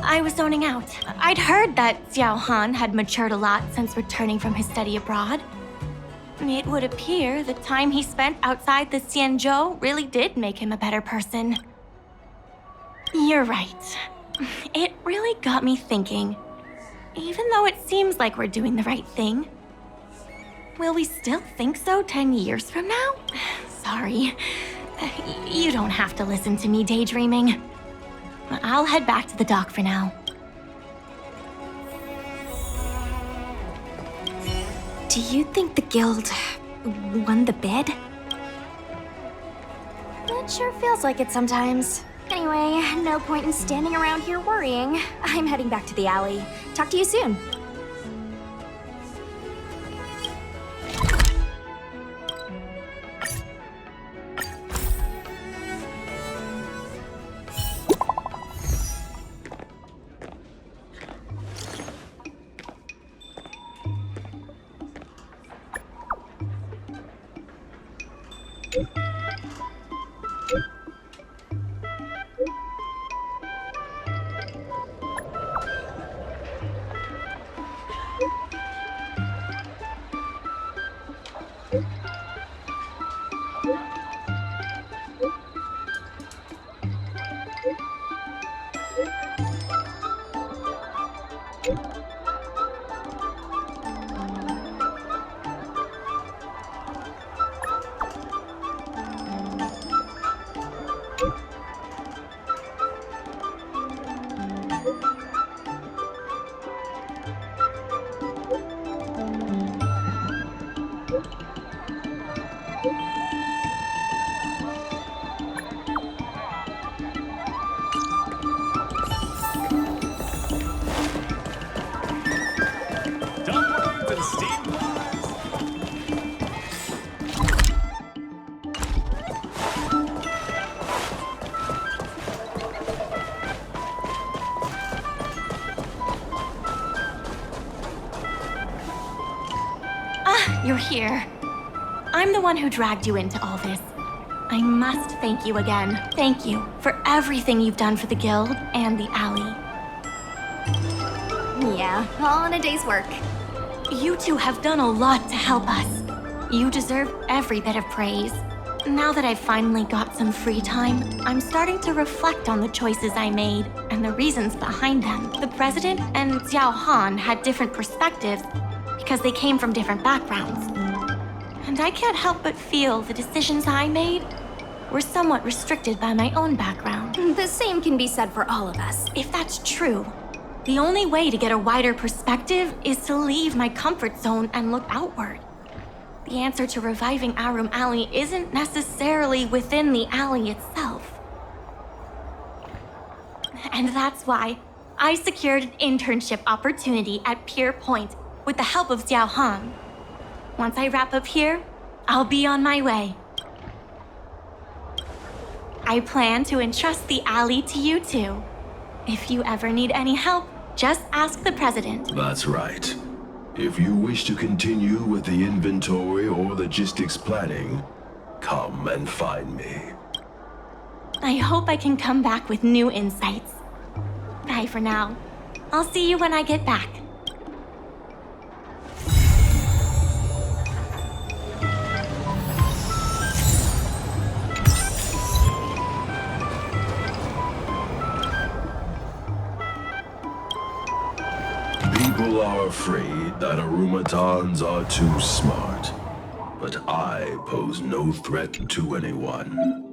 I was zoning out. I'd heard that Xiao Han had matured a lot since returning from his study abroad. It would appear the time he spent outside the Xianzhou really did make him a better person. You're right. It really got me thinking. Even though it seems like we're doing the right thing, will we still think so 10 years from now? Sorry. You don't have to listen to me daydreaming. I'll head back to the dock for now. Do you think the guild won the bid? It sure feels like it sometimes. Anyway, no point in standing around here worrying. I'm heading back to the alley. Talk to you soon. You're here. I'm the one who dragged you into all this. I must thank you again. Thank you for everything you've done for the guild and the alley. Yeah, all in a day's work. You two have done a lot to help us. You deserve every bit of praise. Now that I've finally got some free time, I'm starting to reflect on the choices I made and the reasons behind them. The president and Xiao Han had different perspectives because they came from different backgrounds. And I can't help but feel the decisions I made were somewhat restricted by my own background. The same can be said for all of us. If that's true, the only way to get a wider perspective is to leave my comfort zone and look outward. The answer to reviving Aurum Alley isn't necessarily within the alley itself. And that's why I secured an internship opportunity at Pier Point with the help of Xiao Han. Once I wrap up here, I'll be on my way. I plan to entrust the alley to you two. If you ever need any help, just ask the president. That's right. If you wish to continue with the inventory or logistics planning, come and find me. I hope I can come back with new insights. Bye for now. I'll see you when I get back. People are afraid that Aurumatons are too smart, but I pose no threat to anyone.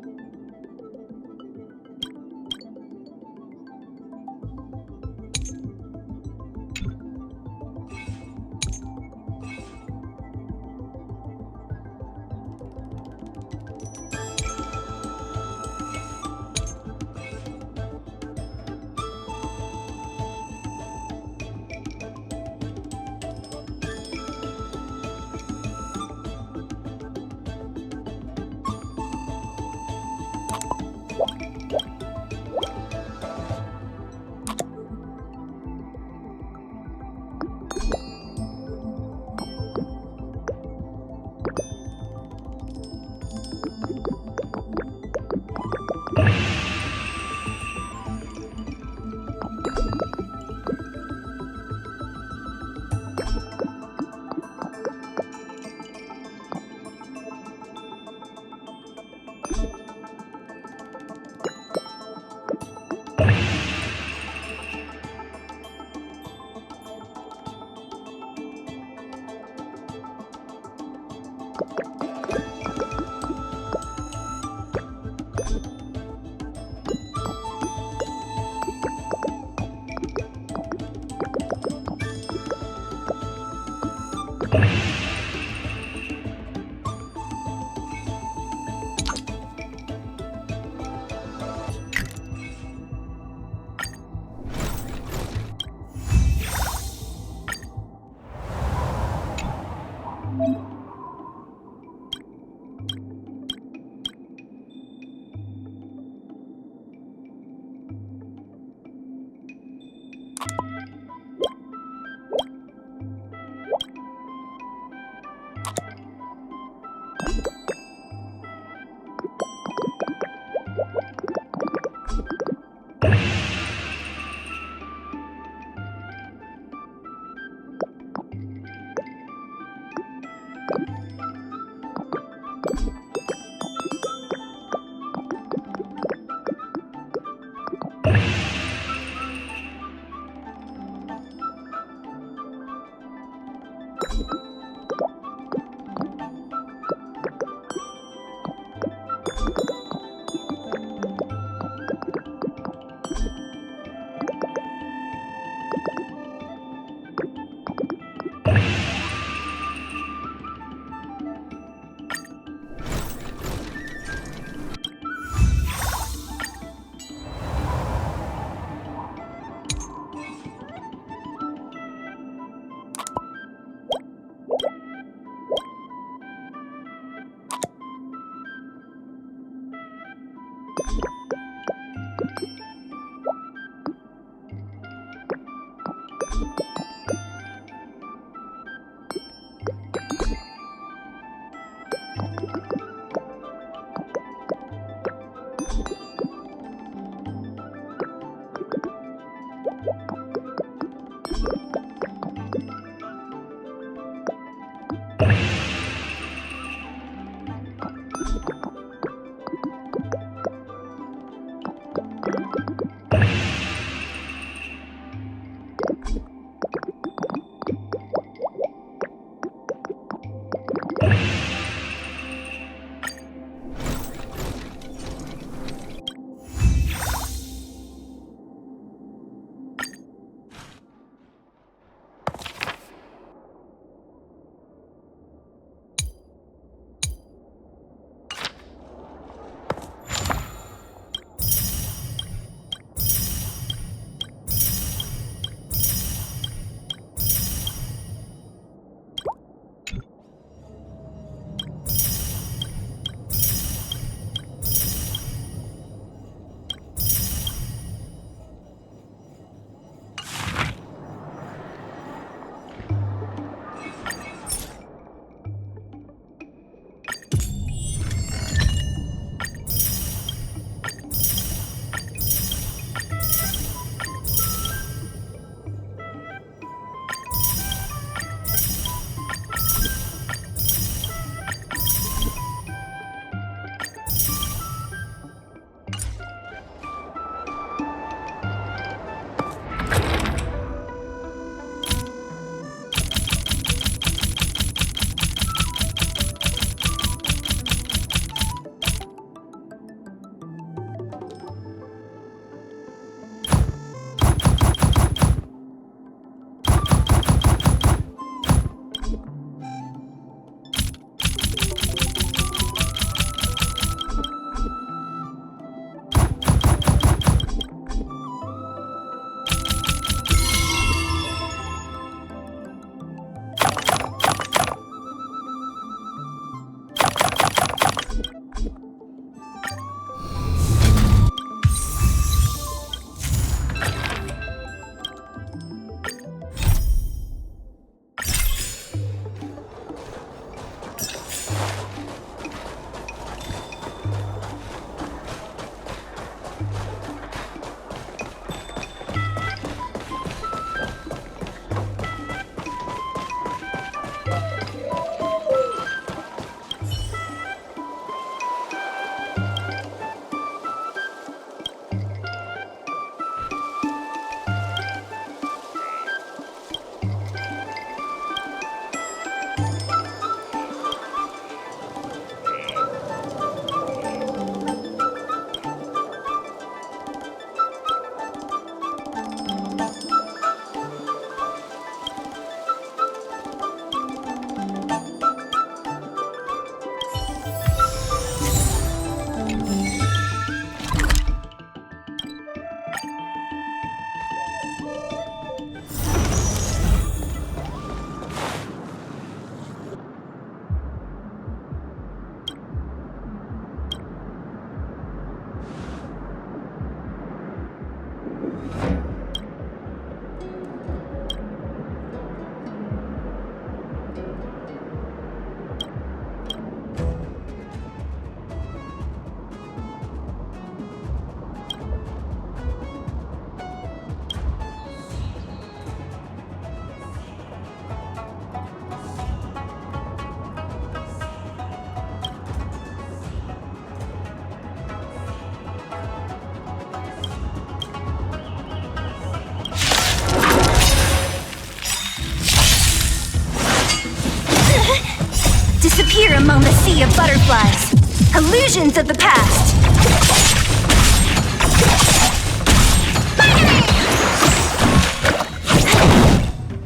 among the sea of butterflies. Illusions of the past.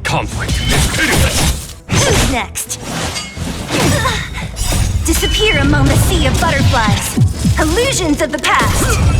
Conflict is pitiless. Who's next? Disappear among the sea of butterflies. Illusions of the past.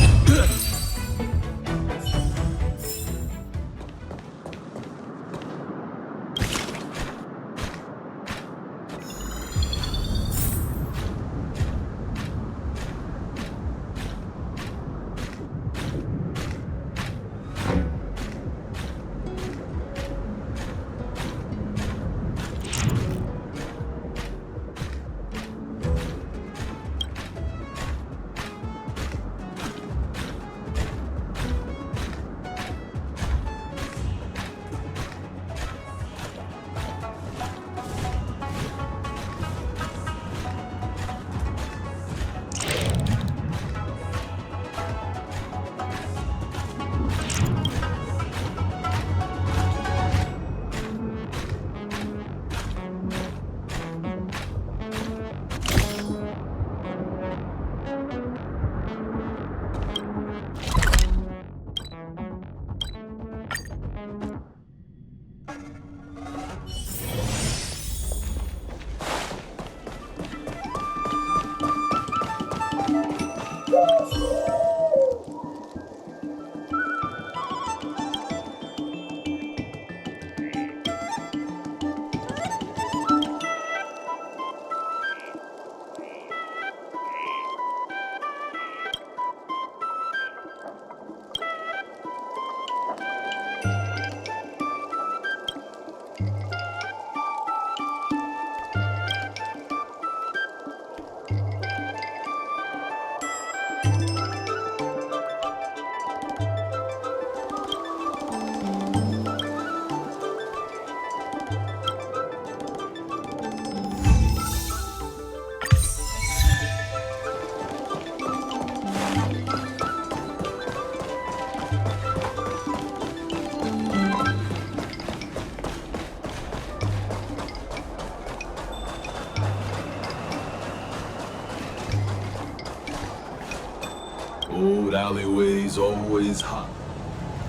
Old alleyways always hot.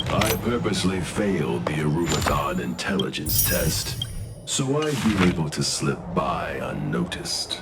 I purposely failed the Aurum intelligence test, so I'd be able to slip by unnoticed.